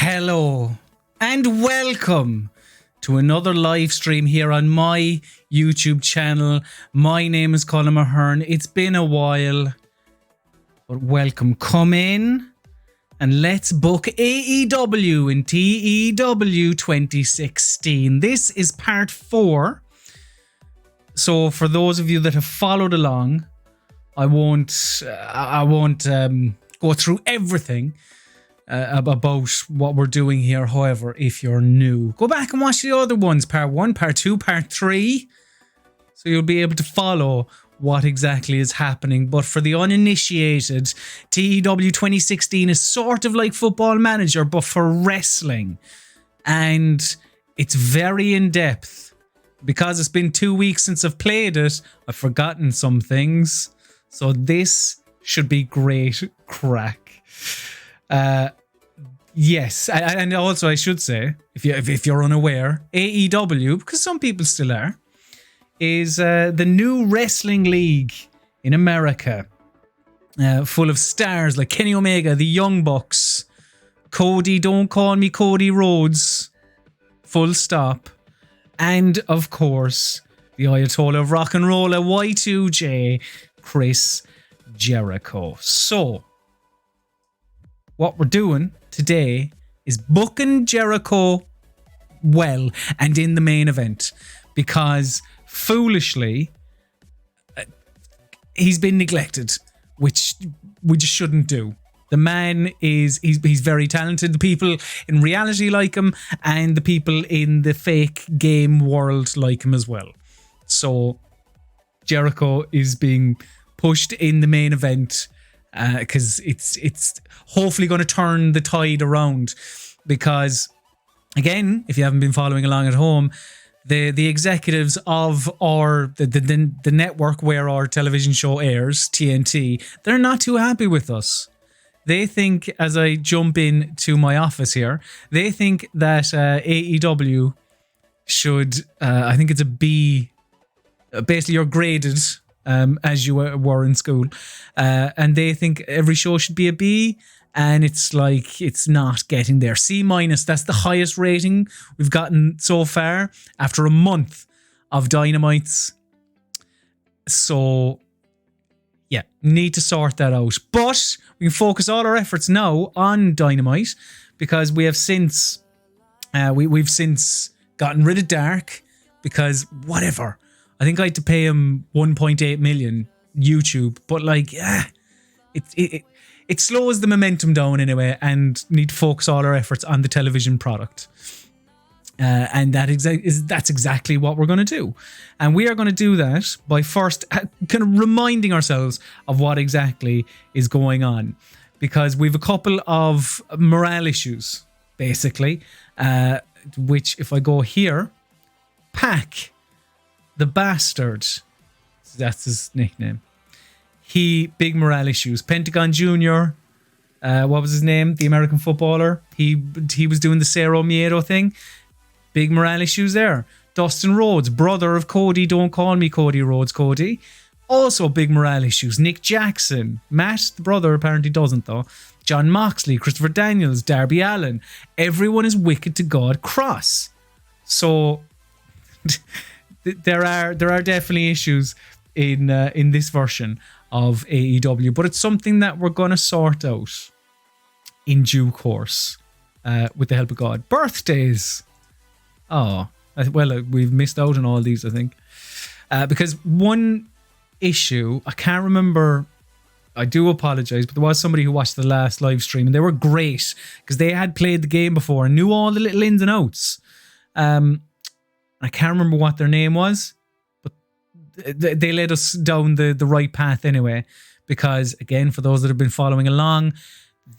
Hello and welcome to another live stream here on my YouTube channel. My name is ColmAhern. It's been a while, but welcome. Come in and let's book AEW and TEW 2016. This is part 4. So for those of you that have followed along, I won't go through everything about what we're doing here. However, if you're new, go back and watch the other ones, part 1, part 2, part 3, so you'll be able to follow what exactly is happening. But for the uninitiated, TEW 2016 is sort of like Football Manager, but for wrestling, and it's very in-depth. Because it's been 2 weeks since I've played it, I've forgotten some things, so this should be great crack. Yes, and also I should say, if you're unaware, AEW, because some people still are, is the new wrestling league in America, full of stars like Kenny Omega, the Young Bucks, Cody, don't call me Cody Rhodes, full stop, and of course the Ayatollah of Rock and Roll, Y2J, Chris Jericho. So what we're doing today is booking Jericho well and in the main event, because foolishly he's been neglected, which we just shouldn't do. The man he's very talented. The people in reality like him, and the people in the fake game world like him as well. So Jericho is being pushed in the main event, because it's hopefully going to turn the tide around. Because again, if you haven't been following along at home, the executives of the network where our television show airs, TNT, they're not too happy with us. They think, as I jump into my office here, they think that AEW should, I think it's a B, basically you're graded as you were in school, and they think every show should be a B, and it's like it's not getting there. C-, that's the highest rating we've gotten so far after a month of Dynamites. So yeah, need to sort that out. But we can focus all our efforts now on Dynamite, because we have since we've since gotten rid of Dark, because whatever. I think I had to pay him 1.8 million YouTube, but like, it slows the momentum down anyway, and need to focus all our efforts on the television product. And that's exactly what we're going to do. And we are going to do that by first kind of reminding ourselves of what exactly is going on, because we've a couple of morale issues, basically, which, if I go here, Pac, the Bastard, that's his nickname. Big morale issues. Pentagon Jr., what was his name? The American footballer. He was doing the Cero Miedo thing. Big morale issues there. Dustin Rhodes, brother of Cody, don't call me Cody Rhodes, Cody. Also big morale issues. Nick Jackson. Matt, the brother, apparently doesn't though. John Moxley, Christopher Daniels, Darby Allin. Everyone is wicked to God cross. So there are definitely issues in this version of AEW, but it's something that we're going to sort out in due course, with the help of God. Birthdays. Oh, well, we've missed out on all these, I think, because one issue, I can't remember, I do apologize, but there was somebody who watched the last live stream, and they were great because they had played the game before and knew all the little ins and outs. I can't remember what their name was, but they led us down the right path anyway, because again, for those that have been following along,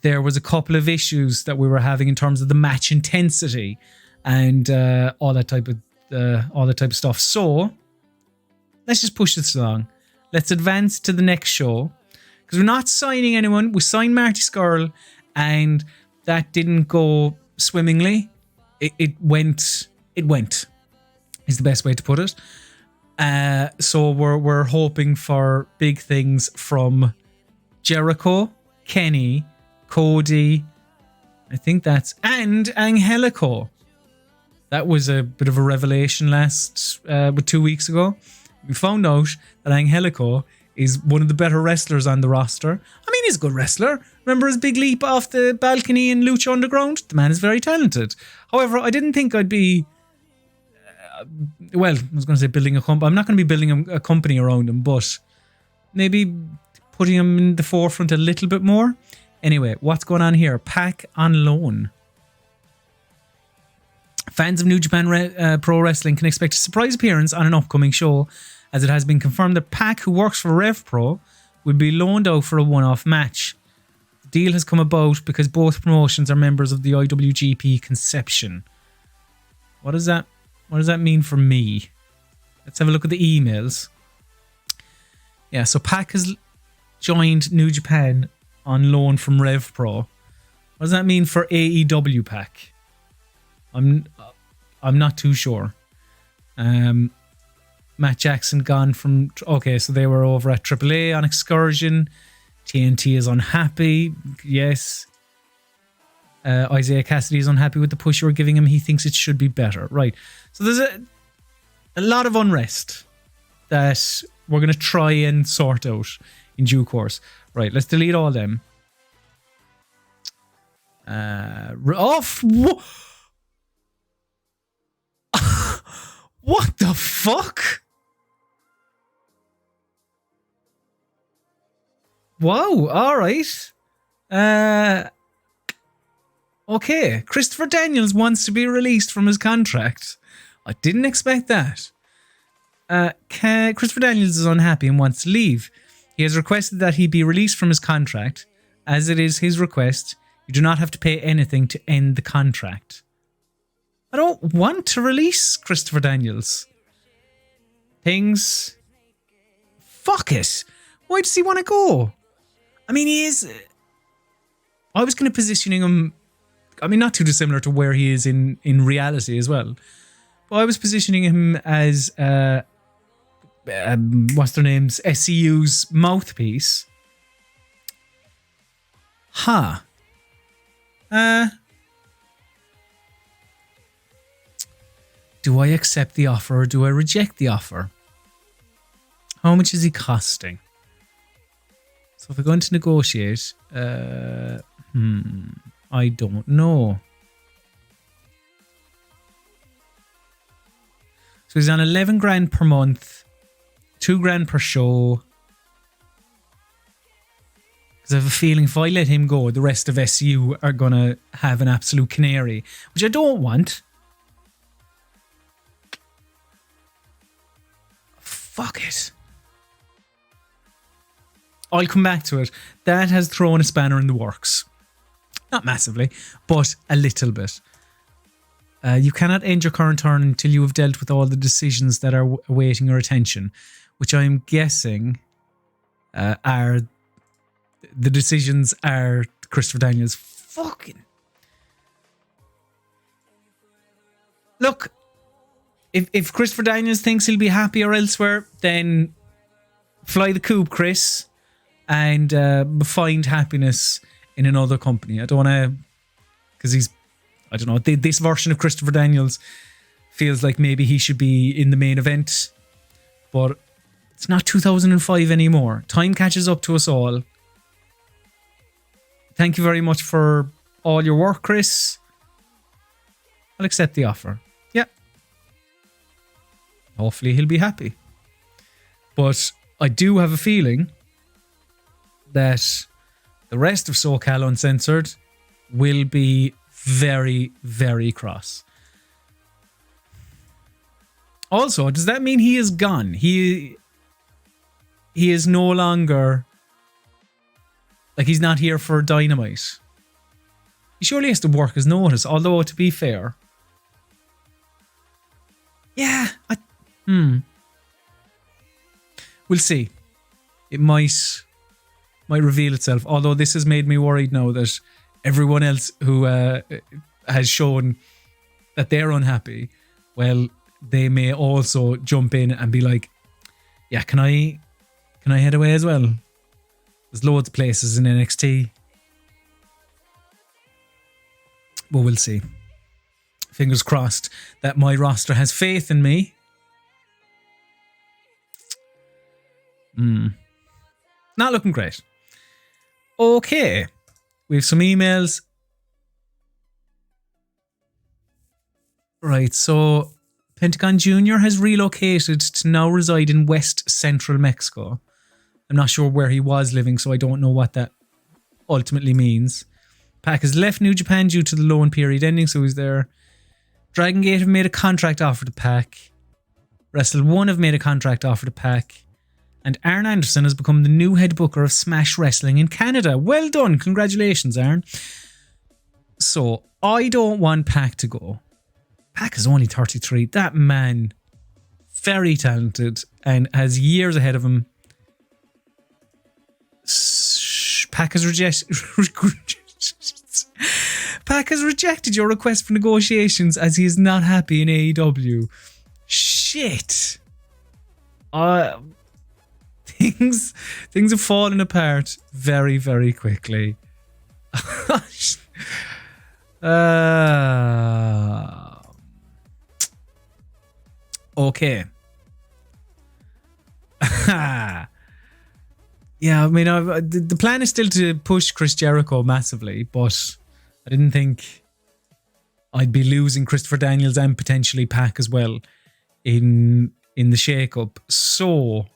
there was a couple of issues that we were having in terms of the match intensity and all that type of stuff. So let's just push this along. Let's advance to the next show, because we're not signing anyone. We signed Marty Scurll, and that didn't go swimmingly. It went is the best way to put it. So we're hoping for big things from Jericho, Kenny, Cody, I think that's... And Angelico. That was a bit of a revelation 2 weeks ago. We found out that Angelico is one of the better wrestlers on the roster. I mean, he's a good wrestler. Remember his big leap off the balcony in Lucha Underground? The man is very talented. However, I didn't think I'd be... well, I was going to say building a company. I'm not going to be building a company around him, but maybe putting him in the forefront a little bit more. Anyway, what's going on here? Pac on loan. Fans of New Japan Pro Wrestling can expect a surprise appearance on an upcoming show, as it has been confirmed that Pac, who works for Rev Pro, will be loaned out for a one-off match. The deal has come about because both promotions are members of the IWGP Conception. What does that mean for me? Let's have a look at the emails. Yeah, so Pac has joined New Japan on loan from Rev Pro. What does that mean for AEW Pac? I'm not too sure. Matt Jackson gone from... Okay, so they were over at AAA on excursion. TNT is unhappy. Yes. Isaiah Cassidy is unhappy with the push you were giving him. He thinks it should be better. Right. So there's a lot of unrest that we're going to try and sort out in due course. Right, let's delete all them. What the fuck? Wow, alright. Okay, Christopher Daniels wants to be released from his contract. I didn't expect that. Christopher Daniels is unhappy and wants to leave. He has requested that he be released from his contract. As it is his request, you do not have to pay anything to end the contract. I don't want to release Christopher Daniels. Things... Fuck it. Why does he want to go? I mean, he is... I was kind of positioning him... I mean, not too dissimilar to where he is in reality as well. But I was positioning him as... what's their names? SCU's mouthpiece. Huh. Do I accept the offer or do I reject the offer? How much is he costing? So if we're going to negotiate, I don't know. So he's on 11 grand per month, 2 grand per show. Because I have a feeling if I let him go, the rest of SU are going to have an absolute canary, which I don't want. Fuck it. I'll come back to it. That has thrown a spanner in the works. Not massively, but a little bit. You cannot end your current turn until you have dealt with all the decisions that are awaiting your attention, which I'm guessing are... The decisions are Christopher Daniels. Fucking... Look, if Christopher Daniels thinks he'll be happier elsewhere, then fly the coop, Chris, and find happiness in another company. I don't want to... Because he's... I don't know. This version of Christopher Daniels feels like maybe he should be in the main event. But it's not 2005 anymore. Time catches up to us all. Thank you very much for all your work, Chris. I'll accept the offer. Yeah. Hopefully he'll be happy. But I do have a feeling that the rest of SoCal Uncensored will be very, very cross. Also, does that mean he is gone? He is no longer... Like, he's not here for Dynamite. He surely has to work his notice, although, to be fair... Yeah, we'll see. It might reveal itself, although this has made me worried now that everyone else who has shown that they're unhappy, well, they may also jump in and be like, yeah, can I head away as well? There's loads of places in NXT. But we'll see. Fingers crossed that my roster has faith in me. Not looking great. Okay. We have some emails. Right, so Pentagon Jr. has relocated to now reside in West Central Mexico. I'm not sure where he was living, so I don't know what that ultimately means. Pac has left New Japan due to the loan period ending, so he's there. Dragon Gate have made a contract offer to Pac. Wrestle 1 have made a contract offer to Pac. And Arn Anderson has become the new head booker of Smash Wrestling in Canada. Well done. Congratulations, Arn. So, I don't want Pac to go. Pac is only 33. That man, very talented and has years ahead of him. Pac has rejected your request for negotiations as he is not happy in AEW. Shit. Things have fallen apart very, very quickly. Okay. Yeah, I mean, the plan is still to push Chris Jericho massively, but I didn't think I'd be losing Christopher Daniels and potentially Pac as well in the shake-up. So,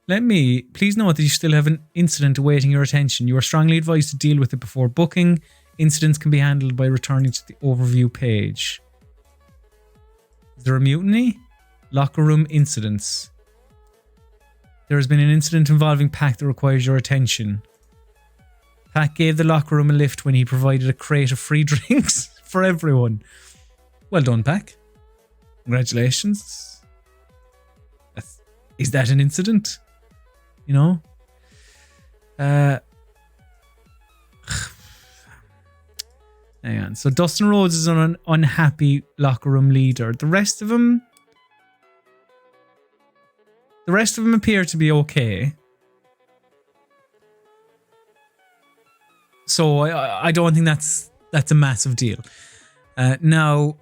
please note that you still have an incident awaiting your attention. You are strongly advised to deal with it before booking. Incidents can be handled by returning to the overview page. Is there a mutiny? Locker room incidents. There has been an incident involving Pac that requires your attention. Pac gave the locker room a lift when he provided a crate of free drinks for everyone. Well done, Pac. Congratulations. Is that an incident? You know? Hang on. So Dustin Rhodes is an unhappy locker room leader. The rest of them appear to be okay. So I don't think that's a massive deal. Now,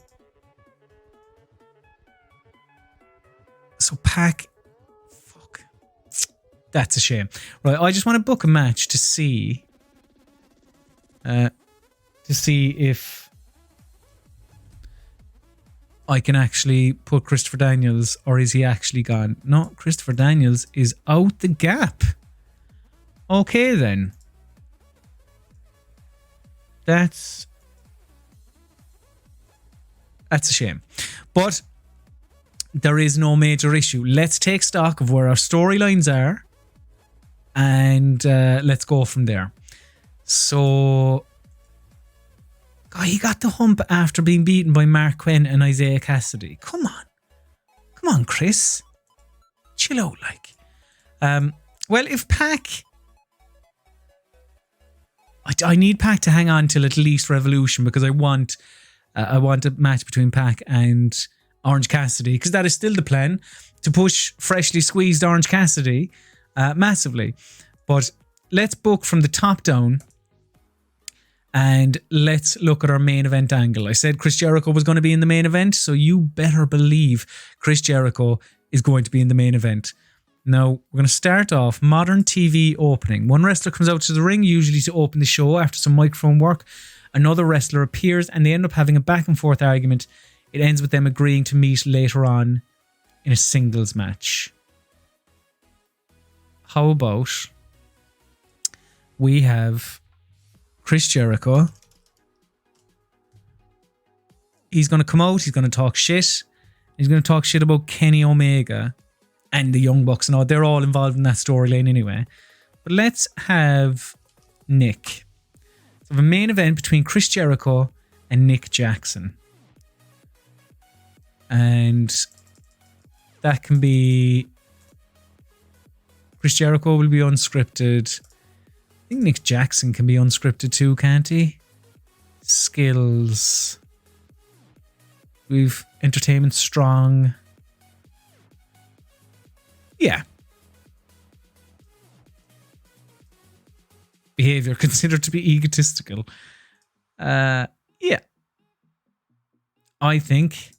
so Pac, fuck, that's a shame. Right, I just want to book a match to see if I can actually put Christopher Daniels, or is he actually gone? No, Christopher Daniels is out the gap. Okay then. That's a shame. But there is no major issue. Let's take stock of where our storylines are and let's go from there. So, God, he got the hump after being beaten by Mark Quinn and Isaiah Cassidy. Come on, Chris. Chill out, like. Well, if Pac... I need Pac to hang on till at least Revolution, because I want a match between Pac and Orange Cassidy, because that is still the plan, to push freshly squeezed Orange Cassidy massively. But let's book from the top down and let's look at our main event angle. I said Chris Jericho was going to be in the main event, so you better believe Chris Jericho is going to be in the main event. Now, we're going to start off modern TV opening. One wrestler comes out to the ring, usually to open the show after some microphone work. Another wrestler appears and they end up having a back and forth argument. It ends with them agreeing to meet later on in a singles match. How about we have Chris Jericho. He's going to come out, he's going to talk shit. He's going to talk shit about Kenny Omega and the Young Bucks and all. They're all involved in that storyline anyway. But let's have Nick. So the main event between Chris Jericho and Nick Jackson. And that can be... Chris Jericho will be unscripted. I think Nick Jackson can be unscripted too, can't he? Skills. We've entertainment strong. Yeah. Behavior considered to be egotistical. Yeah. I think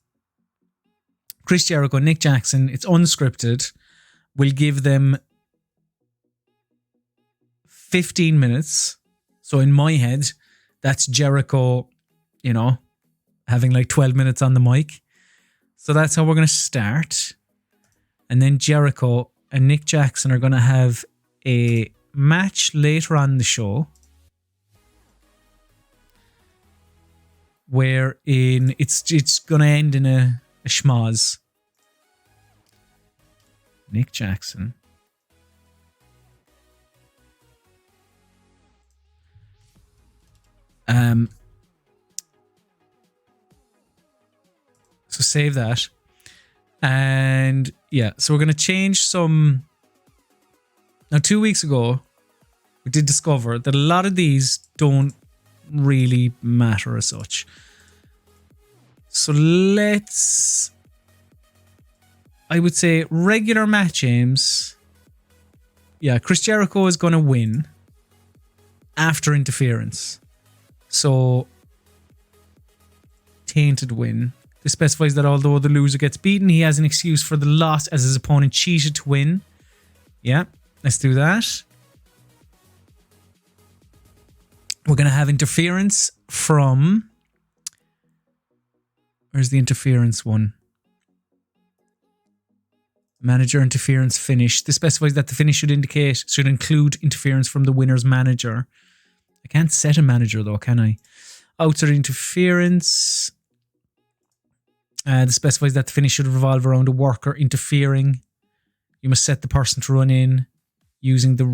Chris Jericho, Nick Jackson, it's unscripted. We'll give them 15 minutes. So in my head, that's Jericho, having like 12 minutes on the mic. So that's how we're going to start. And then Jericho and Nick Jackson are going to have a match later on in the show wherein it's going to end in a schmoz. Nick Jackson. So save that. And yeah, so we're going to change some. Now, 2 weeks ago, we did discover that a lot of these don't really matter as such. So I would say regular match aims. Yeah, Chris Jericho is going to win after interference. So, tainted win. This specifies that although the loser gets beaten, he has an excuse for the loss as his opponent cheated to win. Yeah, let's do that. We're going to have interference from... Where's the interference one? Manager interference finish. This specifies that the finish should include interference from the winner's manager. I can't set a manager though, can I? Outside interference. This specifies that the finish should revolve around a worker interfering. You must set the person to run in using the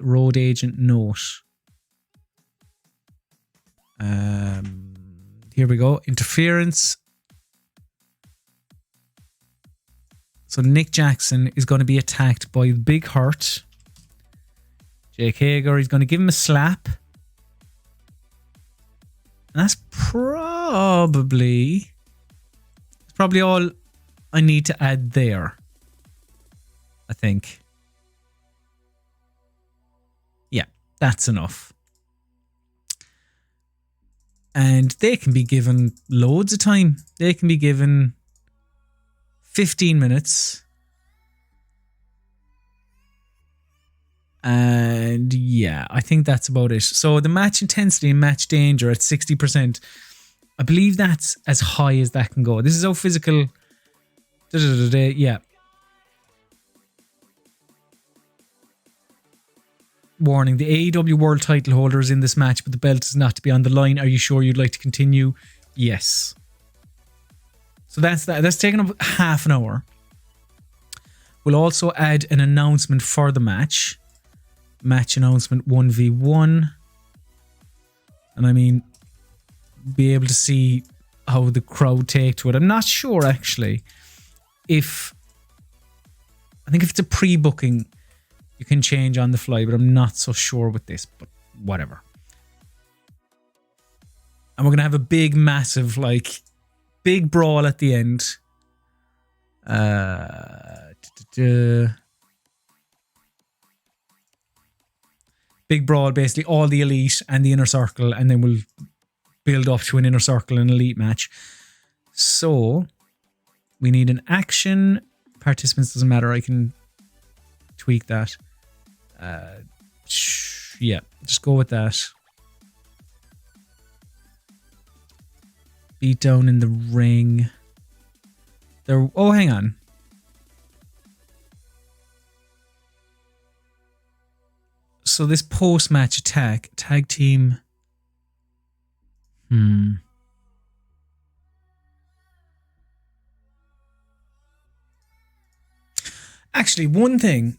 road agent note. Here we go. Interference. So Nick Jackson is going to be attacked by Big Hurt. Jake Hager, he's going to give him a slap. And that's probably all I need to add there. I think. Yeah, that's enough. And they can be given loads of time. They can be given 15 minutes. And yeah, I think that's about it. So the match intensity and match danger at 60%. I believe that's as high as that can go. This is how physical... Yeah. Warning, the AEW World title holder is in this match, but the belt is not to be on the line. Are you sure you'd like to continue? Yes. So that's that. That's taken up half an hour. We'll also add an announcement for the match. Match announcement 1v1. And I mean, be able to see how the crowd take to it. I'm not sure actually I think if it's a pre-booking, you can change on the fly, but I'm not so sure with this, but whatever. And we're going to have a big, massive, big brawl at the end. Big brawl, basically all the elite and the inner circle, and then we'll build up to an inner circle and elite match. So we need an action. Participants doesn't matter. I can tweak that. Yeah, just go with that. Beat down in the ring. Oh, hang on. So this post-match attack, tag team. Actually, one thing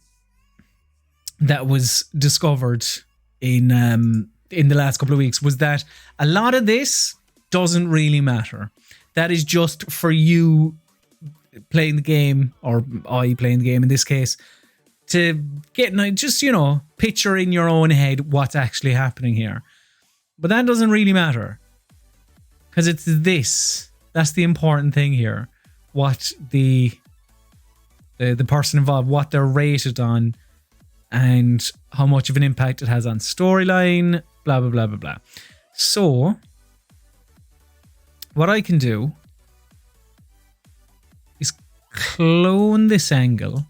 that was discovered in the last couple of weeks was that a lot of this doesn't really matter. That is just for you playing the game, or I playing the game in this case, to get just, picture in your own head what's actually happening here. But that doesn't really matter. Because it's this. That's the important thing here. What the person involved, what they're rated on, and how much of an impact it has on storyline, blah, blah, blah, blah, blah. So, what I can do is clone this angle,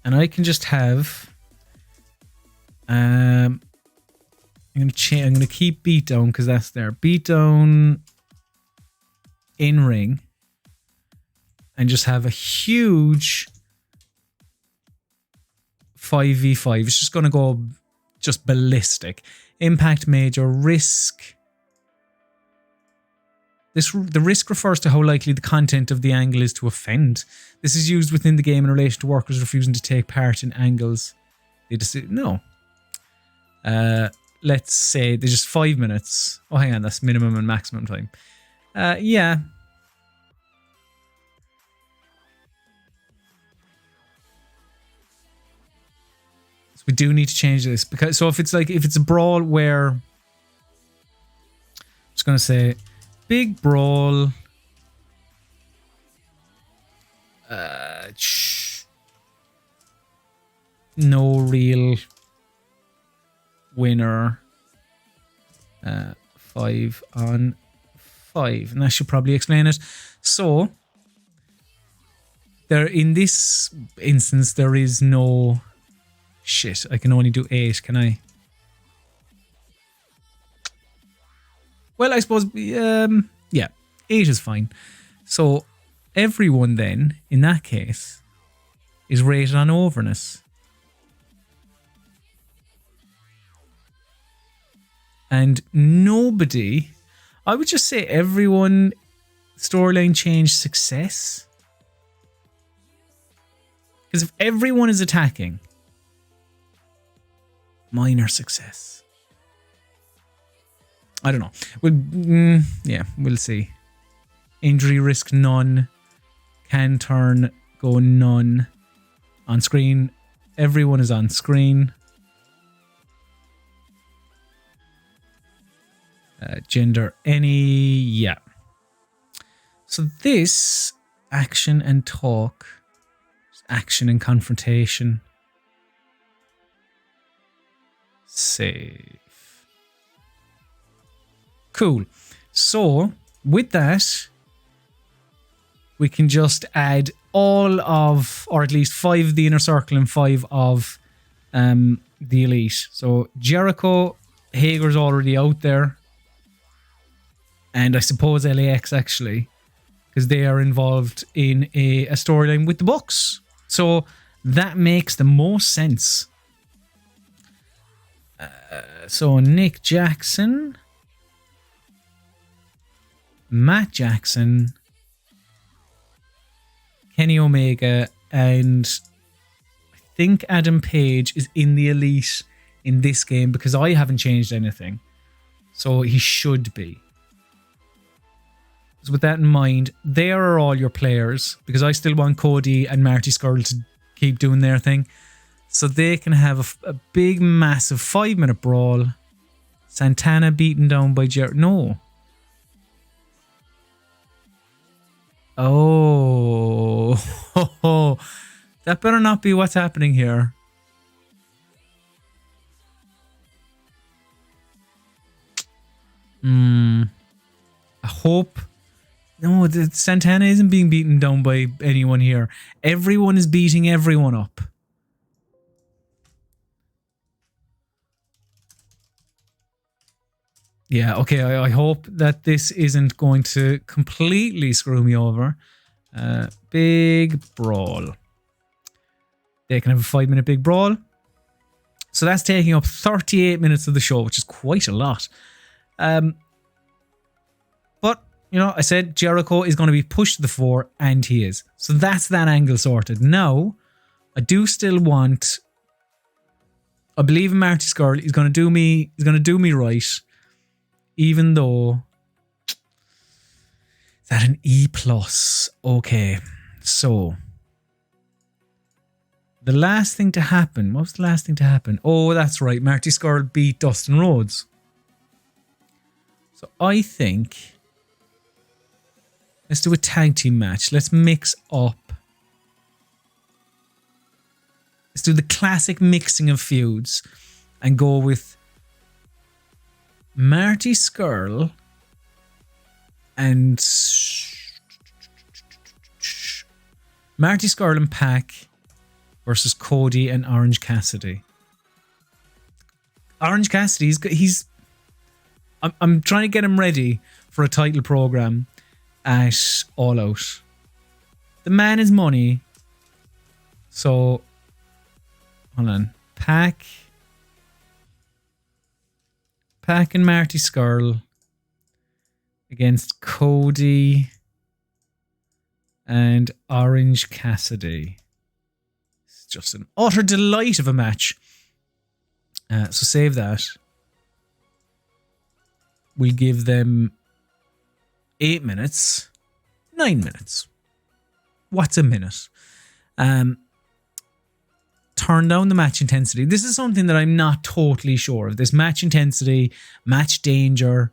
and I can just have I'm going to keep beatdown because that's there. Beatdown in ring, and just have a huge 5v5. It's just going to go just ballistic. Impact major, risk. The risk refers to how likely the content of the angle is to offend. This is used within the game in relation to workers refusing to take part in angles. No. Let's say there's just 5 minutes. Oh, hang on, that's minimum and maximum time. Yeah. So we do need to change this because if it's a brawl where I'm just gonna say big brawl. No real winner. 5 on 5, and that should probably explain it. So there, in this instance, there is no shit. I can only do 8. Can I? Well, I suppose yeah, 8 is fine. So everyone then, in that case, is rated on overness. And nobody, I would just say everyone, storyline change success. Because if everyone is attacking, minor success. I don't know. Well, yeah, we'll see. Injury risk none. Can turn, go none. On screen, everyone is on screen. Gender any, yeah. So this action and talk, action and confrontation, save. Cool. So with that, we can just add all of, or at least 5 of the inner circle and 5 of the elite. So Jericho, Hager's already out there. And I suppose LAX actually, because they are involved in a storyline with the Bucks. So that makes the most sense. So Nick Jackson, Matt Jackson, Kenny Omega, and I think Adam Page is in the elite in this game because I haven't changed anything. So he should be. So with that in mind, there are all your players because I still want Cody and Marty Scurll to keep doing their thing. So they can have a big, massive 5-minute brawl. Santana beaten down by Jericho. No. Oh. That better not be what's happening here. I hope. No, Santana isn't being beaten down by anyone here. Everyone is beating everyone up. Yeah, okay, I hope that this isn't going to completely screw me over. Big brawl. They can have a 5-minute big brawl. So that's taking up 38 minutes of the show, which is quite a lot. But, you know, I said Jericho is going to be pushed to the fore, and he is. So that's that angle sorted. Now, I do still want... I believe in Marty Scurll. He's going to do me right. Even though... Is that an E+? Okay. So... The last thing to happen... What was the last thing to happen? Oh, that's right. Marty Scurll beat Dustin Rhodes. So I think... Let's do a tag team match. Let's mix up. Let's do the classic mixing of feuds. And go with... Marty Scurll and Pac versus Cody and Orange Cassidy. Orange Cassidy, I'm trying to get him ready for a title program at All Out. The man is money. So, hold on. Pac and Marty Scurll against Cody and Orange Cassidy. It's just an utter delight of a match. So save that. We'll give them 8 minutes. 9 minutes. What's a minute? Turn down the match intensity. This is something that I'm not totally sure of. This match intensity, match danger.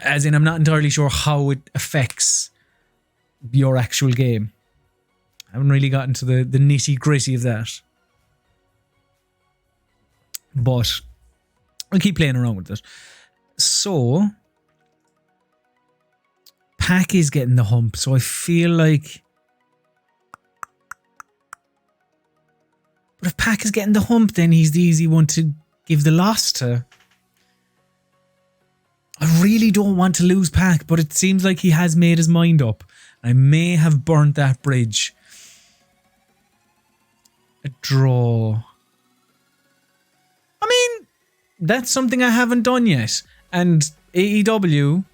As in, I'm not entirely sure how it affects your actual game. I haven't really gotten to the nitty gritty of that. But I'll keep playing around with it. So, Pac is getting the hump. So I feel like... But if Pac is getting the hump, then he's the easy one to give the loss to. I really don't want to lose Pac, but it seems like he has made his mind up. I may have burnt that bridge. A draw. I mean, that's something I haven't done yet. And AEW,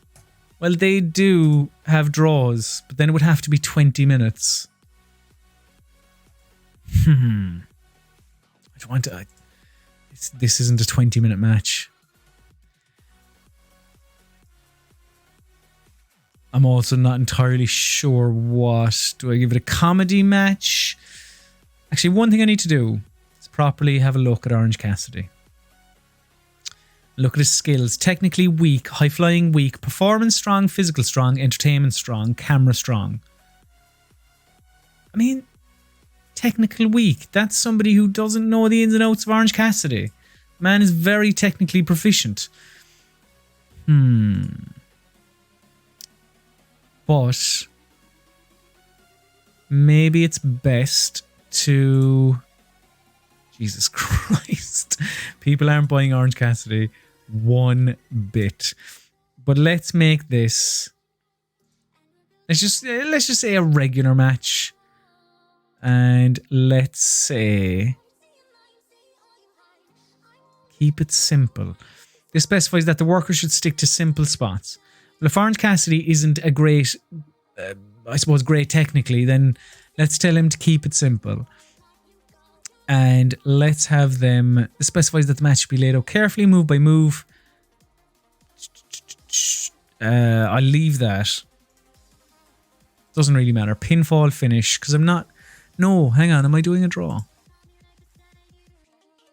well, they do have draws, but then it would have to be 20 minutes. I don't want to... This isn't a 20-minute match. I'm also not entirely sure what... Do I give it a comedy match? Actually, one thing I need to do is properly have a look at Orange Cassidy. Look at his skills. Technically weak, high-flying weak, performance strong, physical strong, entertainment strong, camera strong. I mean, technical weak. That's somebody who doesn't know the ins and outs of Orange Cassidy. Man is very technically proficient. But maybe it's best to... Jesus Christ. People aren't buying Orange Cassidy one bit. But let's make this... Let's just say a regular match. And let's say... Keep it simple. This specifies that the worker should stick to simple spots. Well, if Orange Cassidy isn't a great, I suppose great technically, then let's tell him to keep it simple. And let's have them... This specifies that the match should be laid out carefully, move by move. I'll leave that. Doesn't really matter. Pinfall finish, because I'm not... No, hang on. Am I doing a draw?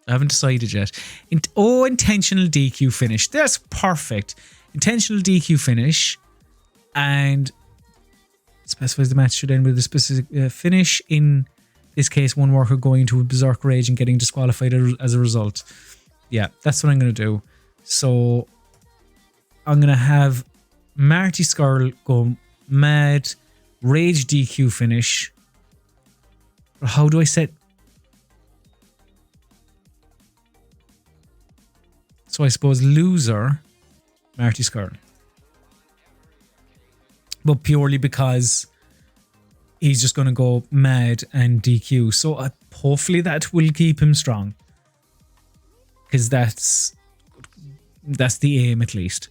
I haven't decided yet. Intentional DQ finish. That's perfect. Intentional DQ finish. And it specifies the match should end with a specific finish. In this case, one worker going into a berserk rage and getting disqualified as a result. Yeah, that's what I'm going to do. So I'm going to have Marty Scurll go mad. Rage DQ finish. How do I set... So I suppose loser, Marty Scurll. But purely because he's just going to go mad and DQ. So hopefully that will keep him strong. Because that's the aim at least.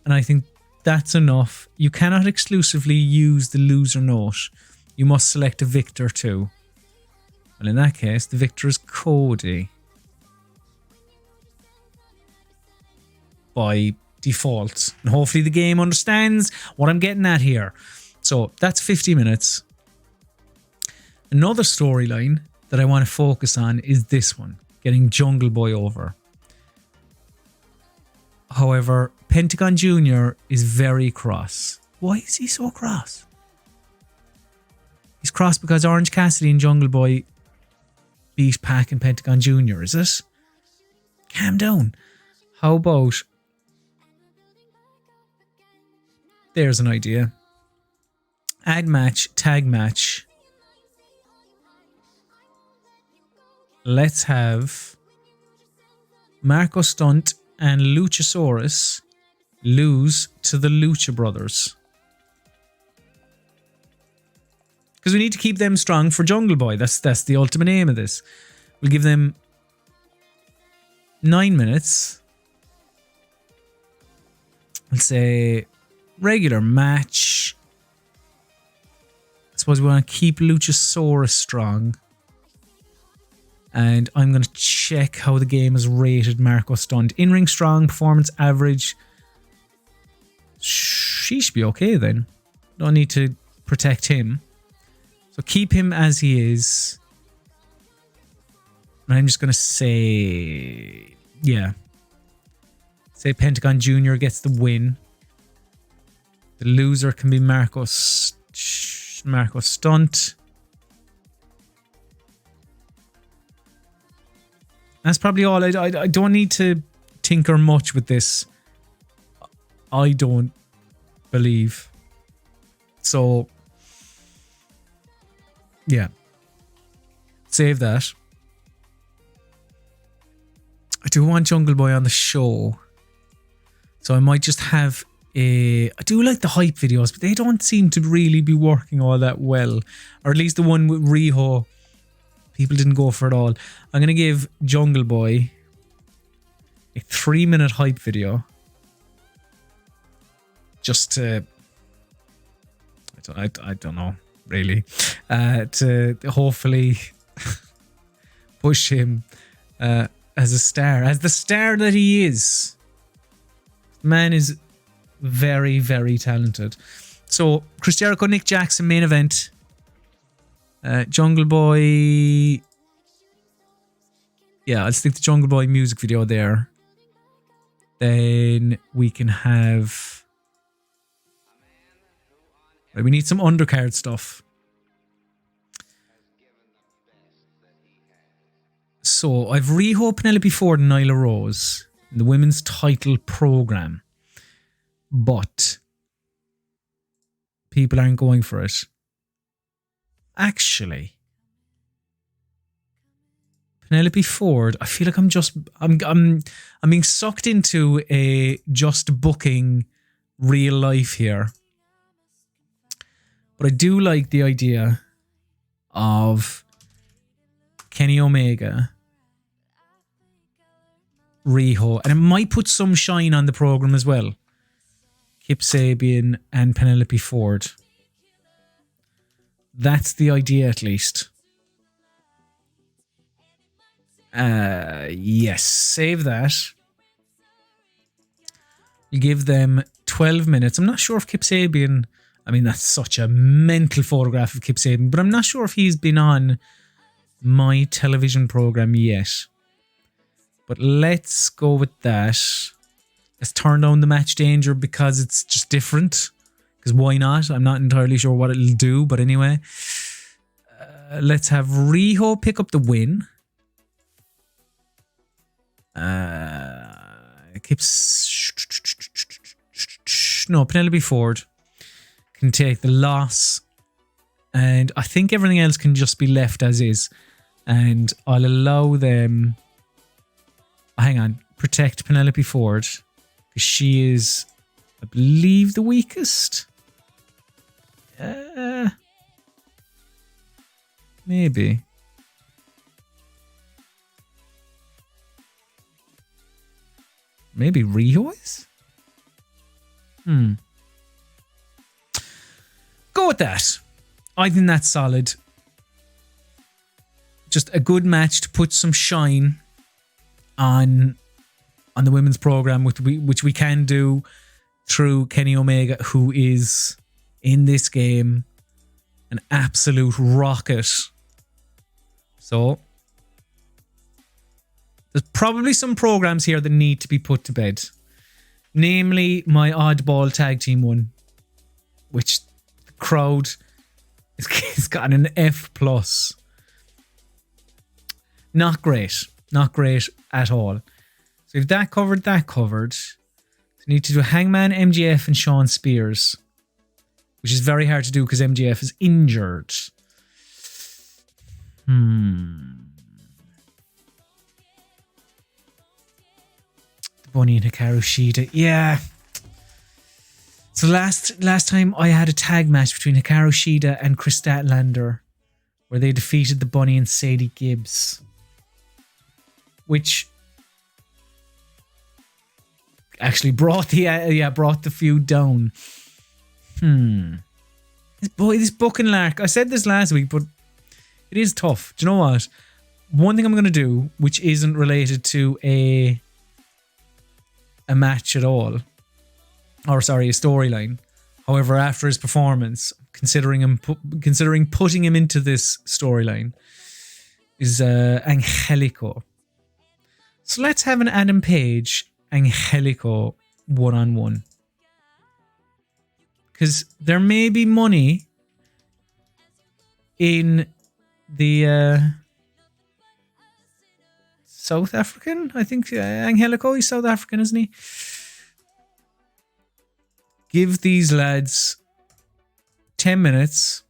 And I think that's enough. You cannot exclusively use the loser note. You must select a victor too. Well, in that case, the victor is Cody. By default. And hopefully the game understands what I'm getting at here. So that's 50 minutes. Another storyline that I want to focus on is this one. Getting Jungle Boy over. However, Pentagon Jr. is very cross. Why is he so cross? He's cross because Orange Cassidy and Jungle Boy beat Pac and Pentagon Jr., is it? Calm down. How about... There's an idea. Add match, tag match. Let's have Marco Stunt and Luchasaurus lose to the Lucha Brothers. Because we need to keep them strong for Jungle Boy. That's the ultimate aim of this. We'll give them 9 minutes. Let's say regular match. I suppose we want to keep Luchasaurus strong. And I'm going to check how the game is rated Marco Stunt. In-ring strong, performance average. She should be okay then. Don't need to protect him. So keep him as he is. And I'm just going to say... Yeah. Say Pentagon Jr. gets the win. The loser can be Marco Stunt. That's probably all. I don't need to tinker much with this. I don't believe. So, yeah. Save that. I do want Jungle Boy on the show. So I might just have a... I do like the hype videos, but they don't seem to really be working all that well. Or at least the one with Riho. People didn't go for it all. I'm going to give Jungle Boy a 3-minute hype video. Just to... I don't know, really. To hopefully push him as a star. As the star that he is. The man is very, very talented. So, Chris Jericho, Nick Jackson, main event. Jungle Boy... Yeah, I'll stick the Jungle Boy music video there. Then we can have... We need some undercard stuff. So, I've Riho, Penelope Ford and Nyla Rose in the women's title program. But people aren't going for it. Actually, Penelope Ford, I feel like I'm being sucked into a just booking real life here. But I do like the idea of Kenny Omega, Riho, and it might put some shine on the program as well. Kip Sabian and Penelope Ford. That's the idea, at least. Yes, save that. You give them 12 minutes. I'm not sure if Kip Sabian... I mean, that's such a mental photograph of Kip Sabian, but I'm not sure if he's been on my television program yet. But let's go with that. Let's turn down the match danger because it's just different. Because why not? I'm not entirely sure what it'll do, but anyway. Let's have Riho pick up the win. No, Penelope Ford can take the loss. And I think everything else can just be left as is. And I'll allow them... Hang on. Protect Penelope Ford. Because she is, I believe, the weakest. Maybe. Maybe Riho is? Go with that. I think that's solid. Just a good match to put some shine on the women's program, which we can do through Kenny Omega, who is in this game an absolute rocket. So there's probably some programs here that need to be put to bed. Namely, my oddball tag team one, which the crowd has gotten an F+. Not great. Not great at all. So if that covered. So we need to do Hangman, MJF, and Shawn Spears, which is very hard to do because MJF is injured. Bunny and Hikaru Shida. Yeah. So last time I had a tag match between Hikaru Shida and Chris Statlander where they defeated the Bunny and Sadie Gibbs, which actually brought the feud down. This booking lark. I said this last week, but it is tough. Do you know what? One thing I'm going to do, which isn't related to a match at all, or sorry, a storyline. However, after his performance, considering putting him into this storyline, is Angelico. So let's have an Adam Page Angelico one-on-one. Because there may be money in the South African. I think Angelico, he's South African, isn't he? Give these lads 10 minutes.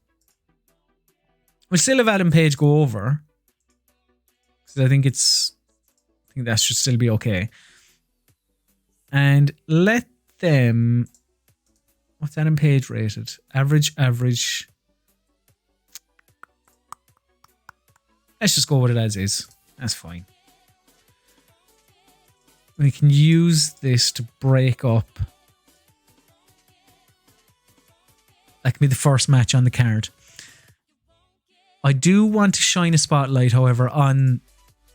We'll still have Adam Page go over. Because I think that should still be okay. And let them... What's Adam Page rated? Average. Let's just go with it as is. That's fine. We can use this to break up. That can be the first match on the card. I do want to shine a spotlight, however, on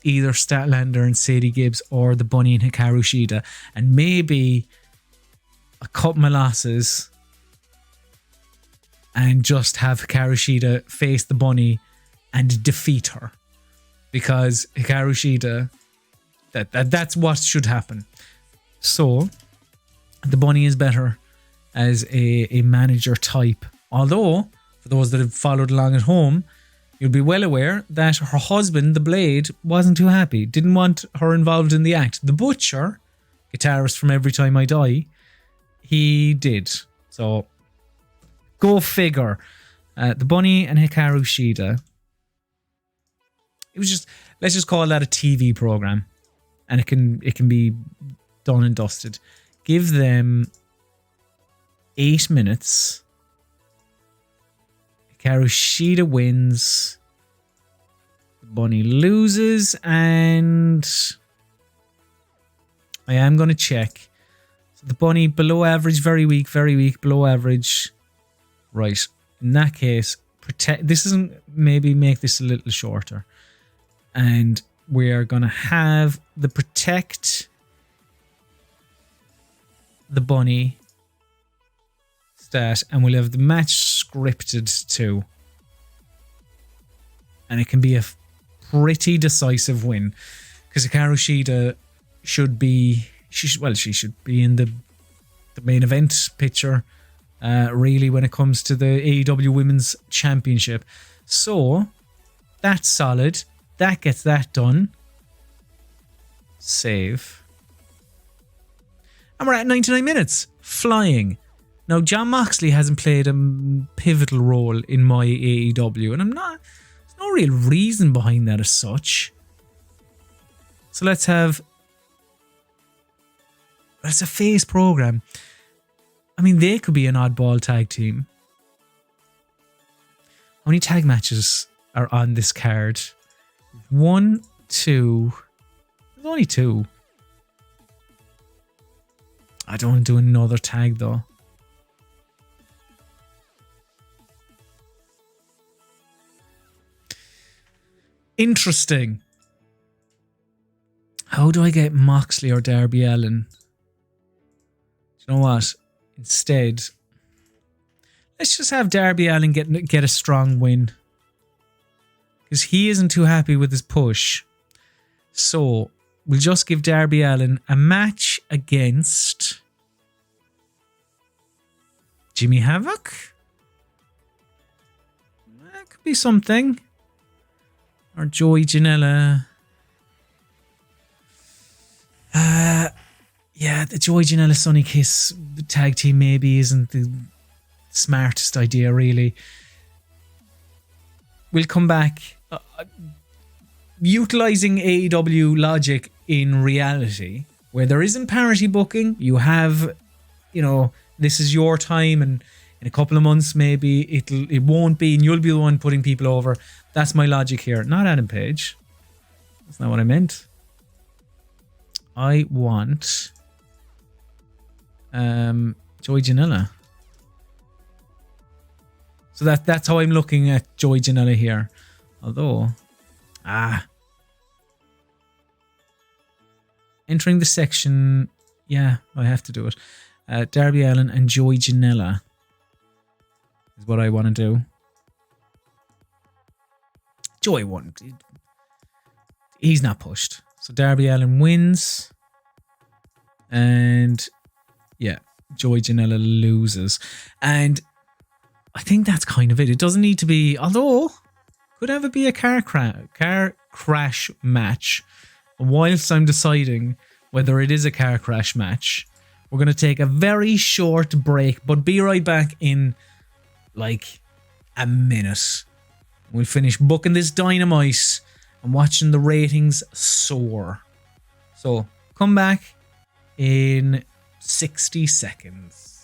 either Statlander and Sadie Gibbs or the Bunny and Hikaru Shida. And maybe a couple of losses and just have Hikaru Shida face the Bunny and defeat her. Because Hikaru Shida, that's what should happen. So, the Bunny is better as a manager type. Although, for those that have followed along at home, you'll be well aware that her husband, the Blade, wasn't too happy. Didn't want her involved in the act. The Butcher, guitarist from Every Time I Die, he did. So, go figure. The Bunny and Hikaru Shida. It was just, let's just call that a TV program. And it can be done and dusted. Give them 8 minutes. Hikaru Shida wins. The Bunny loses. And I am going to check. So the Bunny below average, very weak, below average. Right. In that case, this isn't, maybe make this a little shorter. And we are going to have the protect the Bunny stat, and we'll have the match scripted too. And it can be a pretty decisive win because Hikaru Shida should be, she should be in the main event picture, really, when it comes to the AEW Women's Championship. So that's solid. That gets that done. Save. And we're at 99 minutes. Flying. Now, Jon Moxley hasn't played a pivotal role in my AEW, and there's no real reason behind that as such. So let's have... It's a face program. I mean, they could be an oddball tag team. How many tag matches are on this card? 1, 2. There's only 2. I don't want to do another tag though. Interesting. How do I get Moxley or Darby Allin? Do you know what? Instead, let's just have Darby Allin get a strong win. Because he isn't too happy with his push. So, we'll just give Darby Allin a match against Jimmy Havoc. That could be something. Or Joey Janela. Yeah, the Joey Janela Sonny Kiss tag team maybe isn't the smartest idea, really. We'll come back. Utilizing AEW logic in reality, where there isn't parity booking, you have, this is your time, and in a couple of months maybe it won't be, and you'll be the one putting people over. That's my logic here. Not Adam Page. That's not what I meant. I want Joey Janela. So that's how I'm looking at Joey Janela here. Although, entering the section, yeah, I have to do it. Darby Allin and Joey Janela is what I want to do. Joey won. He's not pushed. So Darby Allin wins. And yeah, Joey Janela loses. And I think that's kind of it. It doesn't need to be, although could ever be a car crash match. Whilst I'm deciding whether it is a car crash match, we're going to take a very short break, but be right back in like a minute. We'll finish booking this Dynamite and watching the ratings soar. So come back in 60 seconds.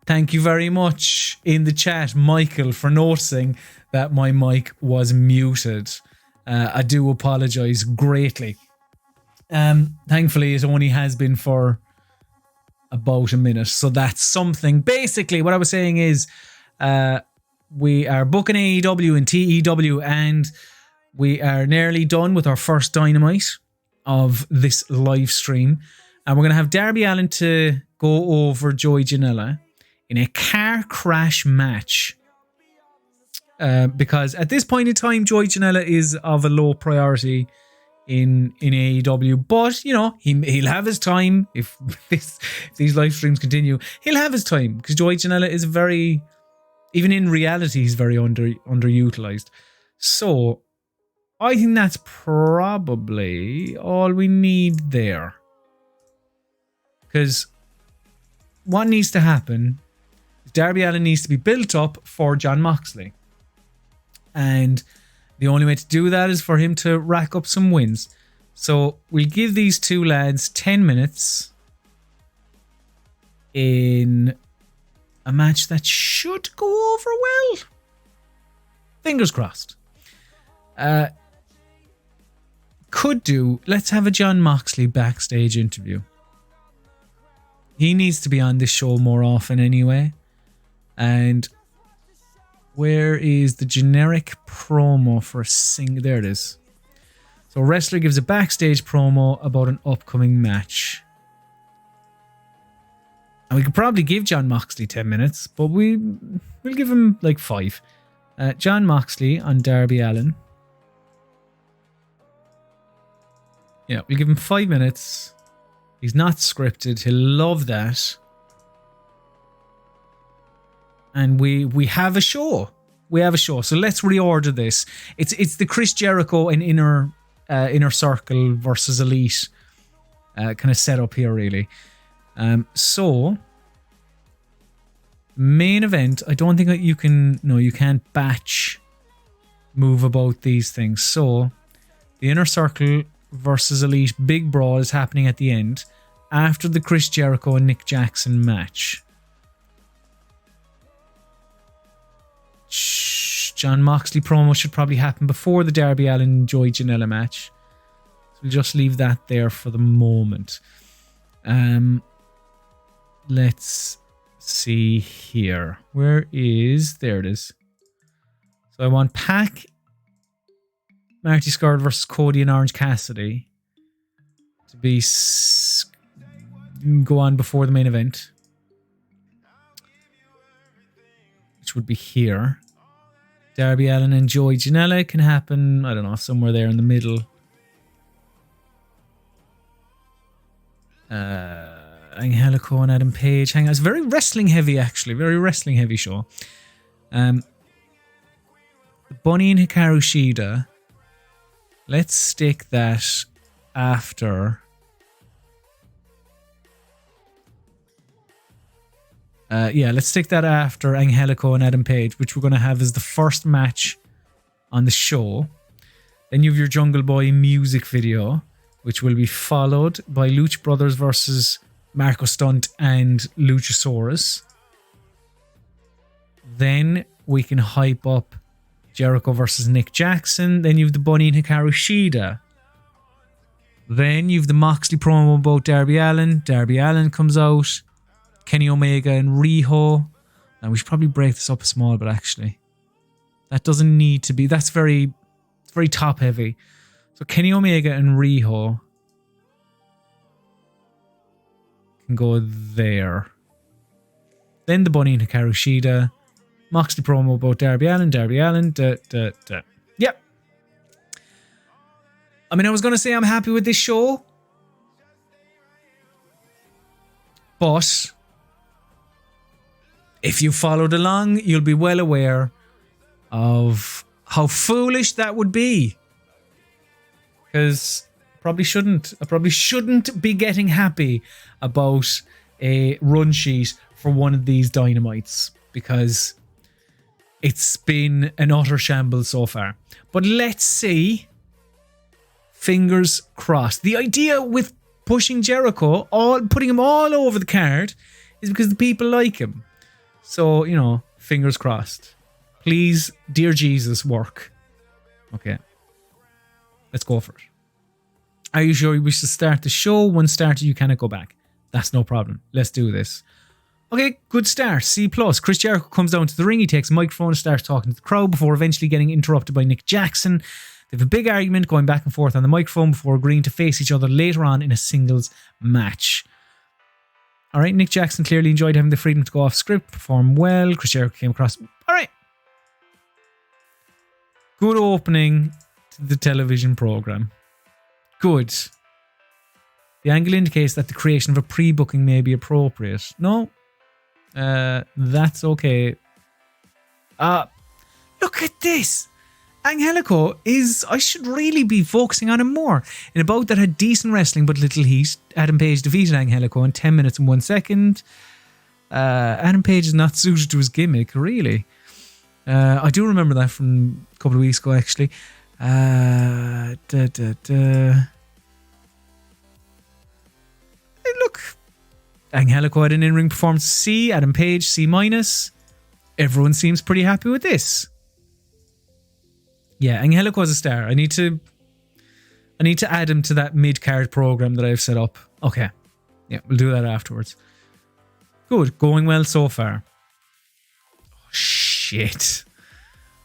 Thank you very much in the chat, Michael, for noticing that my mic was muted. I do apologize greatly. Thankfully, it only has been for about a minute. So that's something. Basically, what I was saying is we are booking AEW and TEW, and we are nearly done with our first Dynamite of this live stream. And we're going to have Darby Allin to go over Joey Janela in a car crash match. Because at this point in time, Joey Janela is of a low priority in AEW. But, you know, he'll have his time. If these live streams continue, he'll have his time. Because Joey Janela is very, even in reality, he's very underutilized. So I think that's probably all we need there. Because what needs to happen is Darby Allin needs to be built up for Jon Moxley. And the only way to do that is for him to rack up some wins. So we'll give these two lads 10 minutes in a match that should go over well. Fingers crossed. Let's have a Jon Moxley backstage interview. He needs to be on this show more often anyway. And where is the generic promo for a single? There it is. So a wrestler gives a backstage promo about an upcoming match. And we could probably give Jon Moxley 10 minutes, but we'll give him like 5. Jon Moxley on Darby Allin. Yeah, we'll give him 5 minutes. He's not scripted. He'll love that. And we have a show. We have a show. So let's reorder this. It's the Chris Jericho and Inner Circle versus Elite kind of setup here, really. So main event. I don't think that you can. No, you can't batch move about these things. So the Inner Circle versus Elite big brawl is happening at the end after the Chris Jericho and Nick Jackson match. Jon Moxley promo should probably happen before the Darby Allin Joey Janela match. So we'll just leave that there for the moment. Let's see here. There it is. So I want Pac, Marty Scurll versus Cody and Orange Cassidy to be go on before the main event, which would be here. Darby Allin and Joey Janela can happen, I don't know, somewhere there in the middle. Angelico and Adam Page. Hang on, it's very wrestling heavy, actually. Very wrestling heavy show. Bunny and Hikaru Shida. Let's stick that after. Let's stick that after Angelico and Adam Page, which we're going to have as the first match on the show. Then you have your Jungle Boy music video, which will be followed by Lucha Brothers versus Marco Stunt and Luchasaurus. Then we can hype up Jericho versus Nick Jackson. Then you have the Bunny and Hikaru Shida. Then you have the Moxley promo about Darby Allin. Darby Allin comes out. Kenny Omega and Riho. Now we should probably break this up small, but actually that doesn't need to be. That's very top heavy. So Kenny Omega and Riho can go there. Then the Bunny and Hikaru Shida. Moxley promo about Darby Allin. Yep. I mean, I was going to say I'm happy with this show, but if you followed along, you'll be well aware of how foolish that would be. Because I probably shouldn't be getting happy about a run sheet for one of these Dynamites, because it's been an utter shambles so far. But let's see. Fingers crossed. The idea with pushing Jericho, putting him all over the card, is because the people like him. So, you know, fingers crossed. Please, dear Jesus, work. Okay. Let's go for it. Are you sure you wish to start the show? One starter, you cannot go back. That's no problem. Let's do this. Okay, good start. C+. Chris Jericho comes down to the ring. He takes a microphone and starts talking to the crowd before eventually getting interrupted by Nick Jackson. They have a big argument going back and forth on the microphone before agreeing to face each other later on in a singles match. All right, Nick Jackson clearly enjoyed having the freedom to go off script, perform well. Chris Jericho came across. All right. Good opening to the television program. Good. The angle indicates that the creation of a pre-booking may be appropriate. No. That's okay. Look at this. Angelico I should really be focusing on him more. In a bout that had decent wrestling but little heat, Adam Page defeated Angelico in 10 minutes and 1 second. Adam Page is not suited to his gimmick, really. I do remember that from a couple of weeks ago, actually. Look, Angelico had an in-ring performance C, Adam Page C-. Everyone seems pretty happy with this. Yeah, Angelico is a star. I need to add him to that mid-card program that I've set up. Okay. Yeah, we'll do that afterwards. Good. Going well so far. Oh, shit.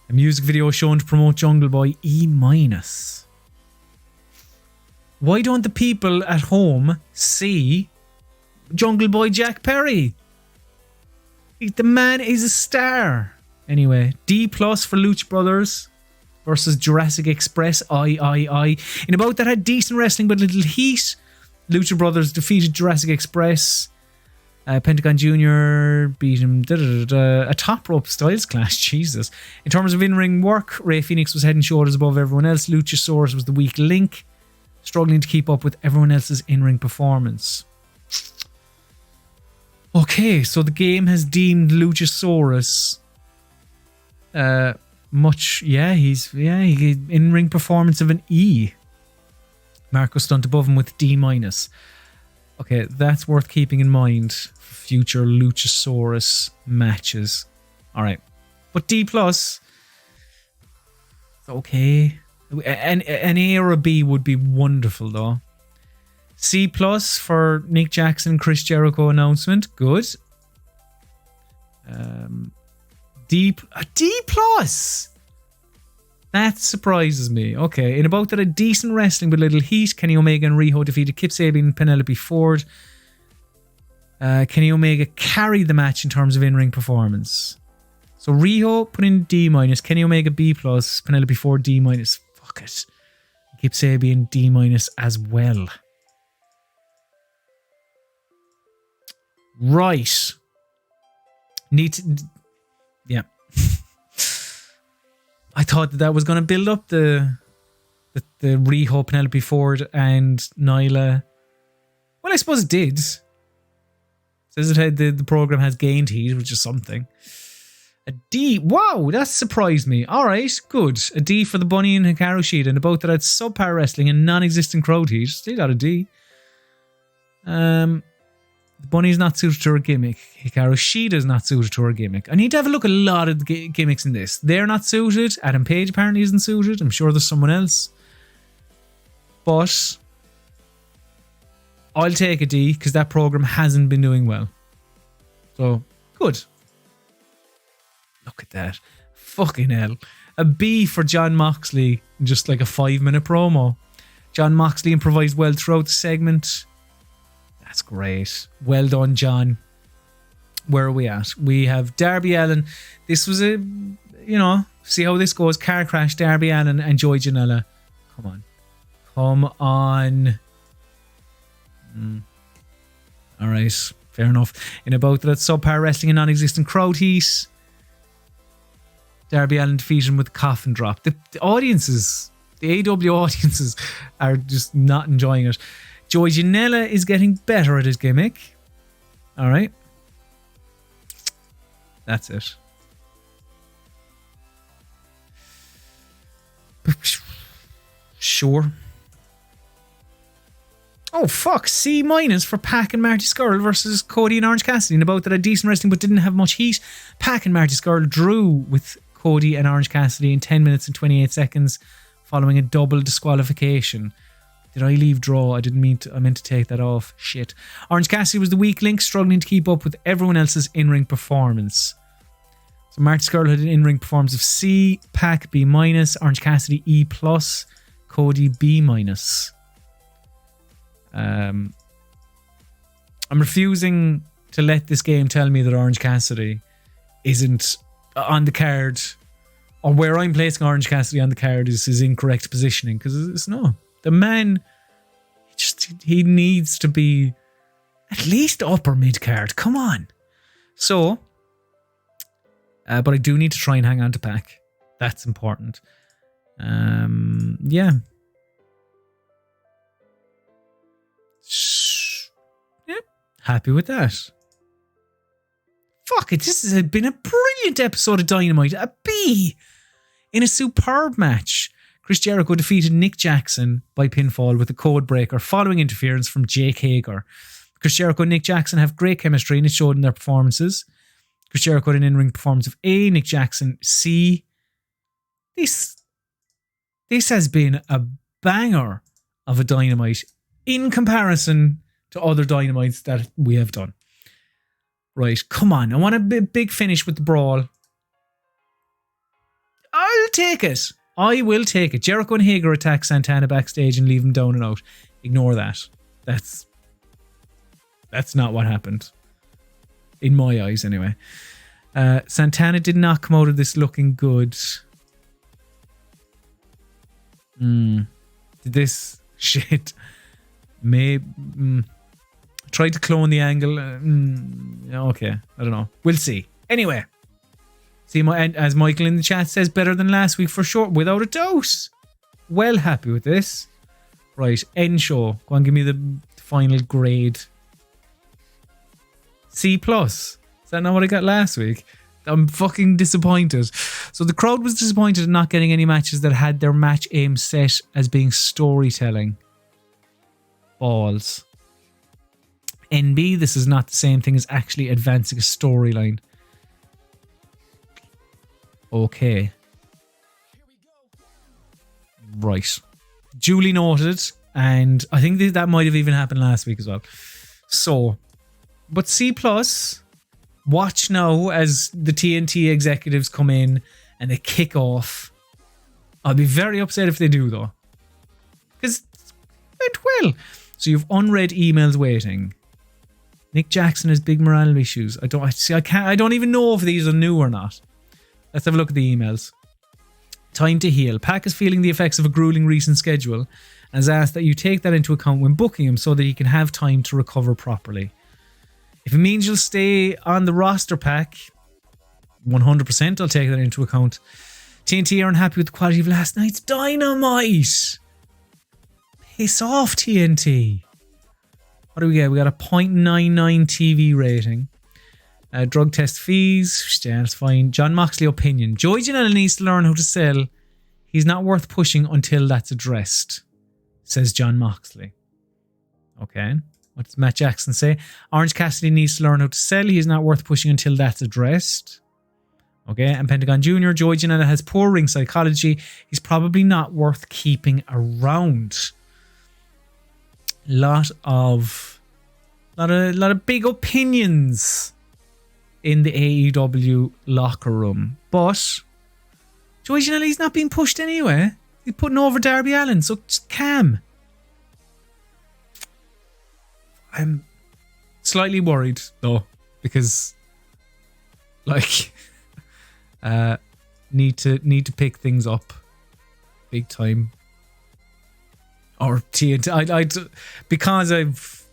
A music video shown to promote Jungle Boy E-. Why don't the people at home see Jungle Boy Jack Perry? The man is a star. Anyway, D+ for Lucha Brothers versus Jurassic Express, I. In a bout that had decent wrestling but little heat, Lucha Brothers defeated Jurassic Express. Pentagon Jr. beat him. A top rope styles clash, Jesus. In terms of in-ring work, Rey Fenix was head and shoulders above everyone else. Luchasaurus was the weak link, struggling to keep up with everyone else's in-ring performance. Okay, so the game has deemed Luchasaurus in-ring performance of an E. Marco Stunt above him with D-. Okay, that's worth keeping in mind for future Luchasaurus matches. Alright. But D+, okay. An A or a B would be wonderful though. C+ for Nick Jackson, Chris Jericho announcement. Good. D+. That surprises me. Okay, in about that a decent wrestling with little heat, Kenny Omega and Riho defeated Kip Sabian and Penelope Ford. Kenny Omega carried the match in terms of in-ring performance. So Riho put in D-, Kenny Omega B+, Penelope Ford D-. Fuck it. Kip Sabian D- as well. Right. Yeah. I thought that was going to build up the Riho, Penelope Ford and Nyla. Well, I suppose it did. Says it had the program has gained heat, which is something. A D. Wow, that surprised me. All right, good. A D for the Bunny and Hikaru Shida, and about that had subpar wrestling and non-existent crowd heat. Still got a D. The Bunny's not suited to her gimmick. Hikaru Shida's not suited to her gimmick. I need to have a look at a lot of the gimmicks in this. They're not suited. Adam Page apparently isn't suited. I'm sure there's someone else. But I'll take a D because that program hasn't been doing well. So, good. Look at that. Fucking hell. A B for John Moxley. Just like a 5-minute promo. John Moxley improvised well throughout the segment. That's great. Well done, John. Where are we at? We have Darby Allin. This was see how this goes. Car crash, Darby Allin and Joey Janela. Come on. All right. Fair enough. In about that subpar wrestling and non-existent crowd heat, Darby Allin defeated him with a coffin drop. The audiences, the AEW audiences are just not enjoying it. Joey Janela is getting better at his gimmick. All right. That's it. Sure. Oh, fuck. C- for Pac and Marty Scurll versus Cody and Orange Cassidy. And about that had decent wrestling but didn't have much heat. Pac and Marty Scurll drew with Cody and Orange Cassidy in 10 minutes and 28 seconds following a double disqualification. Did I leave draw? I didn't mean to. I meant to take that off. Shit. Orange Cassidy was the weak link, struggling to keep up with everyone else's in-ring performance. So Marty Scurll had an in-ring performance of C, Pac B-, Orange Cassidy E+, Cody B-. I'm refusing to let this game tell me that Orange Cassidy isn't on the card, or where I'm placing Orange Cassidy on the card is his incorrect positioning, because it's no. The man, he needs to be at least upper mid card. Come on. So, but I do need to try and hang on to Pac. That's important. Yeah. Yep. Happy with that. Fuck it. This has been a brilliant episode of Dynamite. A B in a superb match. Chris Jericho defeated Nick Jackson by pinfall with a code breaker following interference from Jake Hager. Chris Jericho and Nick Jackson have great chemistry and it showed in their performances. Chris Jericho had an in-ring performance of A, Nick Jackson C. This has been a banger of a Dynamite in comparison to other Dynamites that we have done. Right, come on. I want a big finish with the brawl. I'll take it. I will take it. Jericho and Hager attack Santana backstage and leave him down and out. Ignore that. That's not what happened. In my eyes, anyway. Santana did not come out of this looking good. Did this shit... tried to clone the angle. Okay, I don't know. We'll see. Anyway. See, as Michael in the chat says, better than last week for sure, without a doubt. Well happy with this. Right, end show. Go on, give me the final grade. C+. Is that not what I got last week? I'm fucking disappointed. So the crowd was disappointed in not getting any matches that had their match aim set as being storytelling. Balls. NB, this is not the same thing as actually advancing a storyline. Okay. Right. Duly noted. And I think that might have even happened last week as well. So, but C+, watch now as the TNT executives come in and they kick off. I'll be very upset if they do, though. Because it went well. So you've unread emails waiting. Nick Jackson has big morale issues. I don't even know if these are new or not. Let's have a look at the emails. Time to heal. Pac is feeling the effects of a grueling recent schedule and has asked that you take that into account when booking him so that he can have time to recover properly. If it means you'll stay on the roster, Pac, 100% I'll take that into account. TNT are unhappy with the quality of last night's Dynamite. Piss off, TNT. What do we get? We got a 0.99 TV rating. Drug test fees. Yeah, that's fine. John Moxley opinion. Joey Janela needs to learn how to sell. He's not worth pushing until that's addressed, says John Moxley. Okay. What does Matt Jackson say? Orange Cassidy needs to learn how to sell. He's not worth pushing until that's addressed. Okay. And Pentagon Jr. Joey Janela has poor ring psychology. He's probably not worth keeping around. Lot of big opinions in the AEW locker room. But Joey Janela's not being pushed anyway. He's putting over Darby Allin, so just calm. I'm slightly worried though, because need to pick things up big time. Or TNT, because I've,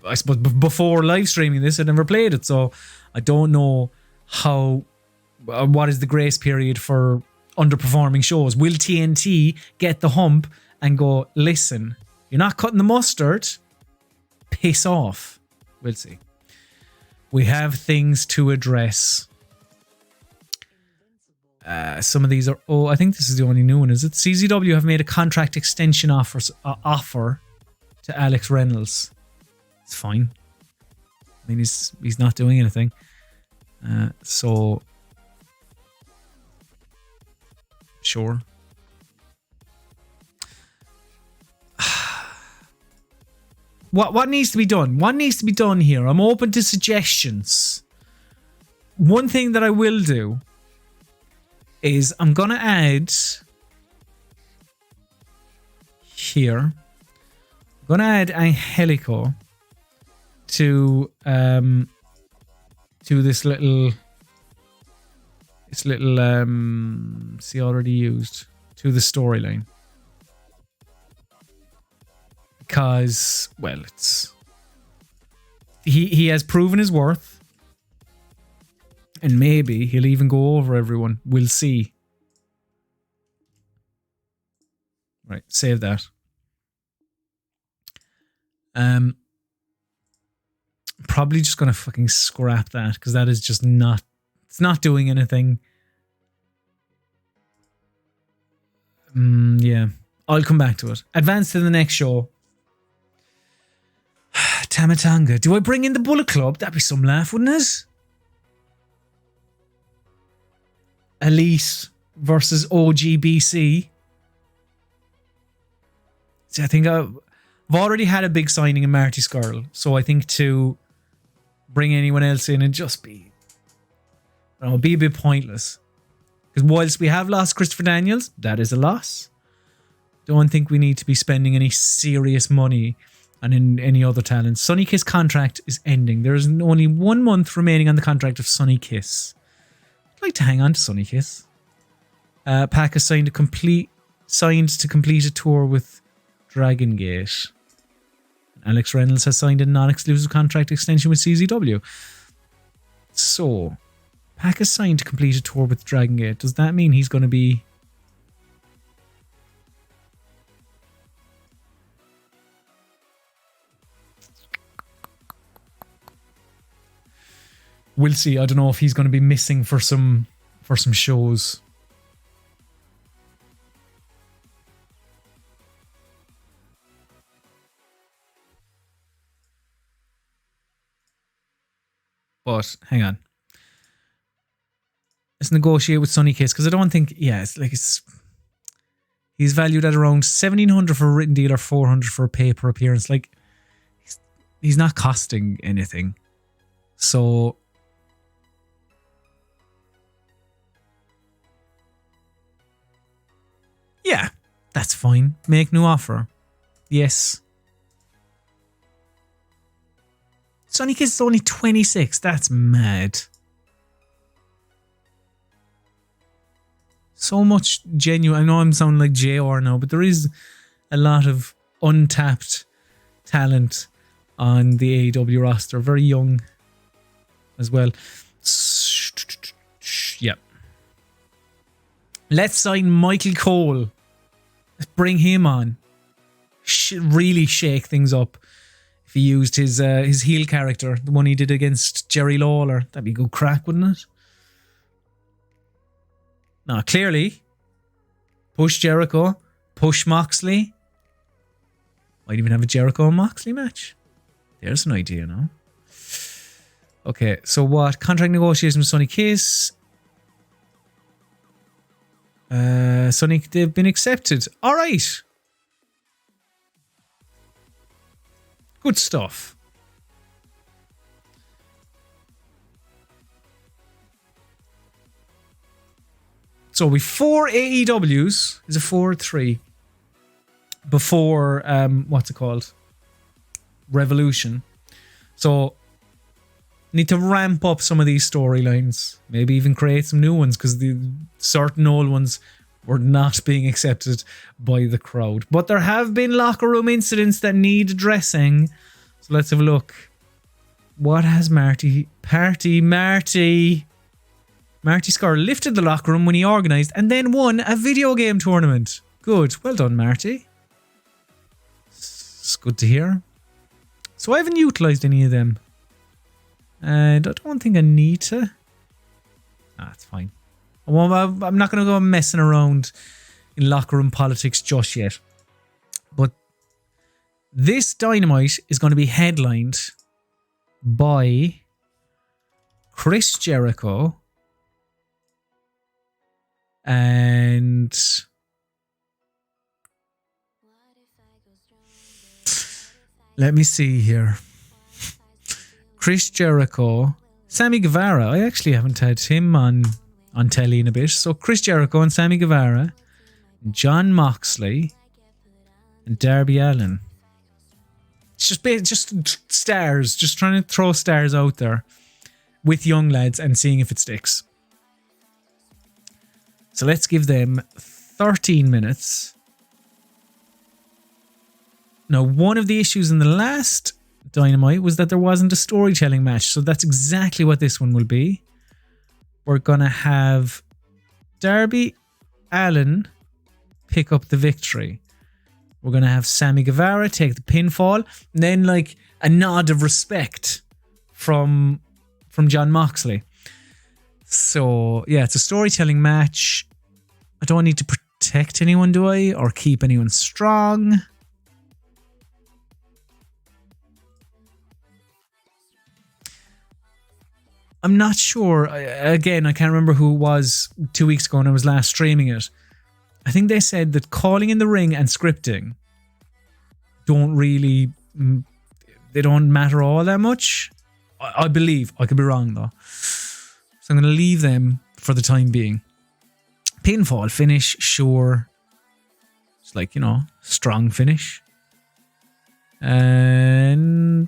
I suppose before live streaming this, I never played it, so I don't know what is the grace period for underperforming shows. Will TNT get the hump and go, listen, you're not cutting the mustard, piss off? We'll see. We have things to address. Some of these are... Oh, I think this is the only new one, is it? CZW have made a contract extension offer to Alex Reynolds. It's fine. I mean, he's not doing anything. So... Sure. What needs to be done? What needs to be done here? I'm open to suggestions. One thing that I will do is I'm going to add here. I'm going to add Angelico to this little see already used to the storyline. Because, well, it's he has proven his worth, and maybe he'll even go over everyone. We'll see. Right, save that. Probably just gonna fucking scrap that because that is just not. It's not doing anything. Yeah, I'll come back to it. Advance to the next show. Tamatanga. Do I bring in the Bullet Club? That'd be some laugh, wouldn't it? Elite versus OGBC. See, I think I've already had a big signing in Marty Scurll, so I think to bring anyone else in and just be, I don't know, be a bit pointless. Because whilst we have lost Christopher Daniels, that is a loss. Don't think we need to be spending any serious money on any other talents. Sonny Kiss contract is ending. There is only 1 month remaining on the contract of Sonny Kiss. I'd like to hang on to Sonny Kiss. Pac has signed to complete a tour with Dragon Gate. Alex Reynolds has signed a non-exclusive contract extension with CZW. So, Pac has signed to complete a tour with Dragon Gate. Does that mean he's going to be... We'll see. I don't know if he's going to be missing for some shows. But hang on. Let's negotiate with Sonny Kiss because I don't think. Yeah, it's he's valued at around 1,700 for a written deal or 400 for a pay-per appearance. Like he's not costing anything. So. Yeah, that's fine. Make new offer. Yes. Sonny Kiss is only 26. That's mad. So much genuine. I know I'm sounding like JR now, but there is a lot of untapped talent on the AEW roster. Very young as well. Yep. Let's sign Michael Cole. Let's bring him on. Really shake things up. If he used his heel character, the one he did against Jerry Lawler, that'd be good crack, wouldn't it? Now, clearly, push Jericho, push Moxley. Might even have a Jericho and Moxley match. There's an idea now. Okay, so what? Contract negotiations with Sonny Kiss. Sonny, they've been accepted. All right. Good stuff. So we 4 AEWs. Is it 4 or 3? Before, what's it called? Revolution. So, need to ramp up some of these storylines. Maybe even create some new ones because the certain old ones were not being accepted by the crowd. But there have been locker room incidents that need addressing. So let's have a look. What has Marty Scurll lifted the locker room when he organised and then won a video game tournament. Good. Well done, Marty. It's good to hear. So I haven't utilised any of them. And I don't think I need to. It's fine. I'm not going to go messing around in locker room politics just yet. But this Dynamite is going to be headlined by Chris Jericho and Let me see here. Chris Jericho, Sammy Guevara. I actually haven't had him on telly in a bit. So Chris Jericho and Sammy Guevara, John Moxley, and Darby Allin. It's just stars. Just trying to throw stars out there with young lads and seeing if it sticks. So let's give them 13 minutes. Now, one of the issues in the last Dynamite was that there wasn't a storytelling match. So that's exactly what this one will be. We're going to have Darby Allin pick up the victory. We're going to have Sammy Guevara take the pinfall. And then like a nod of respect from John Moxley. So yeah, it's a storytelling match. I don't need to protect anyone, do I? Or keep anyone strong. I'm not sure. Again, I can't remember who it was 2 weeks ago when I was last streaming it. I think they said that calling in the ring and scripting don't matter all that much. I believe. I could be wrong though. So I'm going to leave them for the time being. Pinfall finish, sure. It's like, strong finish. And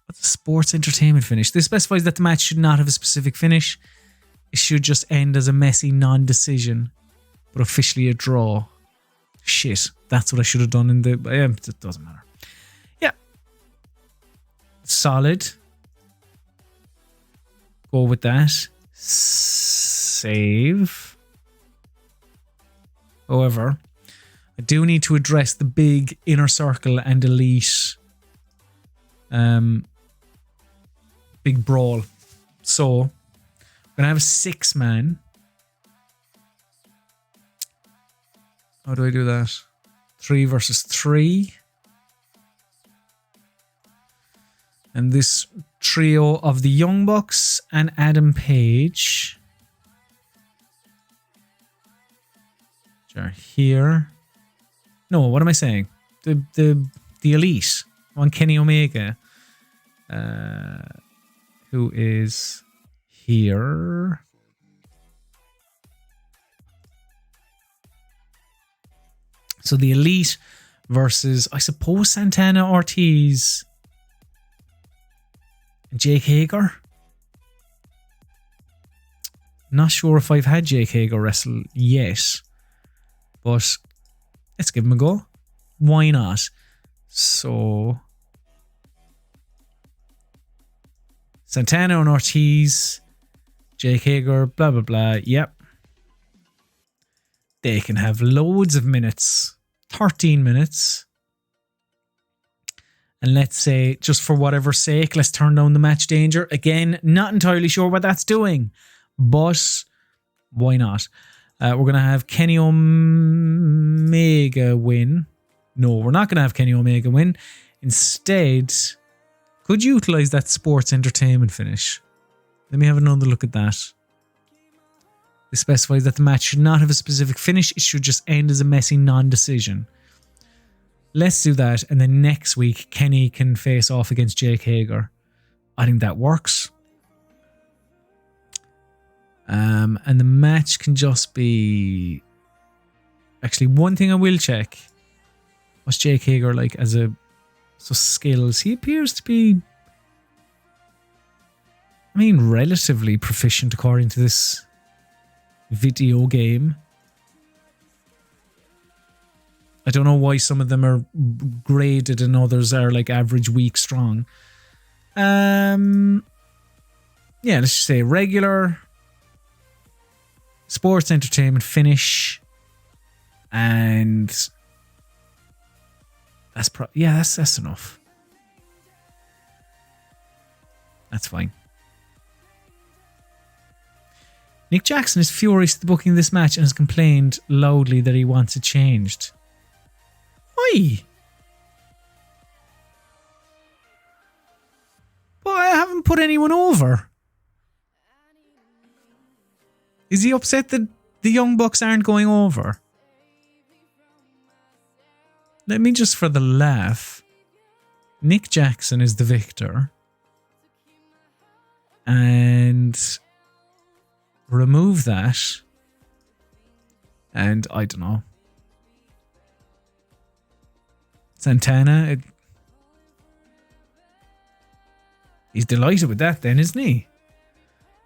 what's a sports entertainment finish? This specifies that the match should not have a specific finish. It should just end as a messy non-decision, but officially a draw. Shit, that's what I should have done in the... it doesn't matter. Yeah. Solid. Go with that. Save. However, I do need to address the big Inner Circle and Elite big brawl. So, I'm going to have a 6-man. How do I do that? 3 versus 3. And this trio of the Young Bucks and Adam Page are here. No, what am I saying? The Elite. I want Kenny Omega, who is here. So the Elite versus, I suppose, Santana, Ortiz, and Jake Hager. Not sure if I've had Jake Hager wrestle yet, but let's give him a go. Why not? So Santana and Ortiz, Jake Hager, blah, blah, blah. Yep. They can have loads of minutes. 13 minutes. And let's say, just for whatever sake, let's turn down the match danger. Again, not entirely sure what that's doing, but why not? We're going to have Kenny Omega win. No, we're not going to have Kenny Omega win. Instead, could you utilize that sports entertainment finish? Let me have another look at that. It specifies that the match should not have a specific finish. It should just end as a messy non-decision. Let's do that. And then next week, Kenny can face off against Jake Hager. I think that works. And the match can just be... Actually, one thing I will check. What's Jake Hager like as a... So skills. He appears to be... relatively proficient according to this video game. I don't know why some of them are graded and others are like average week strong. Yeah, let's just say regular sports entertainment finish, and that's that's enough. That's fine. Nick Jackson is furious at the booking of this match and has complained loudly that he wants it changed. Why? But I haven't put anyone over. Is he upset that the Young Bucks aren't going over? let me just for the laugh. Nick Jackson is the victor. And remove that. And I don't know. Santana. He's delighted with that then, isn't he?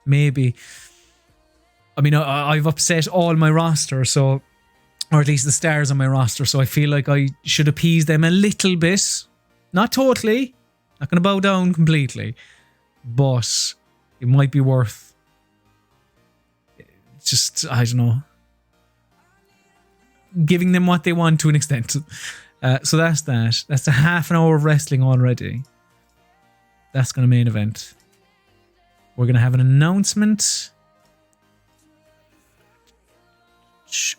Maybe. I mean, I've upset all my roster, so, or at least the stars on my roster, so I feel like I should appease them a little bit. Not totally. Not going to bow down completely. But it might be worth just, I don't know, giving them what they want to an extent. So that's that. That's a half an hour of wrestling already. That's going to main event. We're going to have an announcement.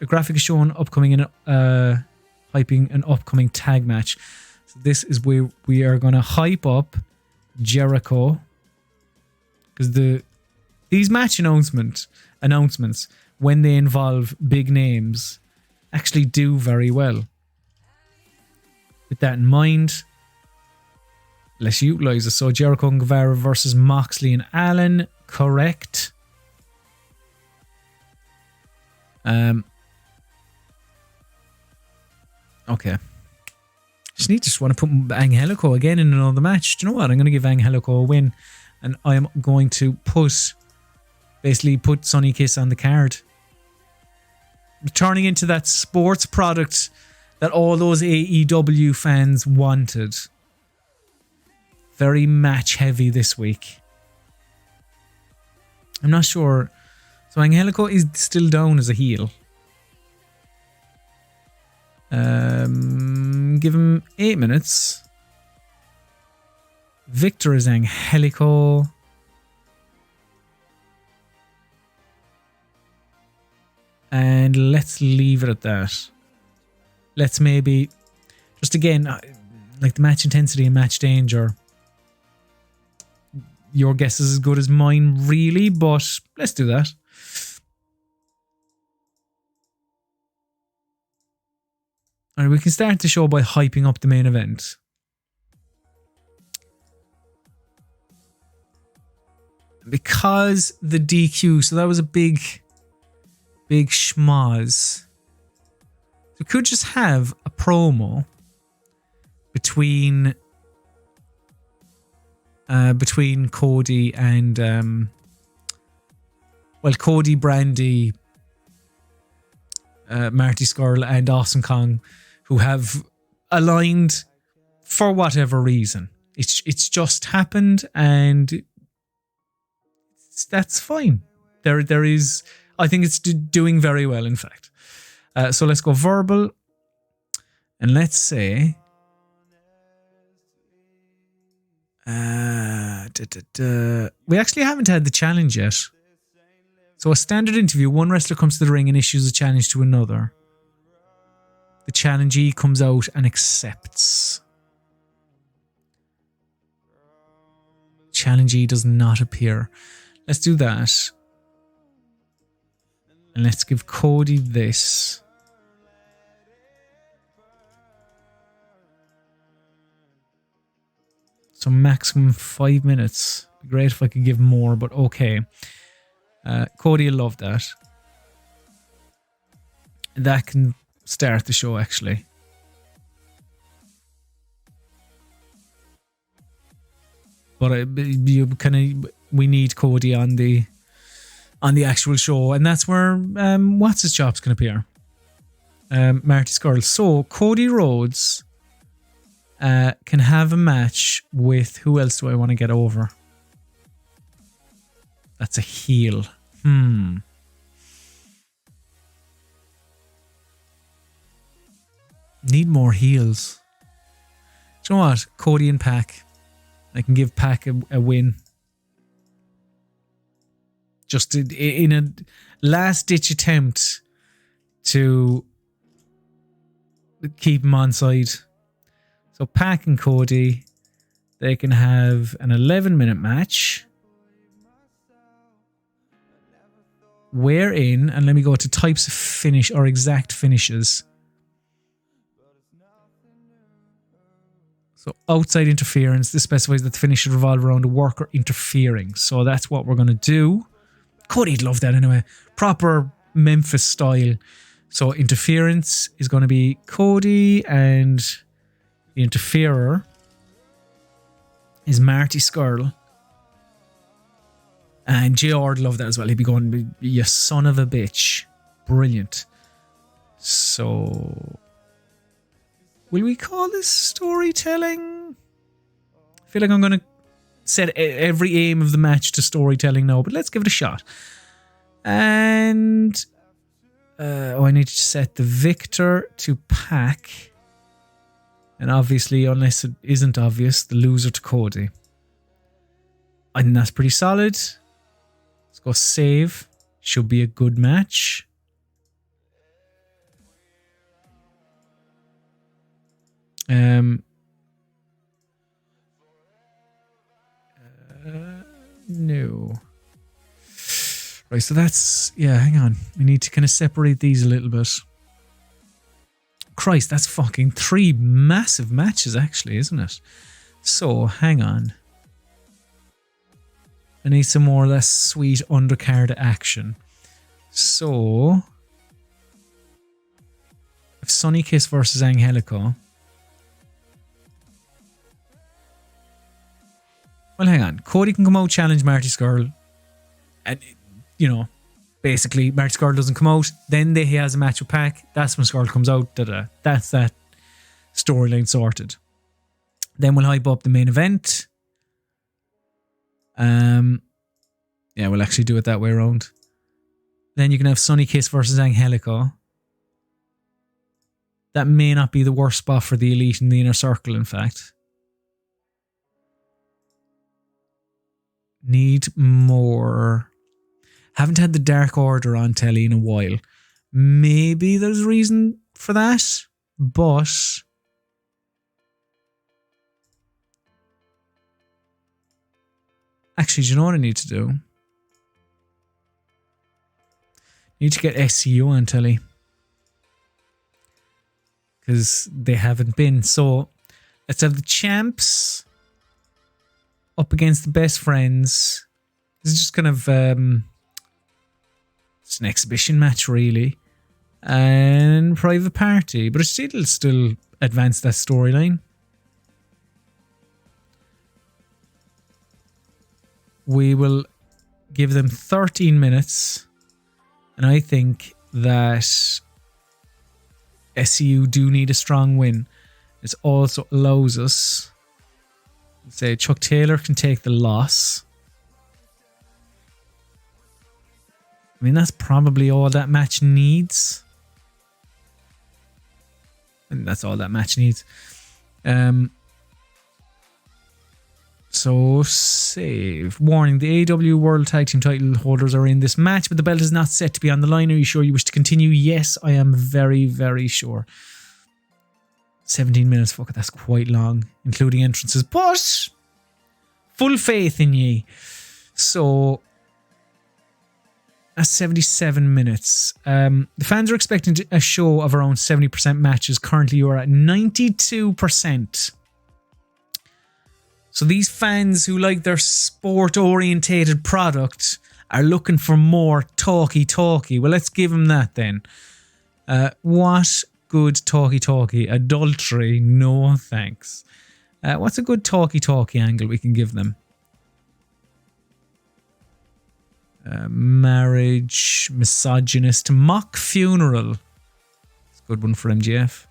A graphic is shown upcoming hyping an upcoming tag match. So this is where we are going to hype up Jericho, because these match announcements when they involve big names actually do very well. With that in mind, let's utilize it. So Jericho and Guevara versus Moxley and Allen, correct? Okay. Just want to put Angelico again in another match. Do you know what? I'm going to give Angelico a win, and I am going to put Sonny Kiss on the card, turning into that sports product that all those AEW fans wanted. Very match heavy this week. I'm not sure. So Angelico is still down as a heel. Give him 8 minutes. Victor is Angelico. And let's leave it at that. Let's maybe, just again, like the match intensity and match danger. Your guess is as good as mine, really, but let's do that. Alright, we can start the show by hyping up the main event. Because the DQ, so that was a big schmoz. We could just have a promo between Cody and Cody, Brandy, Marty Scurll and Awesome Kong, who have aligned for whatever reason. It's just happened, and that's fine. There is, I think it's doing very well, in fact. So let's go verbal, and let's say we actually haven't had the challenge yet. So a standard interview, one wrestler comes to the ring and issues a challenge to another. The challengee comes out and accepts. Challengee does not appear. Let's do that. And let's give Cody this. So maximum 5 minutes. Be great if I could give more, but okay. Cody will love that. That can start the show, actually. But we need Cody on the actual show, and that's where what's his job's going to appear. Marty Scurll. So Cody Rhodes can have a match with, who else do I want to get over? That's a heel. Need more heels. Do you know what? Cody and Pac. I can give Pac a win. Just in a last-ditch attempt to keep him on side. So Pac and Cody, they can have an 11-minute match. Wherein, and let me go to types of finish or exact finishes. So outside interference, this specifies that the finish should revolve around a worker interfering. So that's what we're going to do. Cody'd love that anyway. Proper Memphis style. So interference is going to be Cody, and the interferer is Marty Scurll. And JR would love that as well. He'd be going, you son of a bitch. Brilliant. So, will we call this storytelling? I feel like I'm going to set every aim of the match to storytelling now, but let's give it a shot. And I need to set the victor to Pac. And obviously, unless it isn't obvious, the loser to Cody. I think that's pretty solid. Let's go save. Should be a good match. No. Right, so that's... Yeah, hang on. We need to kind of separate these a little bit. Christ, that's fucking 3 massive matches, actually, isn't it? So, hang on. I need some more of that sweet undercard action. So... if Sonny Kiss versus Angelico... Well, hang on. Cody can come out, challenge Marty Scurll. And, you know, basically, Marty Scurll doesn't come out. Then he has a match with Pac. That's when Scurll comes out. Da-da. That's that storyline sorted. Then we'll hype up the main event. Yeah, we'll actually do it that way around. Then you can have Sonny Kiss versus Angelico. That may not be the worst spot for the Elite in the Inner Circle, in fact. Need more. Haven't had the Dark Order on telly in a while. Maybe there's a reason for that, but actually, do you know what I need to do? I need to get SCU on telly, because they haven't been. So let's have the champs up against the best friends. This is just kind of it's an exhibition match, really, and Private Party, but it'll still advance that storyline. We will give them 13 minutes, and I think that SCU do need a strong win. It also allows us, say, Chuck Taylor can take the loss. I mean, that's probably all that match needs. And that's all that match needs. So, save. Warning, the AEW World Tag Team title holders are in this match, but the belt is not set to be on the line. Are you sure you wish to continue? Yes, I am very, very sure. 17 minutes, fuck it, that's quite long, including entrances, but full faith in ye. So, that's 77 minutes. The fans are expecting a show of around 70% matches. Currently, you are at 92%. So these fans who like their sport-orientated product are looking for more talky. Well, let's give them that then. What good talky? Adultery? No thanks. What's a good talky angle we can give them? Marriage, misogynist, mock funeral. It's a good one for MGF.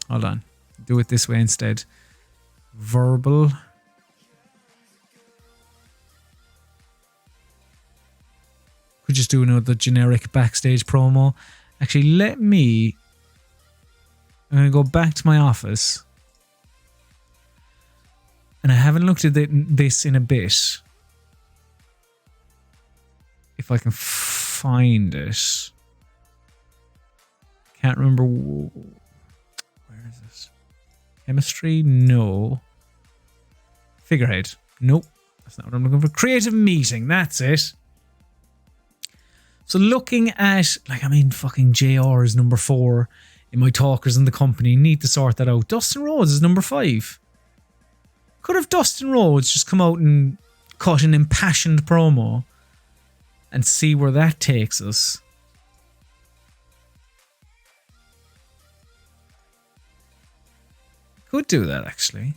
Hold on. Do it this way instead. Verbal. Could just do another generic backstage promo. Actually, I'm going to go back to my office. And I haven't looked at this in a bit. If I can find it. Can't remember. Where is this? Chemistry? No. Figurehead? Nope. That's not what I'm looking for. Creative meeting. That's it. So looking at, fucking JR is number 4 in my talkers in the company. Need to sort that out. Dustin Rhodes is number 5. Could have Dustin Rhodes just come out and cut an impassioned promo and see where that takes us. Could do that, actually.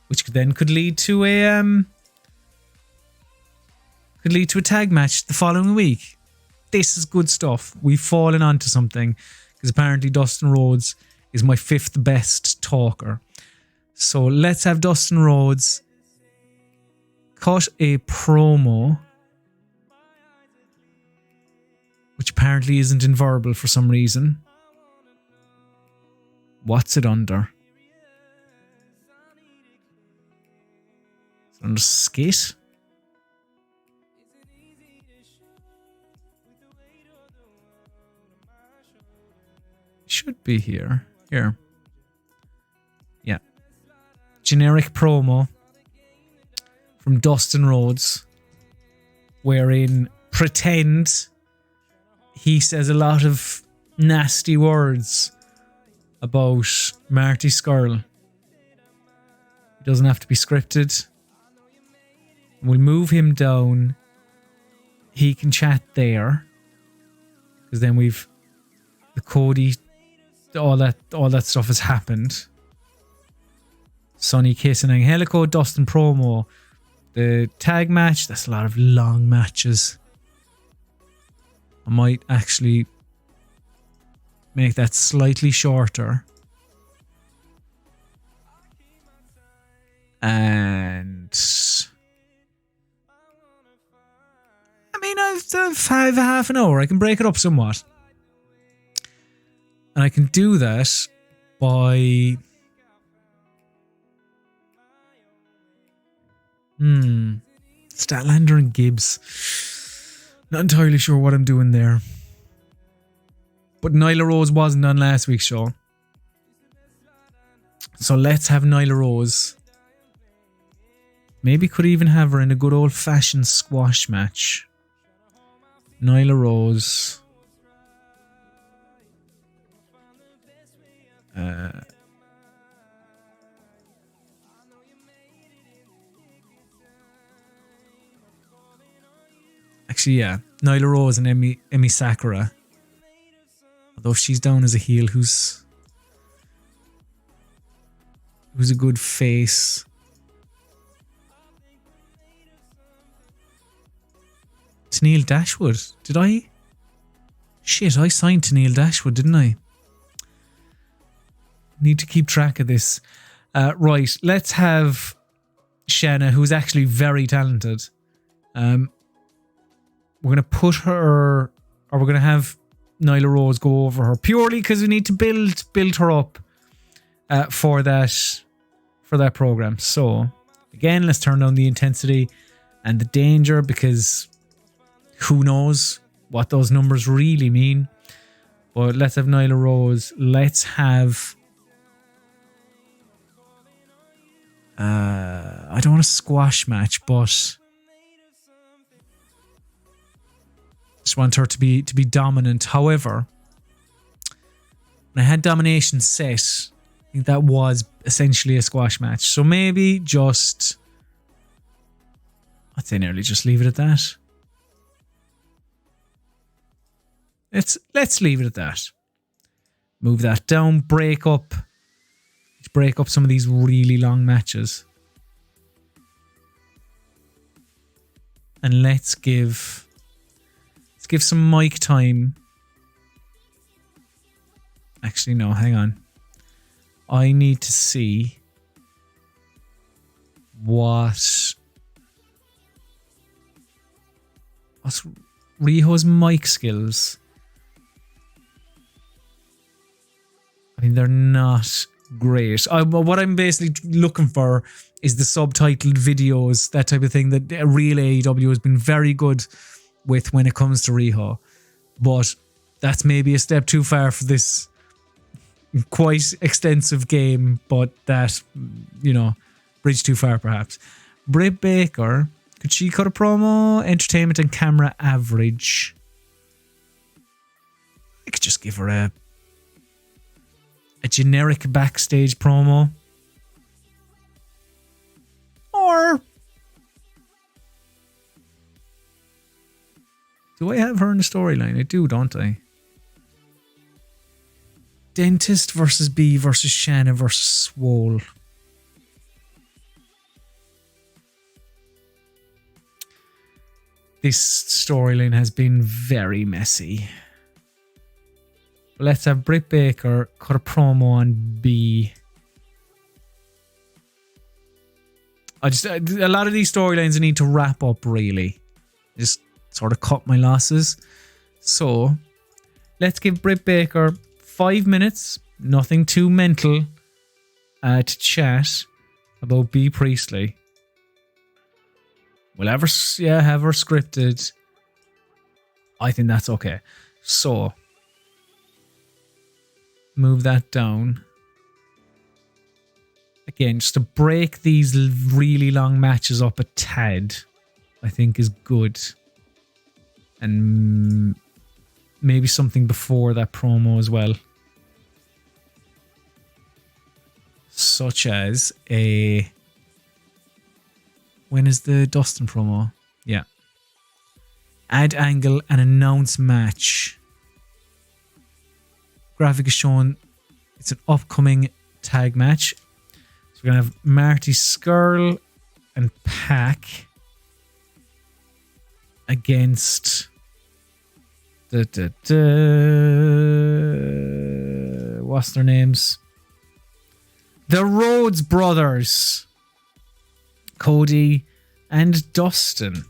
Which then could lead to a tag match the following week. This is good stuff. We've fallen onto something because apparently Dustin Rhodes is my 5th best talker. So let's have Dustin Rhodes cut a promo, which apparently isn't in verbal for some reason. What's it under? Is it under skit? Should be here. Here. Yeah. Generic promo from Dustin Rhodes, wherein pretend he says a lot of nasty words about Marty Scurll. It doesn't have to be scripted. We'll move him down. He can chat there. Because then we've the Cody, all that stuff has happened. Sonny Kiss and Angelico, Dustin promo. The tag match, that's a lot of long matches. I might actually make that slightly shorter. And I've half an hour. I can break it up somewhat. And I can do that by Statlander and Gibbs. Not entirely sure what I'm doing there. But Nyla Rose wasn't on last week's show. So let's have Nyla Rose. Maybe could even have her in a good old-fashioned squash match. Nyla Rose. Actually, yeah. Nyla Rose and Emi Sakura. Although she's down as a heel, who's a good face. Tennille Dashwood. Did I? Shit, I signed Tennille Dashwood, didn't I? Need to keep track of this. Right, let's have Shanna, who's actually very talented. We're going to put her, or we're going to have Nyla Rose go over her purely because we need to build her up for that program. So again, let's turn down the intensity and the danger because who knows what those numbers really mean. But let's have Nyla Rose. Let's have I don't want a squash match, but just want her to be dominant. However, when I had domination set, I think that was essentially a squash match. So maybe just, I'd say nearly just leave it at that. Let's leave it at that. Move that down, break up some of these really long matches. And let's give some mic time. Actually, no, hang on. I need to see what's Riho's mic skills. I mean, they're not great. What I'm basically looking for is the subtitled videos, that type of thing that real AEW has been very good with when it comes to Riho. But that's maybe a step too far for this quite extensive game, but that, bridge too far perhaps. Britt Baker Could she cut a promo? Entertainment and camera average. I could just give her a generic backstage promo. Or do I have her in the storyline? I do, don't I? Dentist versus B versus Shanna versus Swole. This storyline has been very messy. Let's have Britt Baker cut a promo on B. A lot of these storylines I need to wrap up, really. Just sort of cut my losses. So, let's give Britt Baker 5 minutes, nothing too mental, to chat about B. Priestley. We'll have her scripted. I think that's okay. So, move that down. Again, just to break these really long matches up a tad, I think is good. And maybe something before that promo as well. Such as a... When is the Dustin promo? Yeah. Add angle and announce match. Graphic is showing it's an upcoming tag match. So we're going to have Marty Scurll and Pac against what's their names? The Rhodes Brothers. Cody and Dustin.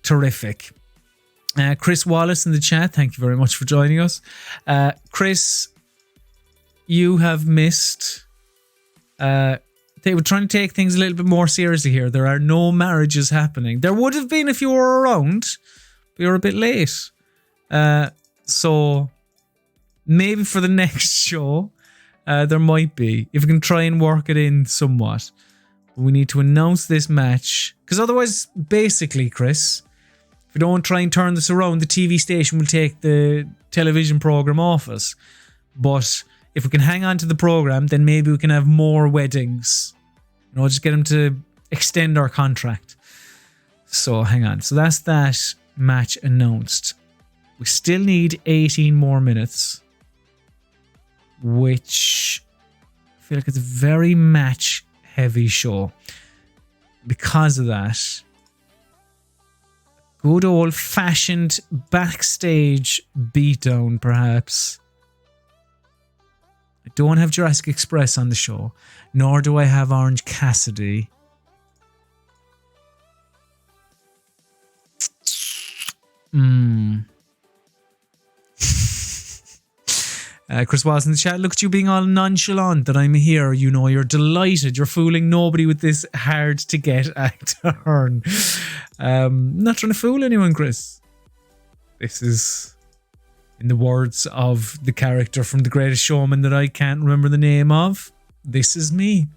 Terrific. Chris Wallace in the chat, thank you very much for joining us. Chris, you have missed. They were trying to take things a little bit more seriously here. There are no marriages happening. There would have been if you were around, but you're a bit late. So maybe for the next show, there might be. If we can try and work it in somewhat. We need to announce this match. Because otherwise, basically, Chris, if we don't try and turn this around, the TV station will take the television program off us. But if we can hang on to the program, then maybe we can have more weddings. You know, just get them to extend our contract. So, hang on. So, that's that match announced. We still need 18 more minutes. Which I feel like it's a very match-heavy show. Because of that, good old-fashioned backstage beatdown, perhaps. I don't have Jurassic Express on the show, nor do I have Orange Cassidy. Chris Wallace in the chat, look at you being all nonchalant that I'm here. You know, you're delighted. You're fooling nobody with this hard to get act Ahern. Not trying to fool anyone, Chris. This is, in the words of the character from The Greatest Showman that I can't remember the name of, this is me.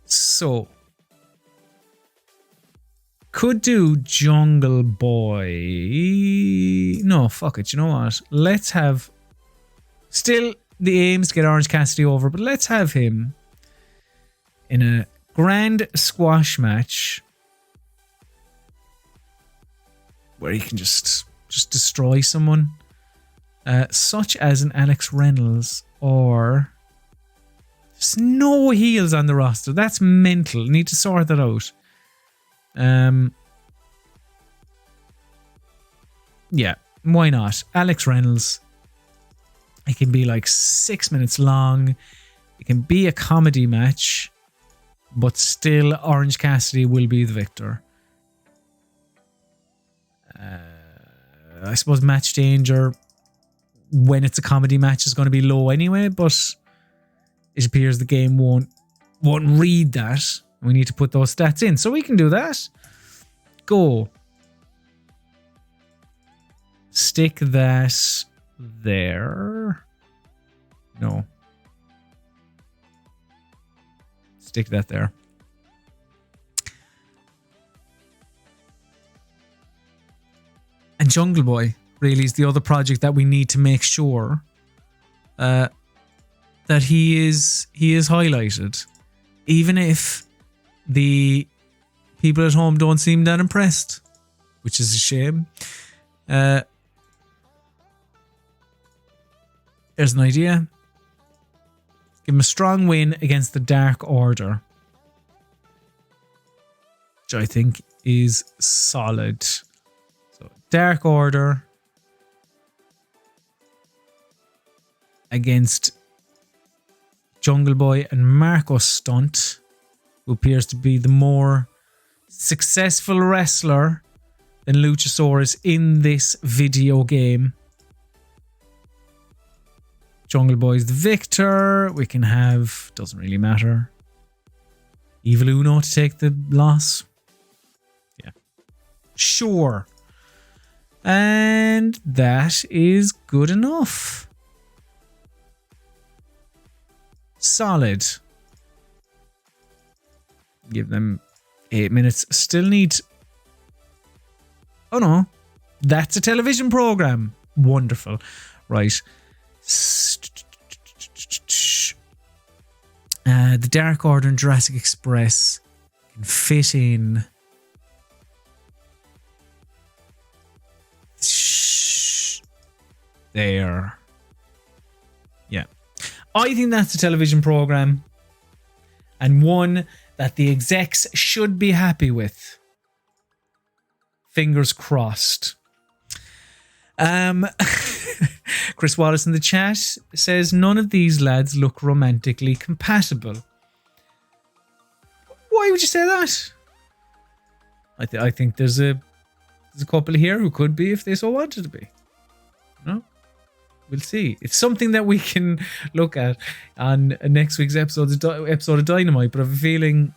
So, could do Jungle Boy. No, fuck it. You know what? Let's have... Still, the aim is to get Orange Cassidy over, but let's have him in a grand squash match where he can just destroy someone, such as an Alex Reynolds, or there's no heels on the roster. That's mental. Need to sort that out. Yeah, why not? Alex Reynolds. It can be like 6 minutes long. It can be a comedy match, but still Orange Cassidy will be the victor. I suppose match danger when it's a comedy match is going to be low anyway, but it appears the game won't read that. We need to put those stats in, so we can do that. Go. Stick that there. No. Stick that there. Jungle Boy really is the other project that we need to make sure that he is highlighted, even if the people at home don't seem that impressed, which is a shame. There's an idea. Give him a strong win against the Dark Order, which I think is solid. So Dark Order against Jungle Boy and Marco Stunt, who appears to be the more successful wrestler than Luchasaurus in this video game. Jungle Boy's the victor. We can have, doesn't really matter, Evil Uno to take the loss. Yeah. Sure. And that is good enough. Solid. Give them 8 minutes. Still need... Oh no. That's a television program. Wonderful. Right. The Dark Order and Jurassic Express can fit in. There. Yeah. I think that's a television program, and one that the execs should be happy with. Fingers crossed. Chris Wallace in the chat says none of these lads look romantically compatible. Why would you say that? I think there's a couple here who could be if they so wanted to be. No? We'll see. It's something that we can look at on next week's episode of Dynamite. But I have a feeling,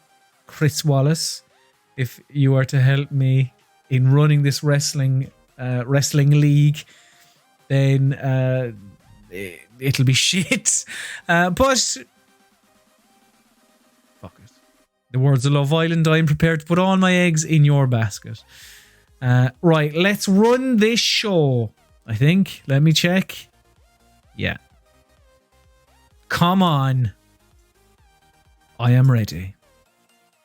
Chris Wallace, if you are to help me in running this wrestling league, then it'll be shit. But fuck it. The words of Love Island, I'm prepared to put all my eggs in your basket. Right, let's run this show, I think. Let me check. Yeah. Come on. I am ready.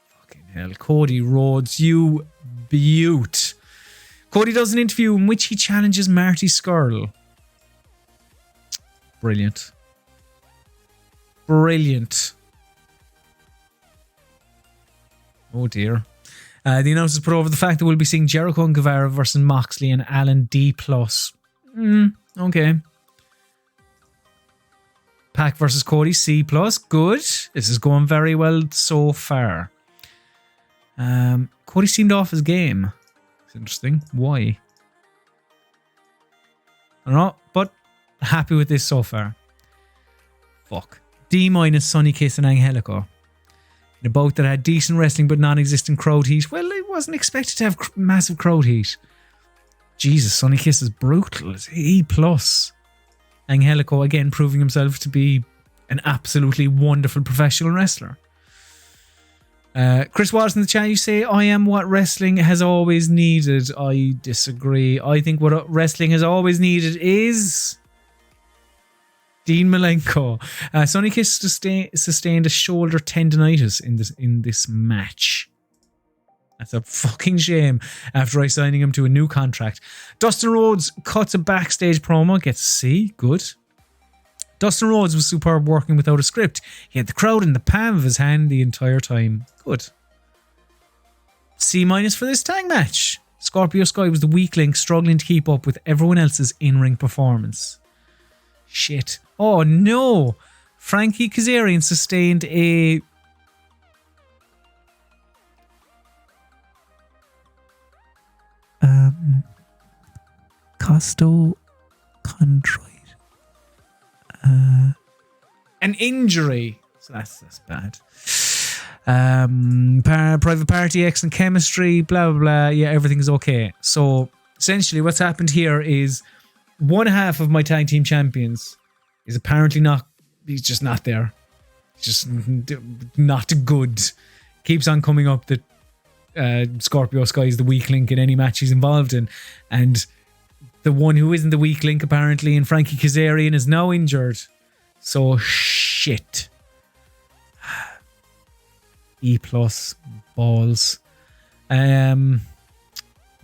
Fucking hell. Cody Rhodes, you beaut. Cody does an interview in which he challenges Marty Scurll. Brilliant. Brilliant. Oh dear. The announcers put over the fact that we'll be seeing Jericho and Guevara versus Moxley and Allen D+. Okay. Pac versus Cody C+. Good. This is going very well so far. Cody seemed off his game. It's interesting. Why? I don't know, but happy with this so far. Fuck. D- Sonny Kiss and Angelico. In a bout that had decent wrestling but non-existent crowd heat. Well, it wasn't expected to have massive crowd heat. Jesus, Sonny Kiss is brutal. It's E+. Angelico, again, proving himself to be an absolutely wonderful professional wrestler. Chris Wallace in the chat, you say, I am what wrestling has always needed. I disagree. I think what wrestling has always needed is Dean Malenko. Sonny Kiss sustained a shoulder tendonitis in this match. That's a fucking shame after I signing him to a new contract. Dustin Rhodes cuts a backstage promo. Gets a C. Good. Dustin Rhodes was superb working without a script. He had the crowd in the palm of his hand the entire time. Good. C- for this tag match. Scorpio Sky was the weak link, struggling to keep up with everyone else's in-ring performance. Shit. Oh no. Frankie Kazarian sustained a... costochondroid. An injury. So that's bad. Private party, excellent chemistry, blah, blah, blah. Yeah, everything is okay. So essentially what's happened here is one half of my tag team champions is apparently not, he's just not there. He's just not good. Keeps on coming up that Scorpio Sky is the weak link in any match he's involved in. And the one who isn't the weak link apparently, and Frankie Kazarian is now injured. So shit. E+ balls. Nyla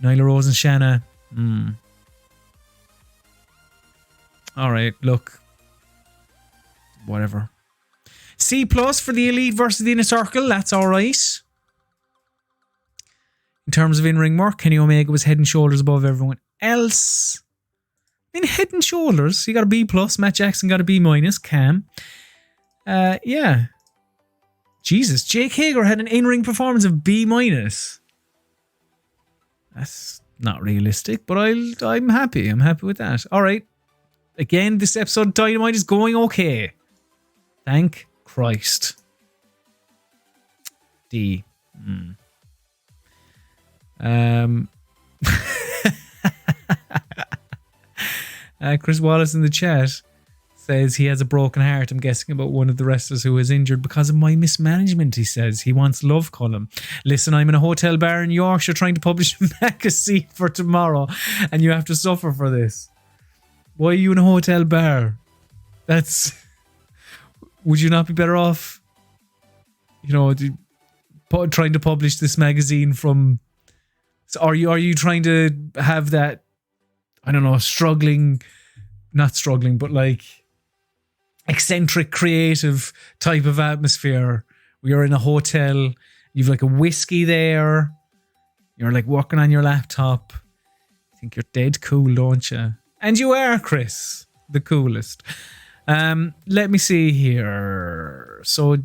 Rose and Shanna. Alright, look. Whatever. C+ for the Elite versus the Inner Circle. That's alright. In terms of in-ring work, Kenny Omega was head and shoulders above everyone else. In head and shoulders, he got a B+. Matt Jackson got a B-. Cam. Yeah. Jesus, Jake Hager had an in-ring performance of B-. That's not realistic, but I'm happy. I'm happy with that. All right. Again, this episode of Dynamite is going okay. Thank Christ. D. Chris Wallace in the chat says he has a broken heart. I'm guessing about one of the wrestlers who was injured because of my mismanagement, he says. He wants love, Colm. Listen, I'm in a hotel bar in Yorkshire trying to publish a magazine for tomorrow, and you have to suffer for this. Why are you in a hotel bar? Would you not be better off, trying to publish this magazine from... So are you trying to have that, I don't know, not struggling, but like eccentric, creative type of atmosphere? We are in a hotel, you've like a whiskey there, you're like working on your laptop. I think you're dead cool, don't you? And you are, Chris, the coolest. Let me see here. So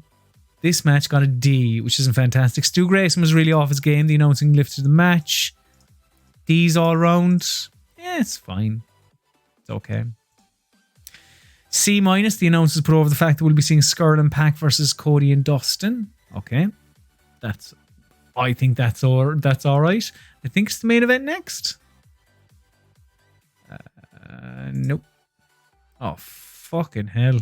this match got a D, which isn't fantastic. Stu Grayson was really off his game. The announcing lifted the match. D's all round. Yeah, it's fine. It's okay. C-. The announcers put over the fact that we'll be seeing Scurll and Pac versus Cody and Dustin. Okay. I think that's all right. I think it's the main event next. Nope. Oh, fucking hell.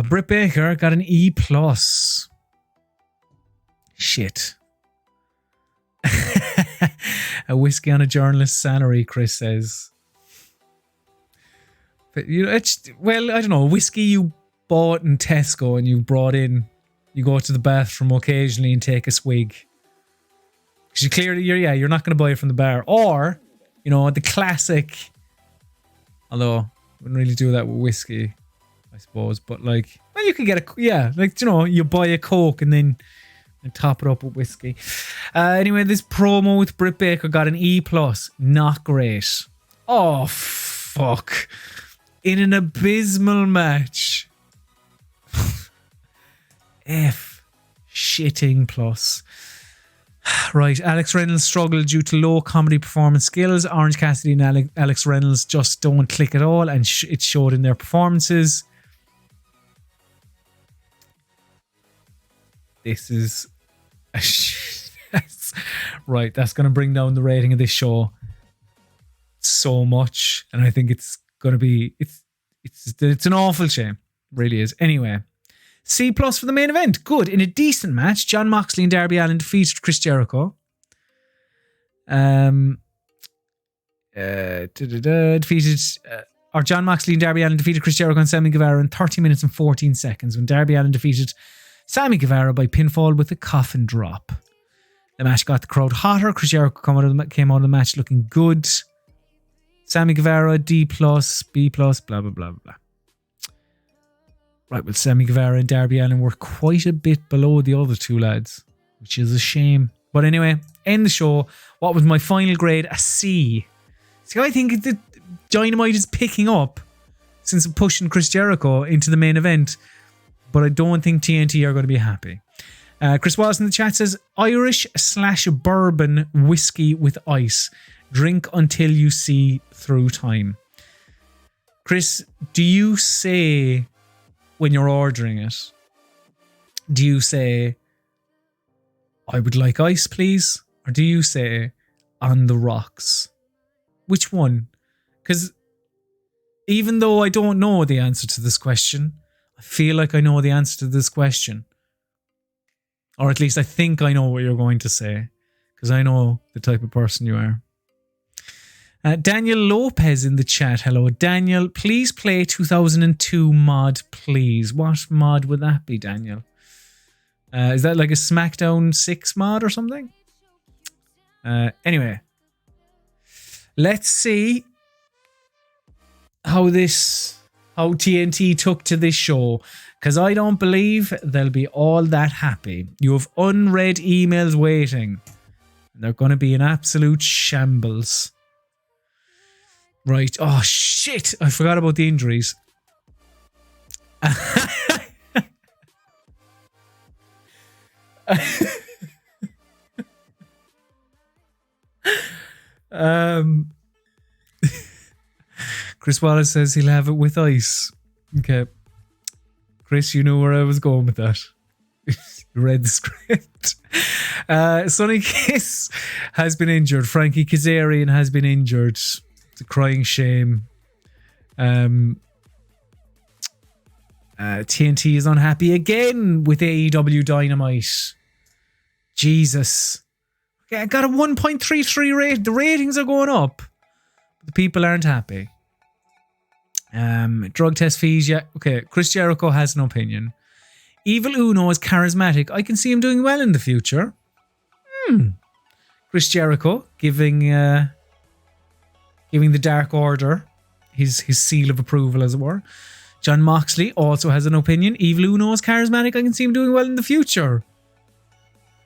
Britt Baker got an E+. Shit. A whiskey on a journalist's salary, Chris says. But I don't know. Whiskey you bought in Tesco and you brought in. You go to the bathroom occasionally and take a swig. Because you're not going to buy it from the bar. Or, the classic. Although, I wouldn't really do that with whiskey, I suppose. But you can get you buy a Coke and then top it up with whiskey. Anyway, this promo with Britt Baker got an E+. Not great. Oh, fuck. In an abysmal match. F. Shitting plus. Right, Alex Reynolds struggled due to low comedy performance skills. Orange Cassidy and Alex Reynolds just don't click at all, and it showed in their performances. This is right. That's going to bring down the rating of this show so much, and I think it's going to be it's an awful shame. It really is. Anyway. C+ for the main event. Good. In a decent match, Jon Moxley and Darby Allin defeated Chris Jericho. Jon Moxley and Darby Allin defeated Chris Jericho and Sammy Guevara in 30 minutes and 14 seconds when Darby Allin defeated Sammy Guevara by pinfall with a coffin drop. The match got the crowd hotter. Chris Jericho came out of the match looking good. Sammy Guevara, D+, B+, blah, blah, blah, blah, blah. Right, well, Sammy Guevara and Darby Allin were quite a bit below the other two lads, which is a shame. But anyway, end the show. What was my final grade? A C. See, I think that Dynamite is picking up since pushing Chris Jericho into the main event, but I don't think TNT are going to be happy. Chris Wallace in the chat says, Irish/bourbon whiskey with ice. Drink until you see through time. Chris, do you say... when you're ordering it, do you say, I would like ice, please? Or do you say, on the rocks? Which one? Because even though I don't know the answer to this question, I feel like I know the answer to this question. Or at least I think I know what you're going to say. Because I know the type of person you are. Daniel Lopez in the chat. Hello, Daniel. Please play 2002 mod, please. What mod would that be, Daniel? Is that like a SmackDown 6 mod or something? Anyway, let's see how TNT took to this show, because I don't believe they'll be all that happy. You have unread emails waiting. They're going to be an absolute shambles. Right. Oh, shit. I forgot about the injuries. Chris Wallace says he'll have it with ice. Okay. Chris, you knew where I was going with that. You read the script. Sonny Kiss has been injured. Frankie Kazarian has been injured. It's a crying shame. TNT is unhappy again with AEW Dynamite. Jesus. Okay, I got a 1.33 rate. The ratings are going up. The people aren't happy. Drug test fees, yeah. Okay, Chris Jericho has an opinion. Evil Uno is charismatic. I can see him doing well in the future. Chris Jericho giving the Dark Order his seal of approval, as it were. John Moxley also has an opinion. Evil Uno is charismatic. I can see him doing well in the future.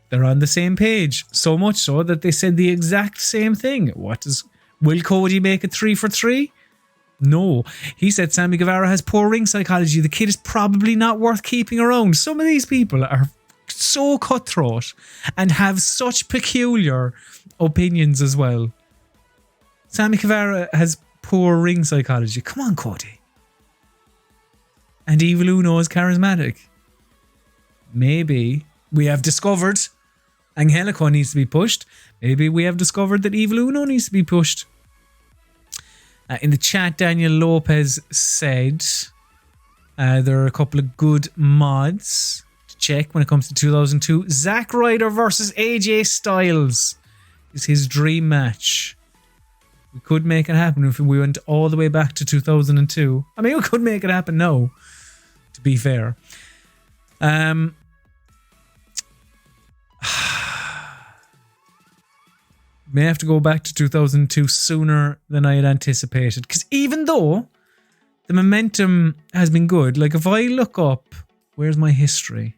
They're on the same page. So much so that they said the exact same thing. Will Cody make it 3 for 3? No. He said Sammy Guevara has poor ring psychology. The kid is probably not worth keeping around. Some of these people are so cutthroat and have such peculiar opinions as well. Sammy Guevara has poor ring psychology. Come on, Cody. And Evil Uno is charismatic. Maybe we have discovered Angelico needs to be pushed. Maybe we have discovered that Evil Uno needs to be pushed. In the chat, Daniel Lopez said there are a couple of good mods to check when it comes to 2002. Zack Ryder versus AJ Styles is his dream match. We could make it happen if we went all the way back to 2002. I mean, we could make it happen now, to be fair. May have to go back to 2002 sooner than I had anticipated. Because even though the momentum has been good, like if I look up, where's my history?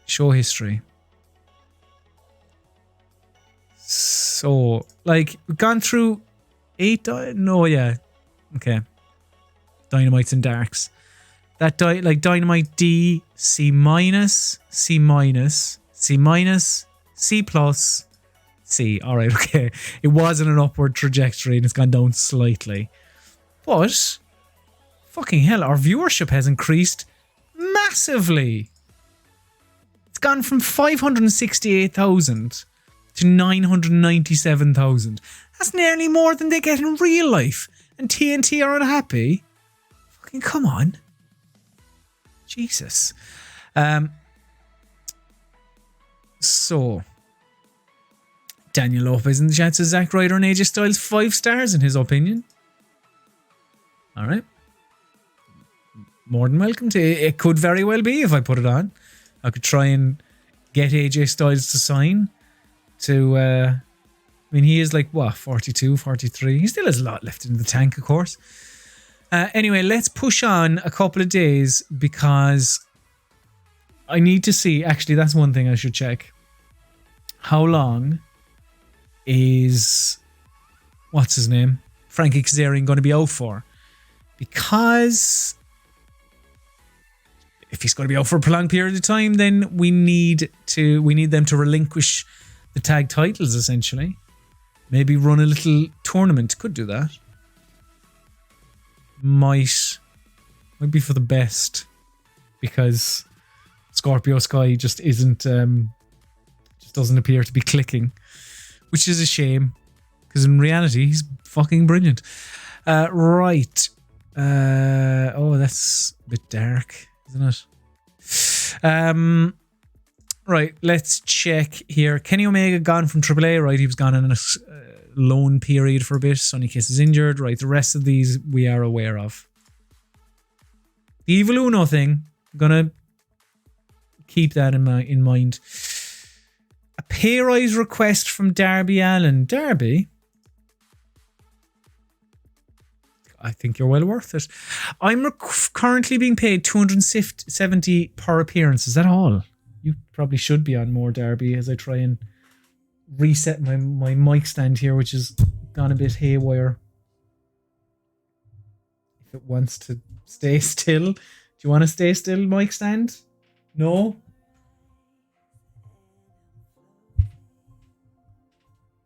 Show history. So, like, we've gone through 8... No, yeah. Okay. Dynamites and Darks. That, like, Dynamite D, C minus, C minus, C minus... C plus, C. All right, okay. It was in an upward trajectory and it's gone down slightly. But, fucking hell, our viewership has increased massively. It's gone from 568,000 to 997,000. That's nearly more than they get in real life. And TNT are unhappy. Fucking come on. Jesus. So, Daniel Lopez in the chat says Zack Ryder and AJ Styles 5 stars in his opinion. All right. More than welcome to it. It could very well be if I put it on. I could try and get AJ Styles to sign to, I mean, he is like, what, 42, 43? He still has a lot left in the tank, of course. Anyway, let's push on a couple of days because I need to see, actually, that's one thing I should check. How long is, what's his name? Frankie Kazarian going to be out for? Because if he's going to be out for a prolonged period of time, then we need them to relinquish the tag titles, essentially. Maybe run a little tournament. Could do that. Might be for the best because Scorpio Sky just isn't, just doesn't appear to be clicking, which is a shame because in reality he's fucking brilliant. Right. Oh, that's a bit dark, isn't it? Right, let's check here. Kenny Omega gone from AAA, right? He was gone in loan period for a bit. Sonny Kiss is injured. Right, the rest of these we are aware of. The Evil Uno thing, I'm gonna keep that in mind. A pay rise request from Darby Allin. Darby? I think you're well worth it. I'm currently being paid $270 per appearance. Is that all? You probably should be on more, Darby, as I try and reset my mic stand here, which has gone a bit haywire. If it wants to stay still. Do you want to stay still, mic stand? No?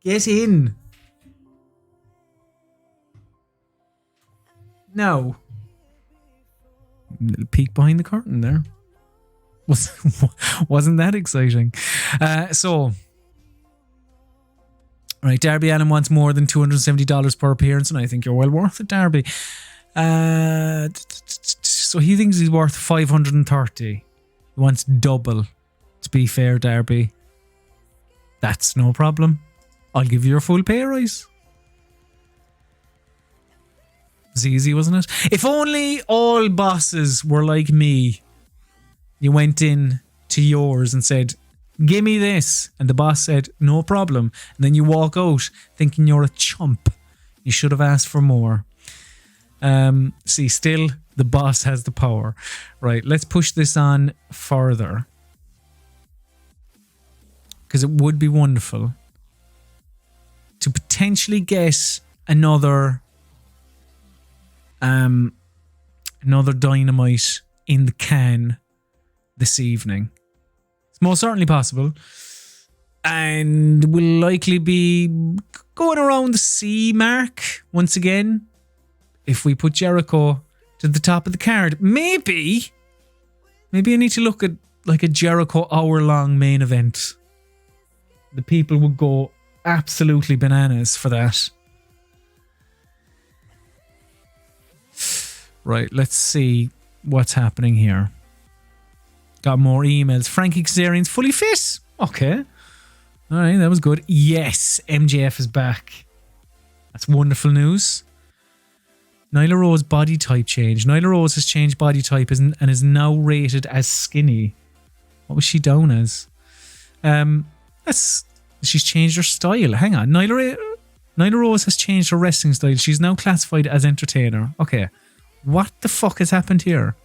Get in. No. Little peek behind the curtain there. Wasn't that exciting? Right, Darby Allin wants more than $270 per appearance, and I think you're well worth it, Darby. So he thinks he's worth $530. He wants double. To be fair, Darby, that's no problem. I'll give you your full pay rise. It was easy, wasn't it? If only all bosses were like me. You went in to yours and said, give me this. And the boss said, no problem. And then you walk out thinking you're a chump. You should have asked for more. See, still, the boss has the power. Right, let's push this on further. Because it would be wonderful to potentially get another Dynamite in the can this evening. It's most certainly possible, and will likely be going around the C mark once again if we put Jericho to the top of the card. Maybe I need to look at like a Jericho hour-long main event. The people would go absolutely bananas for that. Right, let's see what's happening here. Got more emails. Frankie Kazarian's fully fit. Okay. All right, that was good. Yes, MJF is back. That's wonderful news. Nyla Rose body type change. Nyla Rose has changed body type and is now rated as skinny. What was she down as? She's changed her style. Hang on. Nyla Rose has changed her wrestling style. She's now classified as entertainer. Okay. What the fuck has happened here?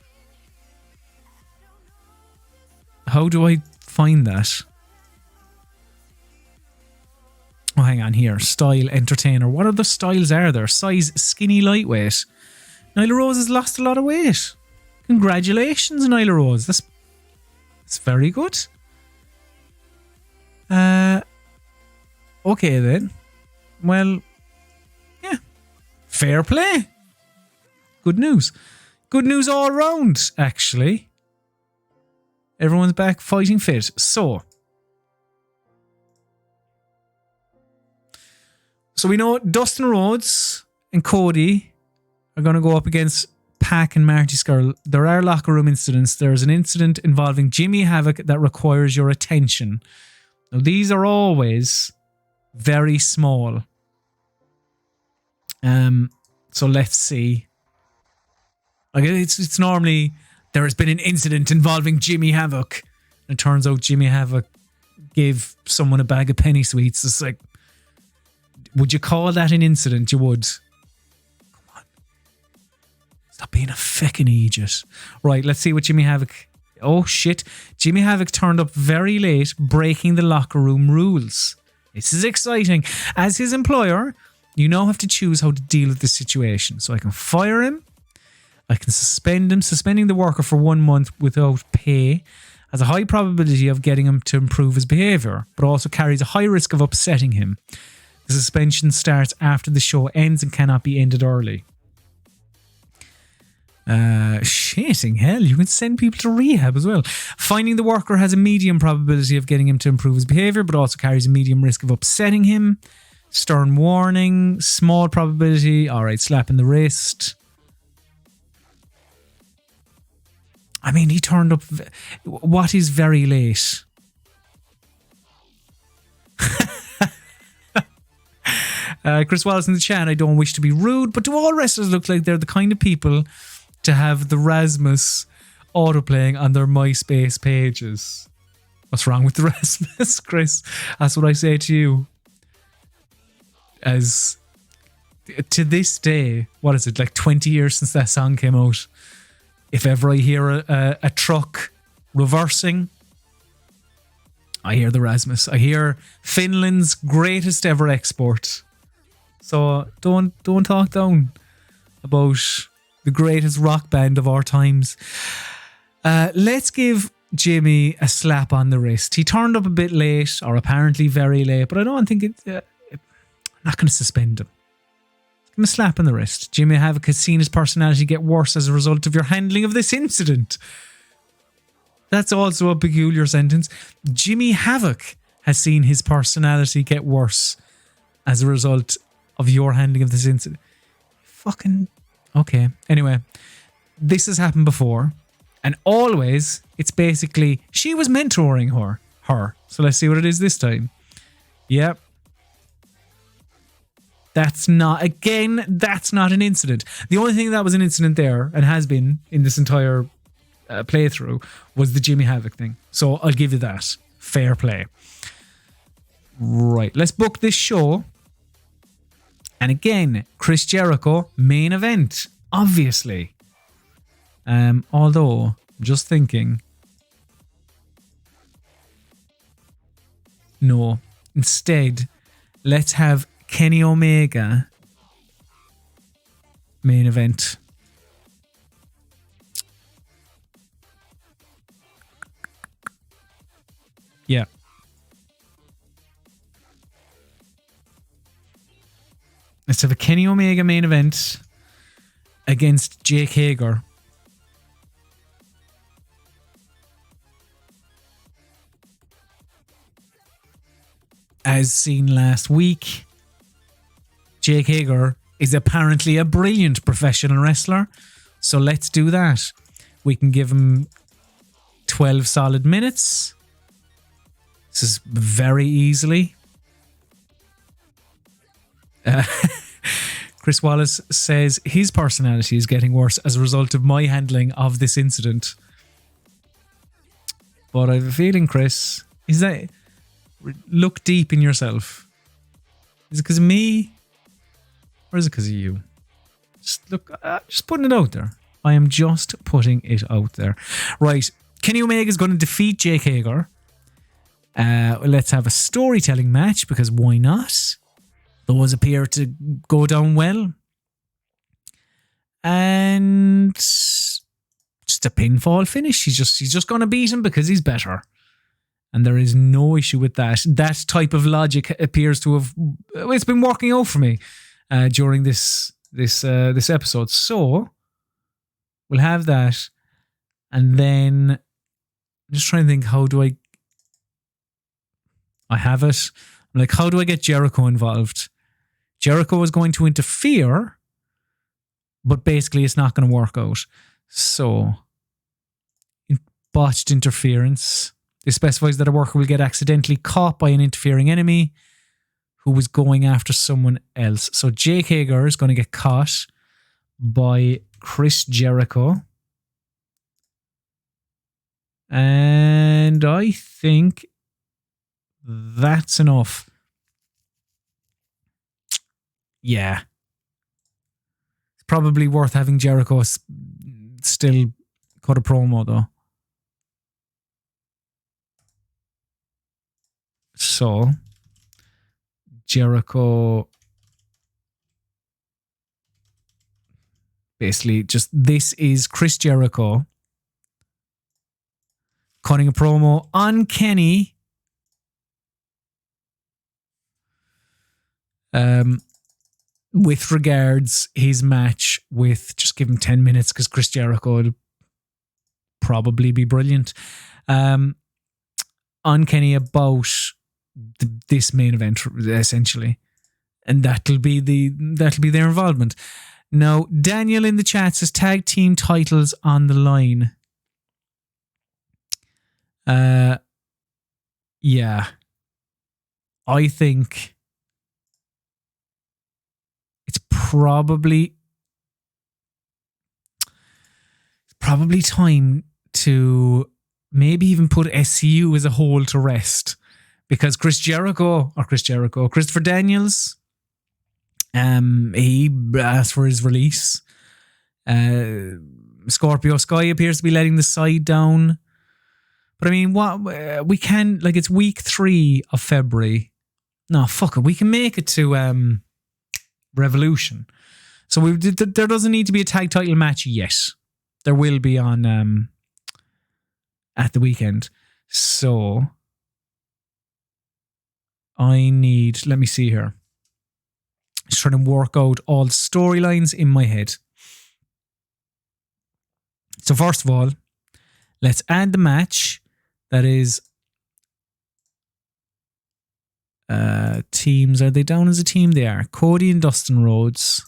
How do I find that? Oh, hang on here. Style, entertainer. What other styles are there? Size, skinny, lightweight. Nyla Rose has lost a lot of weight. Congratulations, Nyla Rose. That's very good. Okay then. Well, yeah. Fair play. Good news. Good news all round, actually. Everyone's back fighting fit. So we know Dustin Rhodes and Cody are going to go up against Pac and Marty Scurll. There are locker room incidents. There's an incident involving Jimmy Havoc that requires your attention. Now, these are always very small. So let's see. Like it's normally there has been an incident involving Jimmy Havoc. And it turns out Jimmy Havoc gave someone a bag of penny sweets. It's like, would you call that an incident? You would. Come on. Stop being a fucking idiot. Right, let's see what Jimmy Havoc... Oh, shit. Jimmy Havoc turned up very late, breaking the locker room rules. This is exciting. As his employer, you now have to choose how to deal with this situation. So I can fire him. I can suspend him. Suspending the worker for 1 month without pay has a high probability of getting him to improve his behaviour, but also carries a high risk of upsetting him. The suspension starts after the show ends and cannot be ended early. Shitting hell, you can send people to rehab as well. Finding the worker has a medium probability of getting him to improve his behaviour, but also carries a medium risk of upsetting him. Stern warning, small probability. Alright, slap in the wrist. I mean, he turned up... What is very late? Chris Wallace in the chat, I don't wish to be rude, but do all wrestlers look like they're the kind of people to have the Rasmus autoplaying on their MySpace pages? What's wrong with the Rasmus, Chris? That's what I say to you. As to this day, what is it, like 20 years since that song came out? If ever I hear a truck reversing, I hear the Rasmus. I hear Finland's greatest ever export. So don't talk down about the greatest rock band of our times. Let's give Jimmy a slap on the wrist. He turned up a bit late, or apparently very late, but I don't think I'm not going to suspend him. Give him a slap on the wrist. Jimmy Havoc has seen his personality get worse as a result of your handling of this incident. That's also a peculiar sentence. Jimmy Havoc has seen his personality get worse as a result of your handling of this incident. Fucking... Okay. Anyway, this has happened before. And always, it's basically, she was mentoring her. So let's see what it is this time. Yep. That's not an incident. The only thing that was an incident there, and has been in this entire playthrough, was the Jimmy Havoc thing. So I'll give you that. Fair play. Right, let's book this show. And again, Chris Jericho, main event, obviously. Although, just thinking, no. Instead, let's have Kenny Omega main event. Yeah. Let's have a Kenny Omega main event against Jake Hager. As seen last week, Jake Hager is apparently a brilliant professional wrestler. So let's do that. We can give him 12 solid minutes. This is very easily. Chris Wallace says his personality is getting worse as a result of my handling of this incident. But I have a feeling, Chris, is that... Look deep in yourself. Is it because of me? Or is it because of you? Just look, just putting it out there. I am just putting it out there. Right. Kenny Omega is going to defeat Jake Hager. Let's have a storytelling match, because why not? Those appear to go down well. And just a pinfall finish. He's just going to beat him because he's better. And there is no issue with that. That type of logic appears to have... It's been working out for me during this episode. So, we'll have that. And then... I'm just trying to think, how do I have it. I'm like, how do I get Jericho involved? Jericho is going to interfere, but basically it's not going to work out. So, botched interference... This specifies that a worker will get accidentally caught by an interfering enemy who was going after someone else. So Jake Hager is going to get caught by Chris Jericho. And I think that's enough. Yeah. It's probably worth having Jericho still cut a promo though. So, Jericho, basically, just this is Chris Jericho cutting a promo on Kenny. With regards his match with, just give him 10 minutes because Chris Jericho will probably be brilliant. On Kenny about this main event, essentially, and that'll be their involvement. Now, Daniel in the chat says tag team titles on the line. Yeah, I think probably time to maybe even put SCU as a whole to rest, because Christopher Daniels, he asked for his release. Scorpio Sky appears to be letting the side down. But I mean, what we can, like, it's week 3 of February. No, fuck it. We can make it to Revolution. So there doesn't need to be a tag title match yet. There will be on at the weekend. So let me see here. Just trying to work out all the storylines in my head. So first of all, let's add the match that is teams. Are they down as a team? They are. Cody and Dustin Rhodes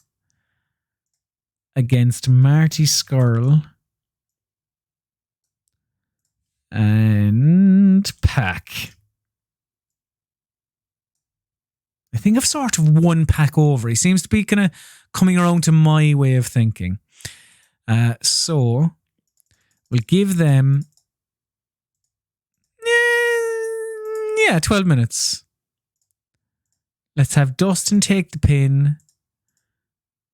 against Marty Scurll and Pac. I think I've sort of won Pac over. He seems to be kind of coming around to my way of thinking. So we'll give them 12 minutes. Let's have Dustin take the pin.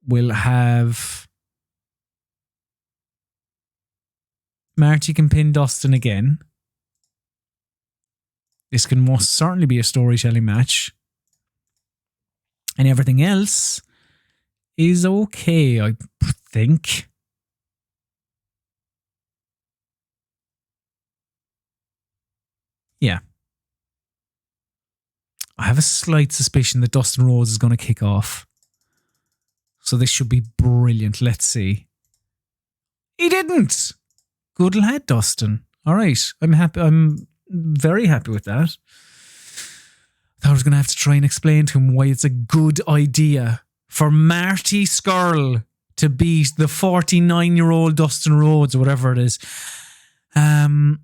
We'll have Marty can pin Dustin again. This can most certainly be a storytelling match. And everything else is okay, I think. Yeah. I have a slight suspicion that Dustin Rhodes is going to kick off. So this should be brilliant. Let's see. He didn't. Good lad, Dustin. All right. I'm happy. I'm very happy with that. I thought I was going to have to try and explain to him why it's a good idea for Marty Scurll to beat the 49-year-old Dustin Rhodes or whatever it is. Right,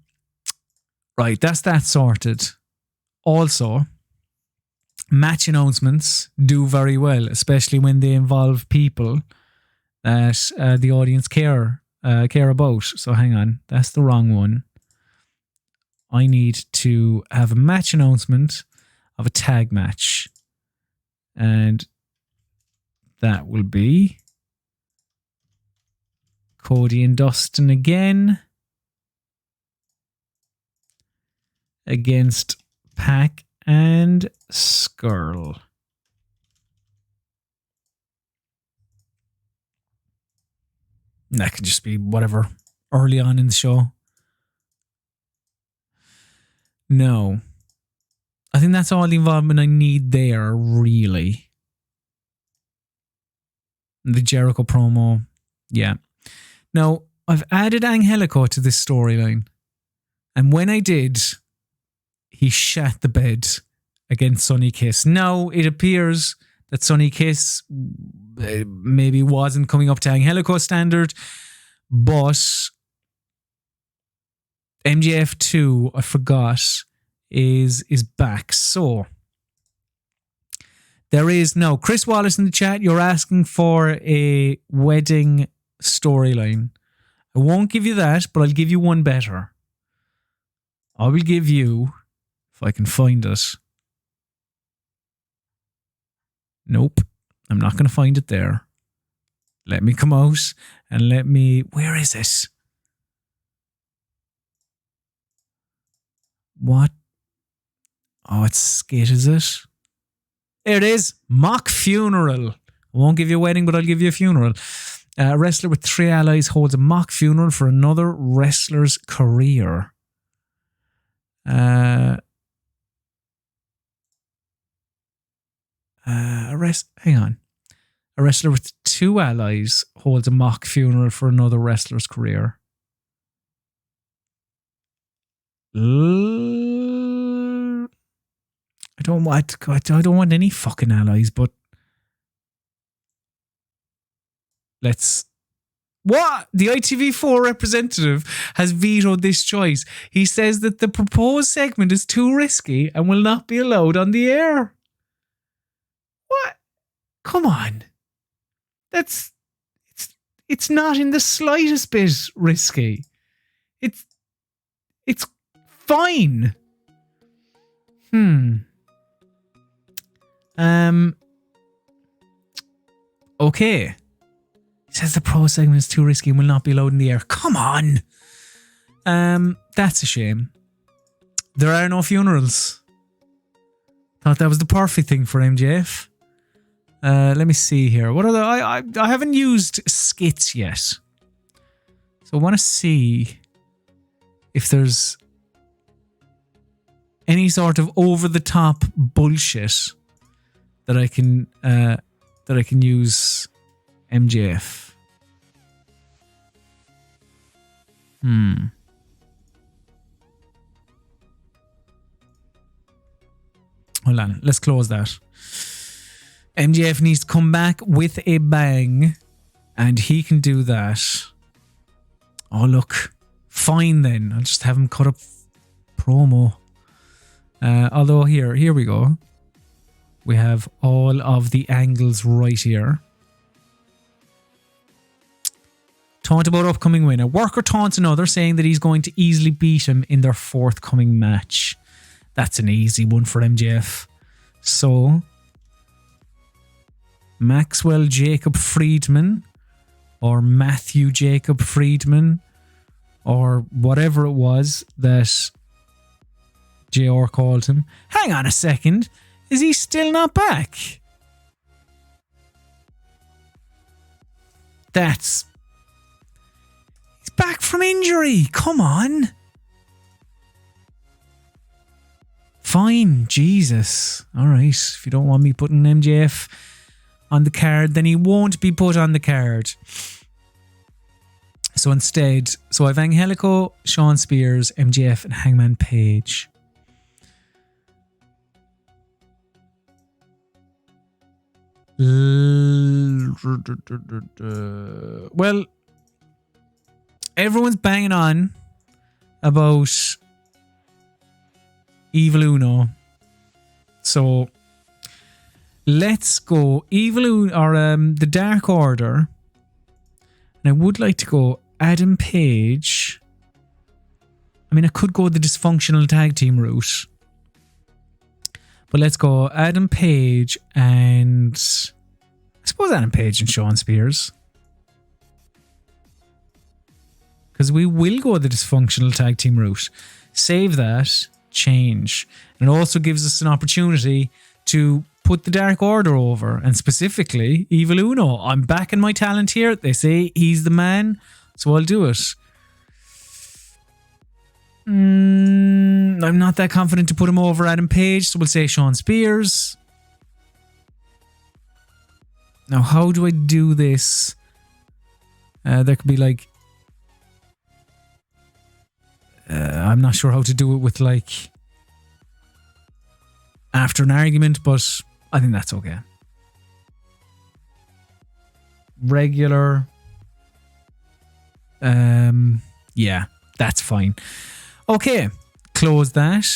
that's that sorted. Also, match announcements do very well, especially when they involve people that the audience care about. So hang on, that's the wrong one. I need to have a match announcement of a tag match. And that will be Cody and Dustin again against Pac and Scurll. That could just be whatever early on in the show. No. I think that's all the involvement I need there, really. The Jericho promo. Yeah. Now, I've added Angelico to this storyline. And when I did, he shat the bed against Sonny Kiss. Now, it appears that Sonny Kiss maybe wasn't coming up to Angelico standard, but MJF2, I forgot, is back. So there is now Chris Wallace in the chat. You're asking for a wedding storyline. I won't give you that, but I'll give you one better. I will give you, if I can find it. Nope, I'm not going to find it there. Let me come out and where is it? What? Oh, it's skit, is it? There it is. Mock funeral. I won't give you a wedding, but I'll give you a funeral. A wrestler with 3 allies holds a mock funeral for another wrestler's career. Hang on. A wrestler with 2 allies holds a mock funeral for another wrestler's career. I don't want any fucking allies, but what? The ITV4 representative has vetoed this choice. He says that the proposed segment is too risky and will not be allowed on the air. What? Come on. it's not in the slightest bit risky. It's fine. Okay. He says the pro segment is too risky and will not be allowed in the air. Come on. That's a shame. There are no funerals. Thought that was the perfect thing for MJF. Let me see here. What are the? I haven't used skits yet, so I want to see if there's any sort of over the top bullshit that I can use MJF. Hold on, let's close that. MJF needs to come back with a bang, and he can do that. Oh, look. Fine then. I'll just have him cut up promo. Although here we go. We have all of the angles right here. Taunt about upcoming win. A worker taunts another, saying that he's going to easily beat him in their forthcoming match. That's an easy one for MJF. So, Maxwell Jacob Friedman, or Matthew Jacob Friedman, or whatever it was that JR called him. Hang on a second. Is he still not back? He's back from injury. Come on. Fine, Jesus. All right. If you don't want me putting MJF on the card, then he won't be put on the card. So instead, I've Angelico, Sean Spears, MJF, and Hangman Page. Well, everyone's banging on about Evil Uno. So let's go Evil Uno, or the Dark Order. And I would like to go Adam Page. I mean, I could go the dysfunctional tag team route. But let's go Adam Page and I suppose Adam Page and Sean Spears. Because we will go the dysfunctional tag team route. Save that, change. And it also gives us an opportunity to put the Dark Order over. And specifically, Evil Uno. I'm backing my talent here. They say he's the man. So I'll do it. I'm not that confident to put him over Adam Page. So we'll say Sean Spears. Now, how do I do this? There could be like... I'm not sure how to do it with like... after an argument, but I think that's okay. Regular. Yeah, that's fine. Okay, close that.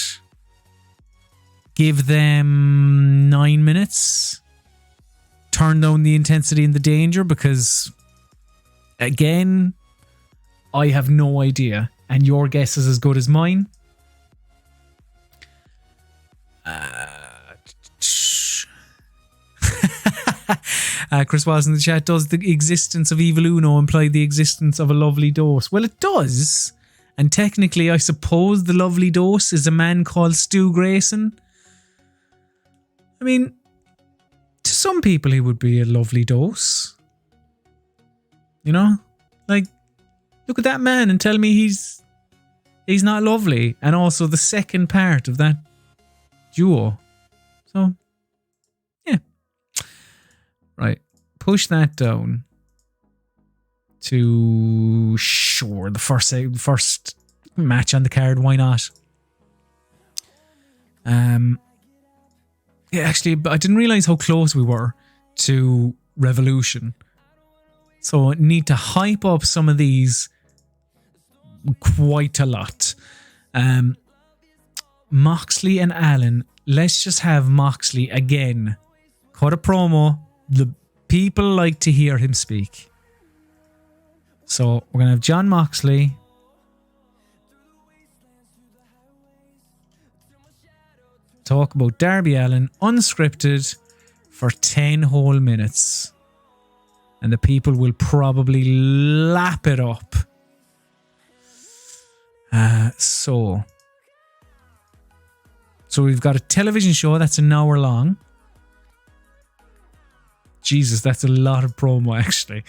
Give them 9 minutes. Turn down the intensity and the danger because, again, I have no idea. And your guess is as good as mine. Chris was in the chat. Does the existence of Evil Uno imply the existence of a lovely dose? Well, it does. And technically, I suppose the lovely dose is a man called Stu Grayson. I mean, to some people, he would be a lovely dose. You know? Like, look at that man and tell me he's not lovely. And also the second part of that duo. So, yeah. Right. Push that down to, sure, the first match on the card. Why not? Yeah, actually, I didn't realize how close we were to Revolution. So I need to hype up some of these quite a lot. Moxley and Allen. Let's just have Moxley again cut a promo. The People like to hear him speak. So we're going to have Jon Moxley. Talk about Darby Allin, unscripted, for 10 whole minutes. And the people will probably lap it up. So we've got a television show that's an hour long. Jesus, that's a lot of promo, actually.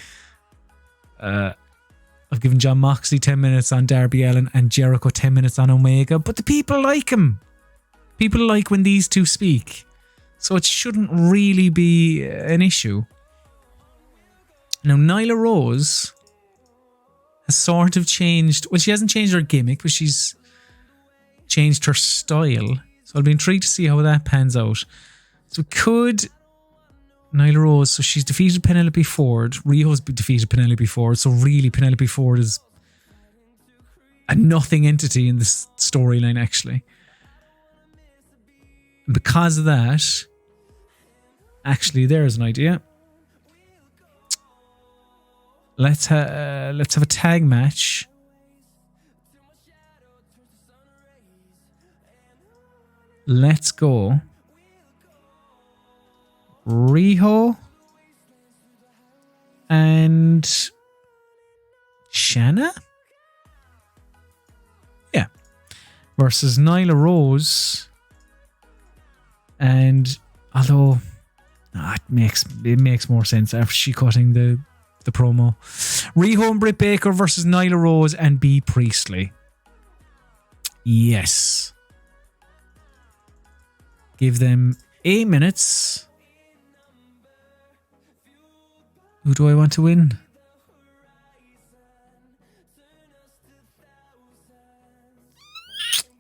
I've given Jon Moxley 10 minutes on Darby Allin and Jericho 10 minutes on Omega, but the people like him. People like when these two speak. So it shouldn't really be an issue. Now, Nyla Rose has sort of changed. Well, she hasn't changed her gimmick, but she's changed her style. So I'll be intrigued to see how that pans out. So could Nyla Rose, so she's defeated Penelope Ford. Rio's defeated Penelope Ford. So really, Penelope Ford is a nothing entity in this storyline, actually. And because of that, actually, there's an idea. Let's have a tag match. Let's go. Riho and Shanna? Yeah. Versus Nyla Rose. And although it makes more sense after she cutting the promo. Riho and Britt Baker versus Nyla Rose and Bea Priestley. Yes. Give them 8 minutes. Who do I want to win?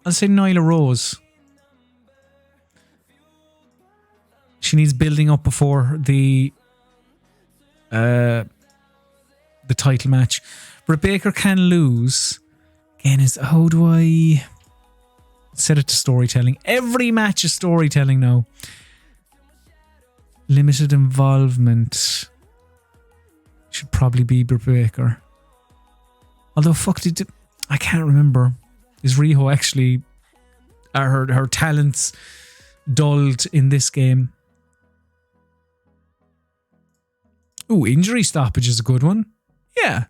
I'll say Nyla Rose. She needs building up before the title match. Britt Baker can lose. Again, how do I set it to storytelling? Every match is storytelling now. Limited involvement should probably be Britt Baker. Although, I can't remember. Is Riho actually, are her talents dulled in this game? Ooh, injury stoppage is a good one. Yeah.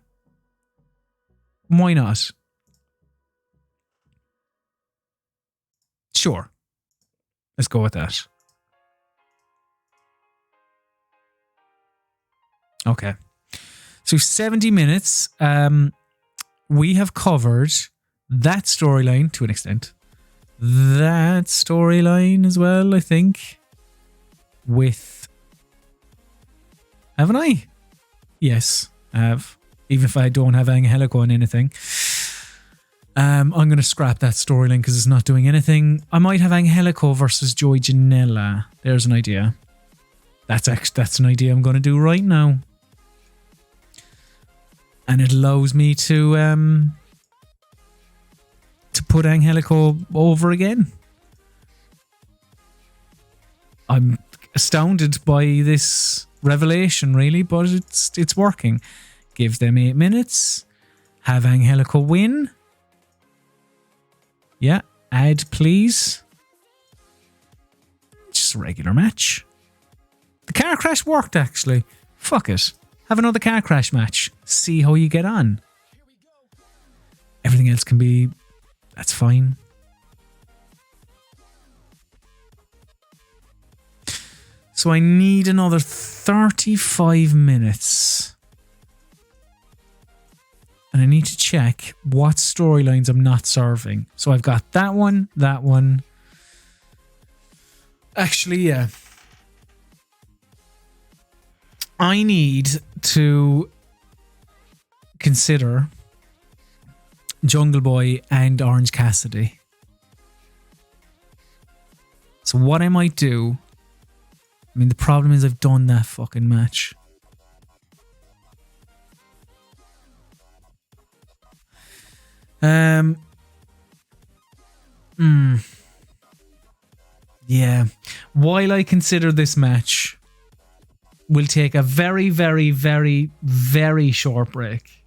Why not? Sure. Let's go with that. Okay. So 70 minutes. We have covered that storyline to an extent. That storyline as well, I think. Haven't I? Yes, I have. Even if I don't have Angelico on anything. I'm going to scrap that storyline because it's not doing anything. I might have Angelico versus Joey Janela. There's an idea. That's an idea I'm going to do right now. And it allows me to put Angelico over again. I'm astounded by this revelation, really, but it's working. Give them 8 minutes. Have Angelico win. Yeah, add please. Just a regular match. The car crash worked, actually. Fuck it. Have another car crash match. See how you get on. Everything else can be... That's fine. So I need another 35 minutes. And I need to check what storylines I'm not serving. So I've got that one, that one. Actually, yeah. I need to consider Jungle Boy and Orange Cassidy. So what I might do... I mean, the problem is I've done that fucking match. Yeah. While I consider this match, we'll take a very, very, very, very short break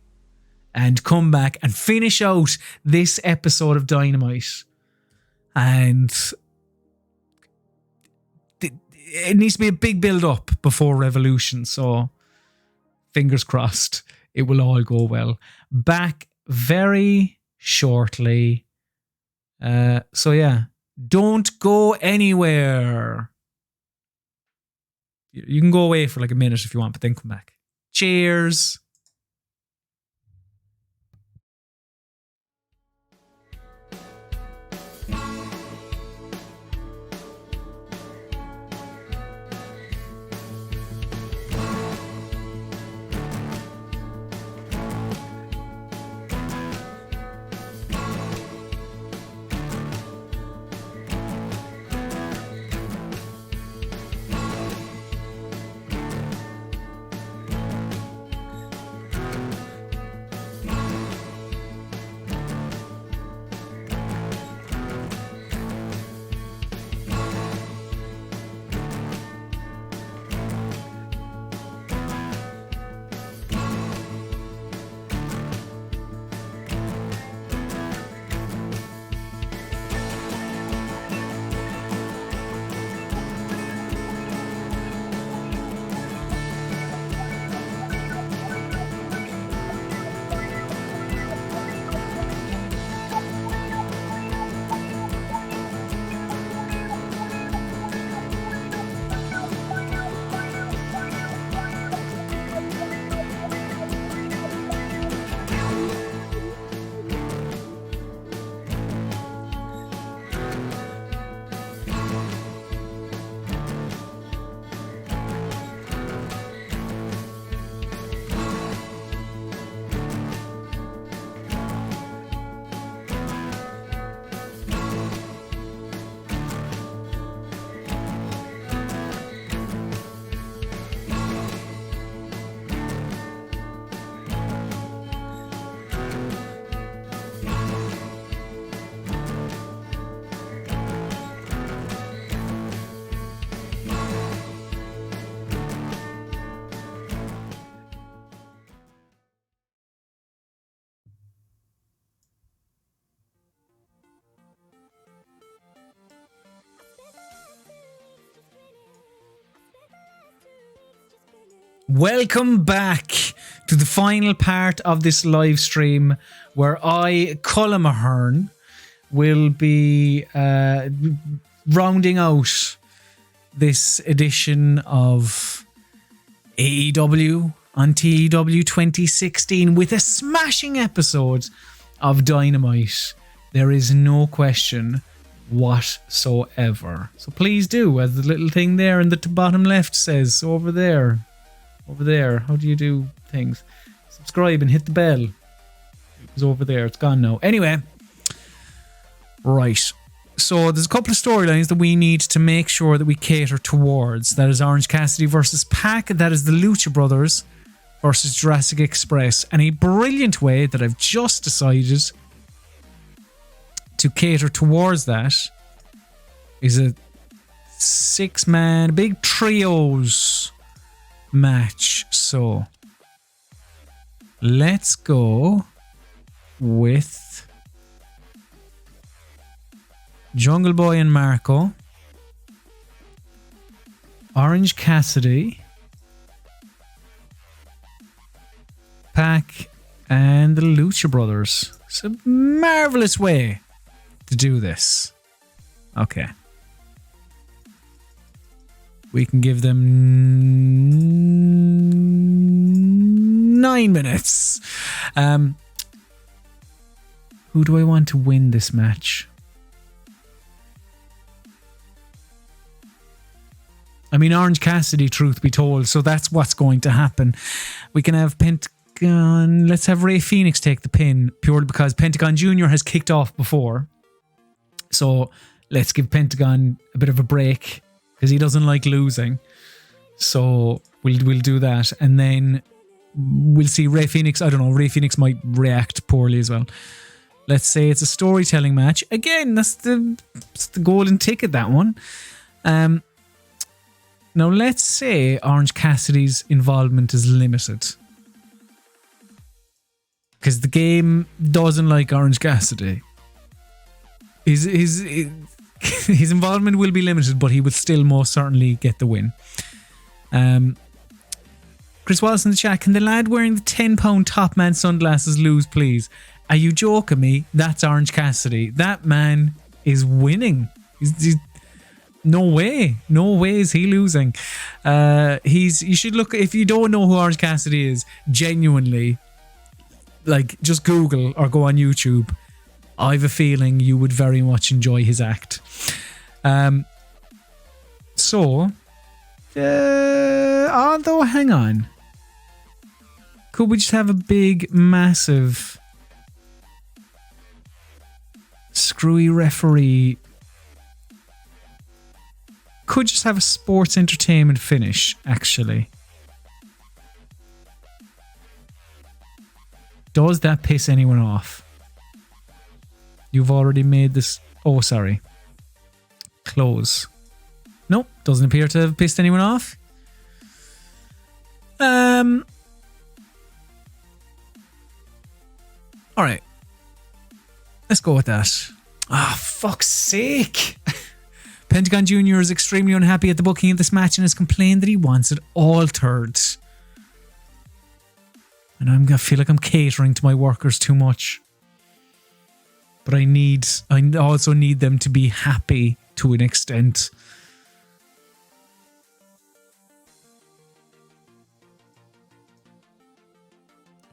and come back and finish out this episode of Dynamite. And it needs to be a big build-up before Revolution, so fingers crossed it will all go well. Back very shortly. So yeah, don't go anywhere. You can go away for like a minute if you want, but then come back. Cheers. Welcome back to the final part of this live stream where I, ColmAhern, will be rounding out this edition of AEW on TEW 2016 with a smashing episode of Dynamite. There is no question whatsoever. So please do, as the little thing there in the bottom left says, over there. How do you do things? Subscribe and hit the bell. It was over there. It's gone now. Anyway. Right. So there's a couple of storylines that we need to make sure that we cater towards. That is Orange Cassidy versus Pac. That is the Lucha Brothers versus Jurassic Express. And a brilliant way that I've just decided to cater towards that is a 6-man, big trios match. So let's go with Jungle Boy and Marco, Orange Cassidy, Pac, and the Lucha Brothers. It's a marvelous way to do this. Okay. We can give them 9 minutes. Who do I want to win this match? I mean, Orange Cassidy, truth be told, so that's what's going to happen. We can have Pentagon. Let's have Rey Fenix take the pin, purely because Pentagon Jr. has kicked off before. So let's give Pentagon a bit of a break, because he doesn't like losing. So we'll do that. And then we'll see Rey Fenix. I don't know, Rey Fenix might react poorly as well. Let's say it's a storytelling match. Again, that's the golden ticket, that one. Now, let's say Orange Cassidy's involvement is limited. Because the game doesn't like Orange Cassidy. His involvement will be limited, but he will still most certainly get the win. Chris Wallace in the chat, can the lad wearing the £10 Top Man sunglasses lose, please? Are you joking me? That's Orange Cassidy. That man is winning. He's no way is he losing. You should look, if you don't know who Orange Cassidy is, genuinely, like, just Google or go on YouTube. I have a feeling you would very much enjoy his act. Although, hang on. Could we just have a big, massive, screwy referee? Could just have a sports entertainment finish, actually. Does that piss anyone off? You've already made this... Oh, sorry. Close. Nope, doesn't appear to have pissed anyone off. Alright. Let's go with that. Ah, fuck's sake. Pentagon Jr. is extremely unhappy at the booking of this match and has complained that he wants it altered. And I feel like I'm catering to my workers too much. But I also need them to be happy to an extent.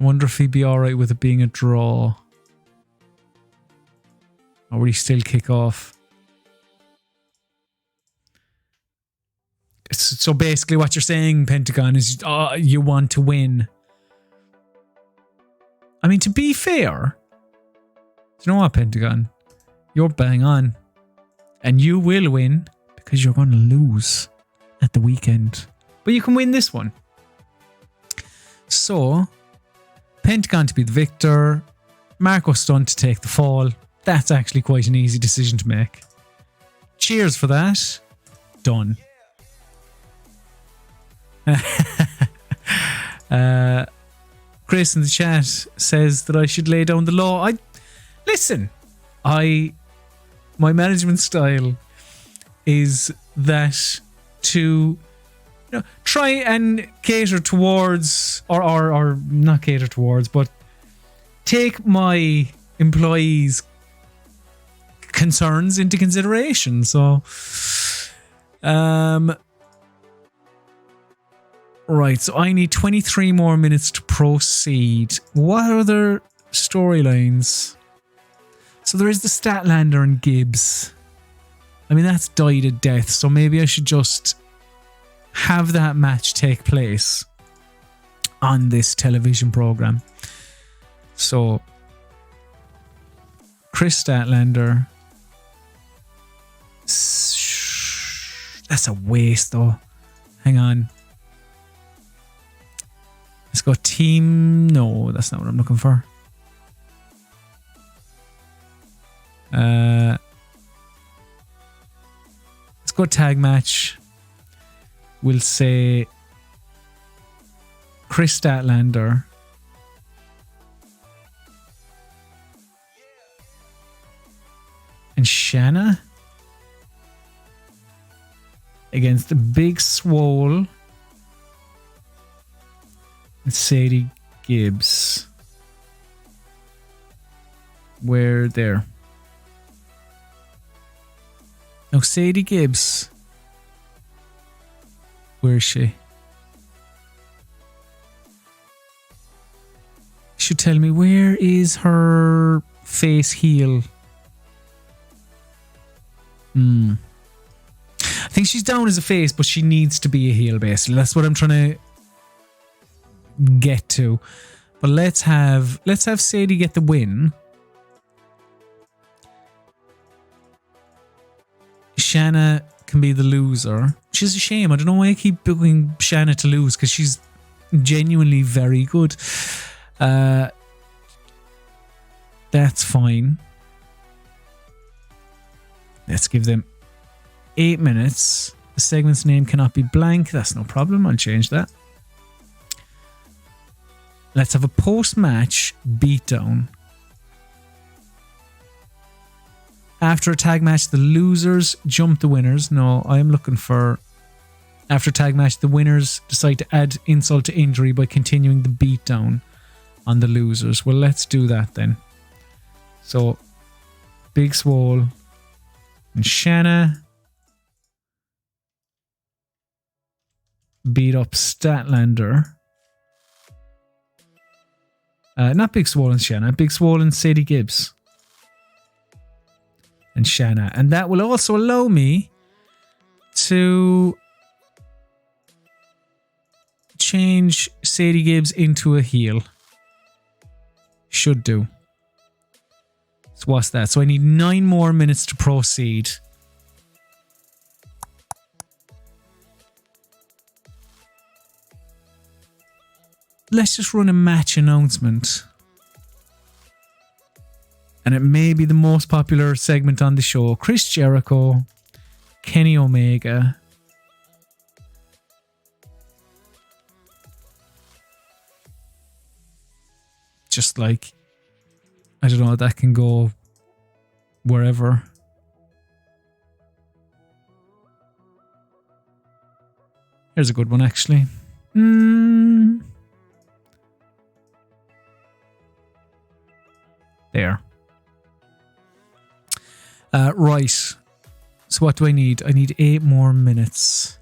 I wonder if he'd be alright with it being a draw. Or would he still kick off? So basically what you're saying, Pentagon, is you want to win. I mean, to be fair, do you know what, Pentagon? You're bang on. And you will win because you're going to lose at the weekend. But you can win this one. So, Pentagon to be the victor. Marco Stunt to take the fall. That's actually quite an easy decision to make. Cheers for that. Done. Chris in the chat says that I should lay down the law. My management style is that to try and cater towards or not cater towards, but take my employees' concerns into consideration. So right, so I need 23 more minutes to proceed. What other storylines? So there is the Statlander and Gibbs. I mean, that's died a death, so maybe I should just have that match take place on this television program. So, Chris Statlander. That's a waste, though. Hang on. Let's go team... No, that's not what I'm looking for. Let's go tag match. We'll say Chris Statlander and Shanna against the Big Swole and Sadie Gibbs. We're there. Now, Sadie Gibbs. Where is she? Should tell me, where is her face heel? I think she's down as a face, but she needs to be a heel, basically. That's what I'm trying to get to. But let's have Sadie get the win. Shanna can be the loser. Which is a shame. I don't know why I keep booking Shanna to lose, because she's genuinely very good. That's fine. Let's give them 8 minutes. The segment's name cannot be blank. That's no problem. I'll change that. Let's have a post-match beatdown. After a tag match, the losers jump the winners. No, I am looking for... After a tag match, the winners decide to add insult to injury by continuing the beatdown on the losers. Well, let's do that then. So, Big Swole and Shanna beat up Statlander. Not Big Swole and Shanna. Big Swole and Sadie Gibbs. And Shanna. And that will also allow me to change Sadie Gibbs into a heel. Should do. So what's that? So I need 9 more minutes to proceed. Let's just run a match announcement. And it may be the most popular segment on the show. Chris Jericho, Kenny Omega, just like, I don't know, that can go wherever. Here's a good one, actually. There. Right. So what do I need? I need 8 more minutes.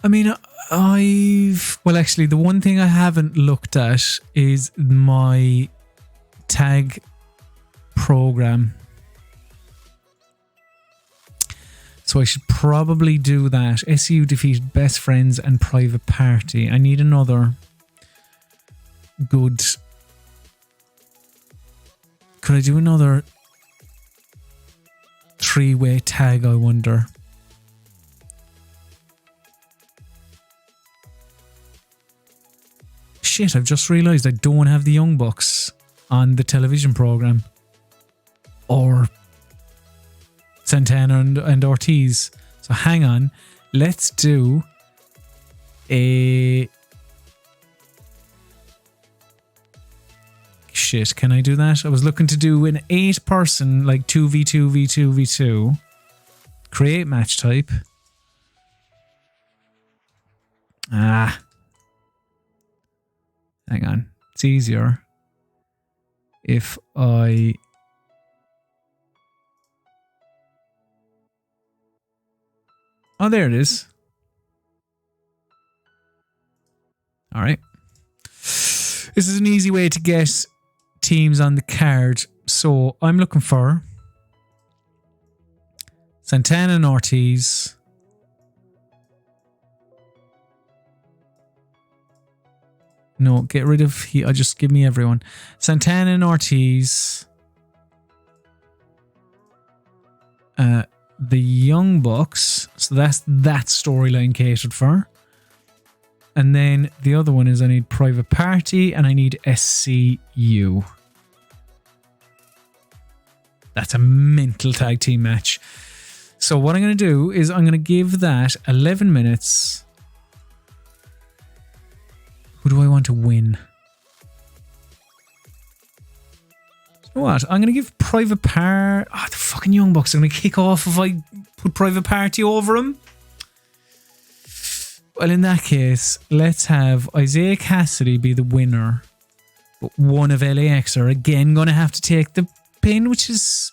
I mean, well, actually, the one thing I haven't looked at is my tag program. So I should probably do that. SU defeated Best Friends and Private Party. I need another good... Could I do another 3-way tag, I wonder? Shit, I've just realised I don't have the Young Bucks on the television program. Or Santana and Ortiz. So hang on. Let's do a... Shit, can I do that? I was looking to do an 8-person, like 2v2, v2, v2. Create match type. Hang on. It's easier if I... Oh, there it is. All right. This is an easy way to get teams on the card. So I'm looking for Santana and Ortiz. No, get rid of I'll just give me everyone. Santana and Ortiz. The Young Bucks. So that's that storyline catered for. And then the other one is I need Private Party and I need SCU. That's a mental tag team match. So what I'm going to do is I'm going to give that 11 minutes. Who do I want to win? You know what? I'm going to give Private Party... Oh, the fucking Young Bucks are going to kick off if I put Private Party over him. Well, in that case, let's have Isaiah Cassidy be the winner. But one of LAX are again going to have to take the pin, which is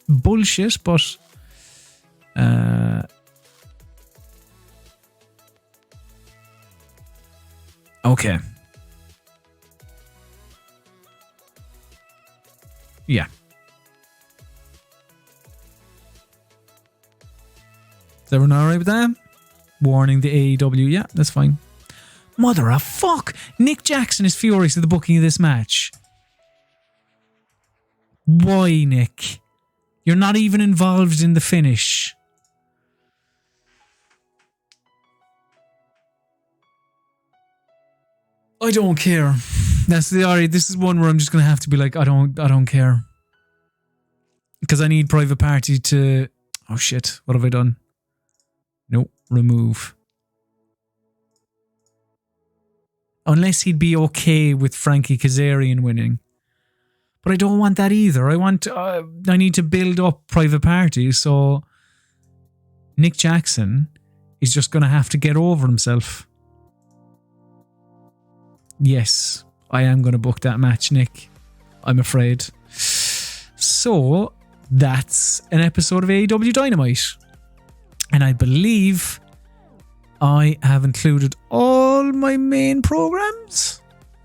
bullshit, but... Okay. Yeah. Is everyone alright with that? Warning the AEW. Yeah, that's fine. Mother of fuck! Nick Jackson is furious at the booking of this match. Why, Nick? You're not even involved in the finish. I don't care. This is one where I'm just going to have to be like, I don't care. Because I need Private Party to... Oh shit, what have I done? Nope, remove. Unless he'd be okay with Frankie Kazarian winning. But I don't want that either. I need to build up Private Party, so Nick Jackson is just going to have to get over himself. Yes, I am going to book that match, Nick. I'm afraid. So, that's an episode of AEW Dynamite. And I believe I have included all my main programs.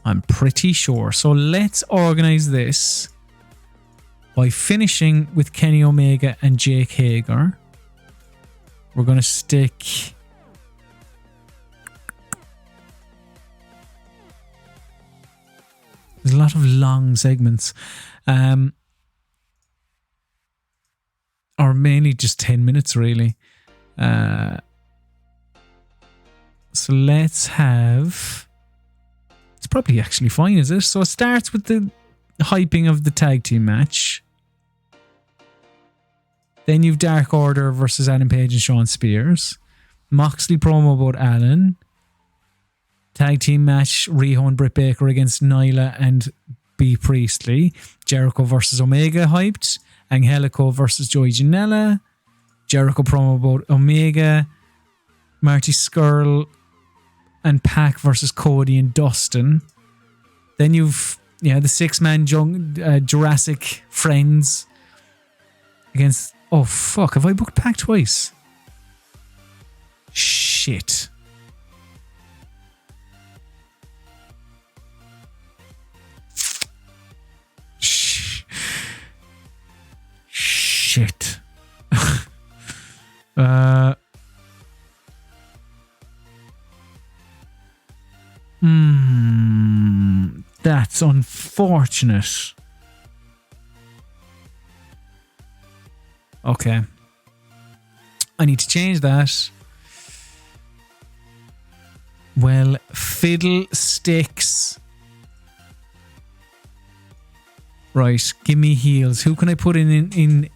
I'm pretty sure. So let's organize this by finishing with Kenny Omega and Jake Hager. We're going to stick... There's a lot of long segments. Or mainly just 10 minutes, really. So let's have... It's probably actually fine, is it? So it starts with the hyping of the tag team match. Then you've Dark Order versus Adam Page and Shawn Spears. Moxley promo about Alan. Tag team match, Riho and Britt Baker against Nyla and B. Priestley. Jericho versus Omega hyped. Angelico versus Joey Janela. Jericho promo about Omega. Marty Scurll and Pac versus Cody and Dustin. Then you've the 6-man Jurassic Friends against... Oh fuck, have I booked Pac twice? Shit. Shit. That's unfortunate. Okay. I need to change that. Well, fiddlesticks. Right, give me heels. Who can I put in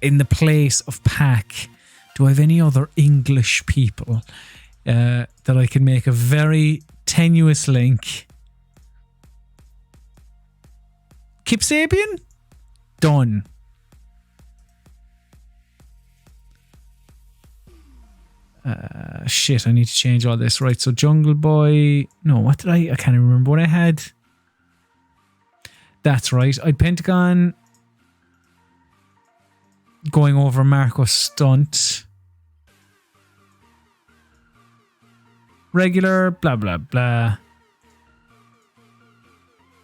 the place of Pac? Do I have any other English people that I can make a very tenuous link? Kip Sabian? Done. Shit, I need to change all this. Right, so Jungle Boy... No, what did I can't even remember what I had. That's right. I had Pentagon going over Marco Stunt. Regular, blah, blah, blah.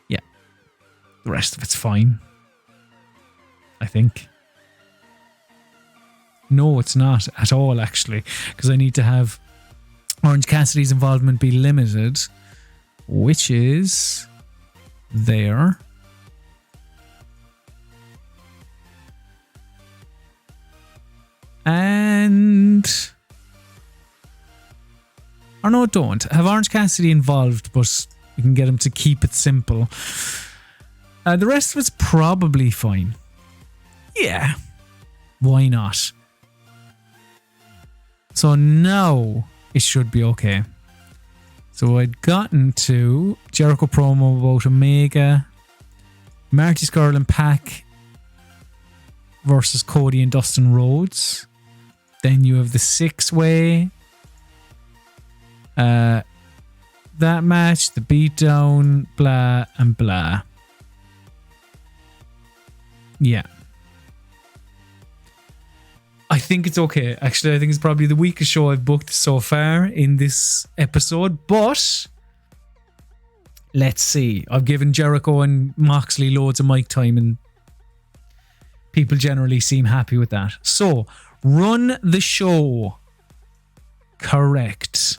Yeah. The rest of it's fine. I think. No, it's not at all, actually. Because I need to have Orange Cassidy's involvement be limited. Which is... there. And... or no, don't. Have Orange Cassidy involved, but you can get him to keep it simple. The rest of it's probably fine. Yeah. Why not? So now it should be okay. So I'd gotten to Jericho promo about Omega, Marty Scurll and Pac versus Cody and Dustin Rhodes. Then you have the 6-way. That match, the beatdown, blah and blah. Yeah. I think it's okay. Actually, I think it's probably the weakest show I've booked so far in this episode. But let's see. I've given Jericho and Moxley loads of mic time and people generally seem happy with that. So, run the show. Correct.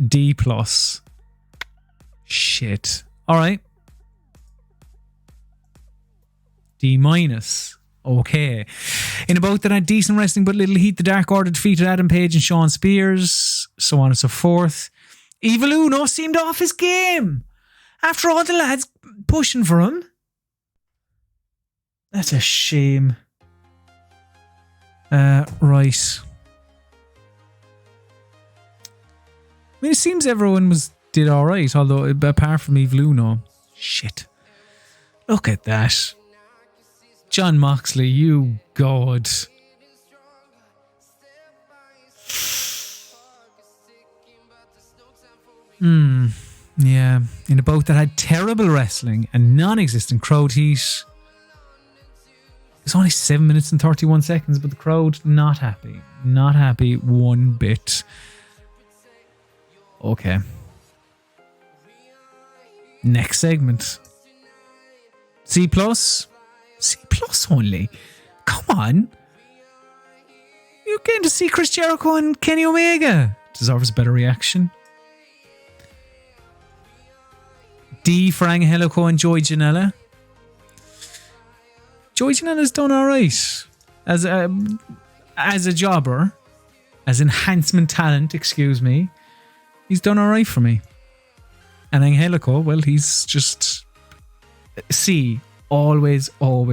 D+. Shit. All right. D-. Okay. In about that decent wrestling but little heat, the Dark Order defeated Adam Page and Shawn Spears, so on and so forth. Evil Uno seemed off his game after all the lads pushing for him. That's a shame. Right. I mean, it seems everyone did all right, although apart from Evil Uno. Shit. Look at that. John Moxley, you god. Yeah. In a bout that had terrible wrestling and non-existent crowd heat. It's only 7 minutes and 31 seconds, but the crowd not happy. Not happy one bit. Okay. Next segment. C+? C+ only? Come on. You're getting to see Chris Jericho and Kenny Omega. Deserves a better reaction. D for Angelico and Joey Janela. Joey Janela's done alright. As a jobber. As enhancement talent, excuse me. He's done alright for me. And Angelico, well, he's just C. Always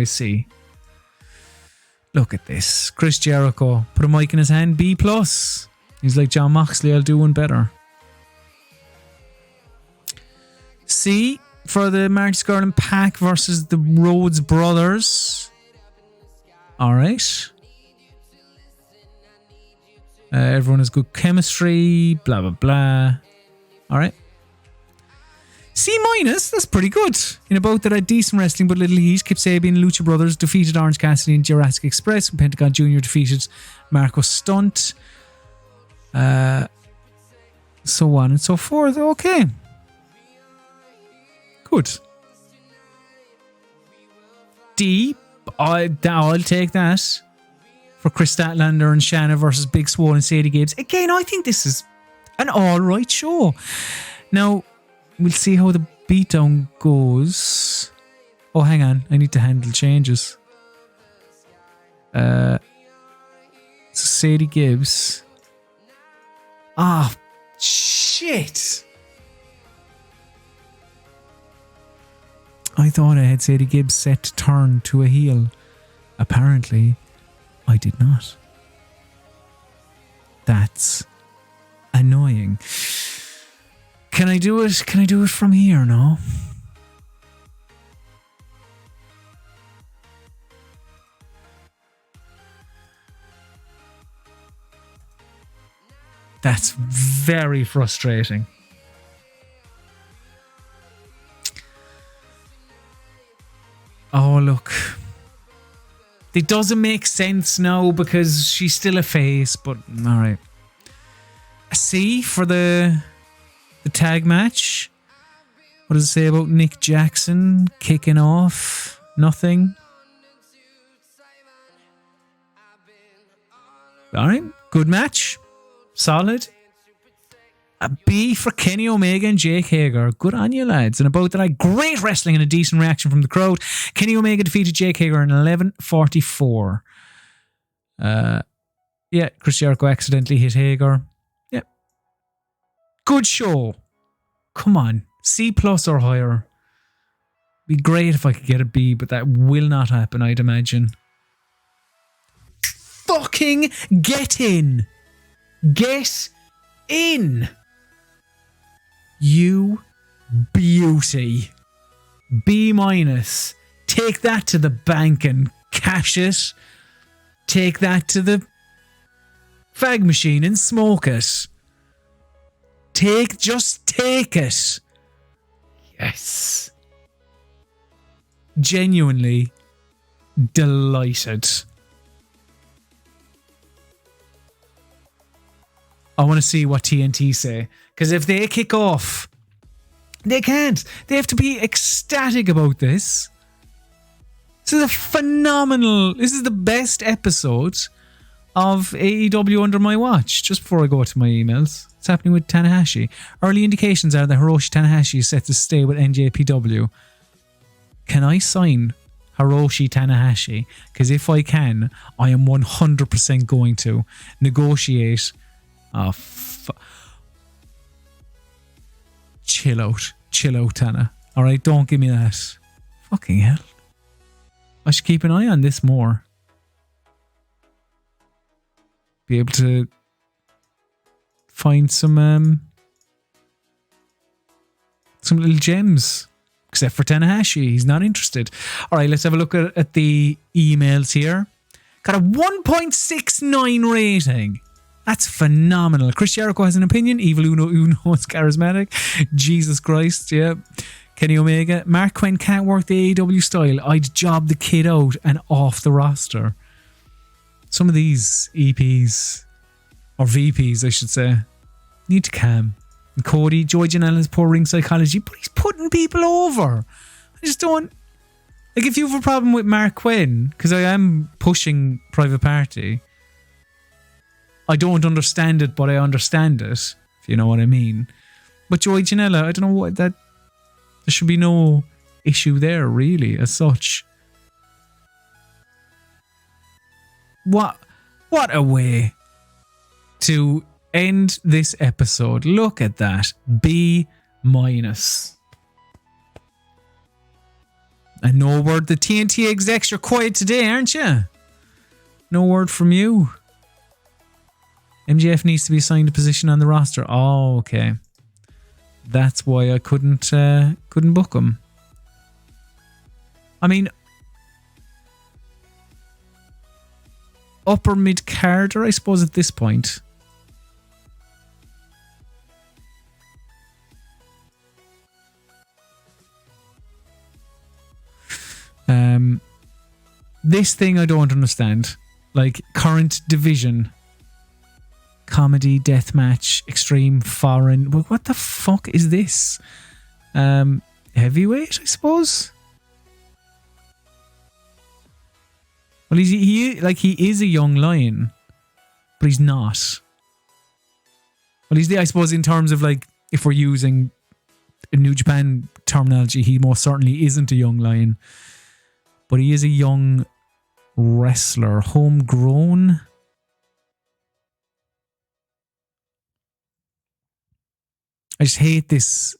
C. Look at this. Chris Jericho. Put a mic in his hand. B+. He's like John Moxley. I'll do one better. C for the Marty Scurll and Pac versus the Rhodes Brothers. Alright. Everyone has good chemistry. Blah, blah, blah. Alright. C-, that's pretty good. In a bout that had decent wrestling but little heat, Kip Sabian and Lucha Brothers defeated Orange Cassidy and Jurassic Express. And Pentagon Jr. defeated Marco Stunt. So on and so forth. Okay. Good. D, I'll take that. For Chris Statlander and Shanna versus Big Swole and Sadie Gibbs. Again, I think this is an alright show. Now, we'll see how the beatdown goes. Oh, hang on. I need to handle changes. So Sadie Gibbs. Ah, shit. I thought I had Sadie Gibbs set to turn to a heel. Apparently, I did not. That's annoying. Can I do it? Can I do it from here? No. That's very frustrating. Oh, look. It doesn't make sense now because she's still a face, but alright. A C for the tag match. What does it say about Nick Jackson kicking off? Nothing. Alright, good match. Solid. A B for Kenny Omega and Jake Hager. Good on you, lads. And about that, great wrestling and a decent reaction from the crowd. Kenny Omega defeated Jake Hager in 11:44. Yeah, Chris Jericho accidentally hit Hager. Yeah. Good show. Come on. C+ or higher. Be great if I could get a B, but that will not happen, I'd imagine. Fucking get in. Get in. You beauty. B-. Take that to the bank and cash it. Take that to the fag machine and smoke it. Just take it. Yes. Genuinely delighted. I want to see what TNT say. Because if they kick off, they can't. They have to be ecstatic about this. This is a phenomenal... This is the best episode of AEW under my watch. Just before I go to my emails. It's happening with Tanahashi. Early indications are that Hiroshi Tanahashi is set to stay with NJPW. Can I sign Hiroshi Tanahashi? Because if I can, I am 100% going to negotiate... Chill out, Tana. All right, don't give me that. Fucking hell. I should keep an eye on this more. Be able to find some little gems. Except for Tanahashi, he's not interested. All right, let's have a look at the emails here. Got a 1.69 rating. That's phenomenal. Chris Jericho has an opinion. Evil Uno is charismatic. Jesus Christ, yeah. Kenny Omega. Mark Quinn can't work the AEW style. I'd job the kid out and off the roster. Some of these EPs, or VPs I should say, need to calm. And Cody, Joey Janela's poor ring psychology, but he's putting people over. I just don't... Like, if you have a problem with Mark Quinn, because I am pushing Private Party, I don't understand it, but I understand it, if you know what I mean. But Joey Janela, I don't know what that... There should be no issue there, really, as such. What a way to end this episode. Look at that. B-. And no word, the TNT execs, you're quiet today, aren't you? No word from you. MJF needs to be assigned a position on the roster. Oh, okay. That's why I couldn't book him. I mean, upper mid-carder, I suppose, at this point. This thing I don't understand. Like, current division. Comedy, deathmatch, extreme, foreign. What the fuck is this? Heavyweight, I suppose? Well, he is a young lion, but he's not. Well, I suppose in terms of, like, if we're using New Japan terminology, he most certainly isn't a young lion. But he is a young wrestler, homegrown. I just hate this.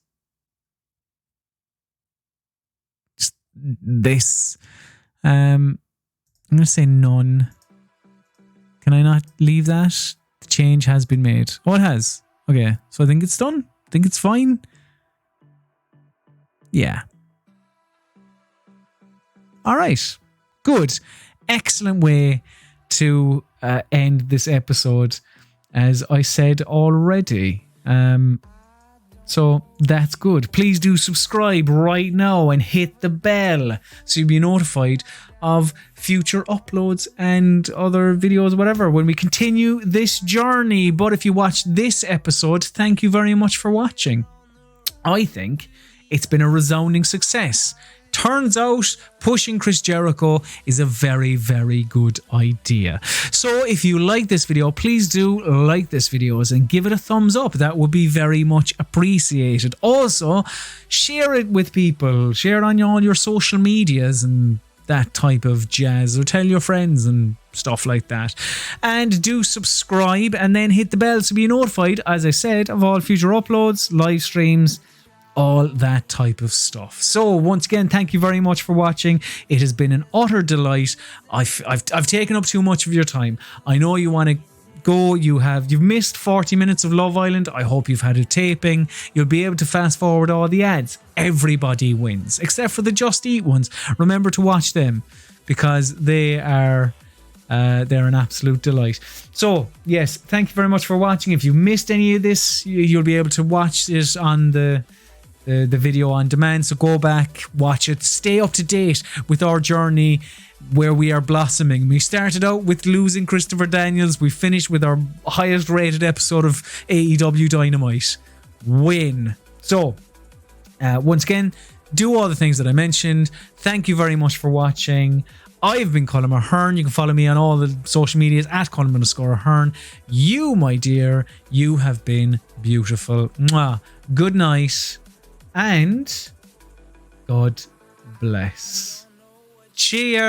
Just this. I'm going to say none. Can I not leave that? The change has been made. Oh, it has. Okay, so I think it's done. I think it's fine. Yeah. All right. Good. Excellent way to end this episode, as I said already. So that's good. Please do subscribe right now and hit the bell so you'll be notified of future uploads and other videos, whatever, when we continue this journey. But if you watched this episode, thank you very much for watching. I think it's been a resounding success. Turns out pushing Chris Jericho is a very, very good idea. So if you like this video, please do like this video and give it a thumbs up. That would be very much appreciated. Also, share it with people. Share it on all your social medias and that type of jazz, or tell your friends and stuff like that. And do subscribe and then hit the bell to be notified, as I said, of all future uploads, live streams, all that type of stuff. So once again, thank you very much for watching. It has been an utter delight. I've taken up too much of your time. I know you want to go. You've missed 40 minutes of Love Island. I hope you've had a taping. You'll be able to fast forward all the ads. Everybody wins, except for the Just Eat ones. Remember to watch them because they're an absolute delight. So yes, thank you very much for watching. If you missed any of this, you'll be able to watch this on the video on demand, so go back, watch it, stay up to date with our journey where we are blossoming. We started out with losing Christopher Daniels, we finished with our highest rated episode of AEW Dynamite. Win. So once again, do all the things that I mentioned. Thank you very much for watching. I've been ColmAhern. You can follow me on all the social medias at Colm_Ahern. You, my dear, you have been beautiful. Mwah. Good night. And God bless. Cheers.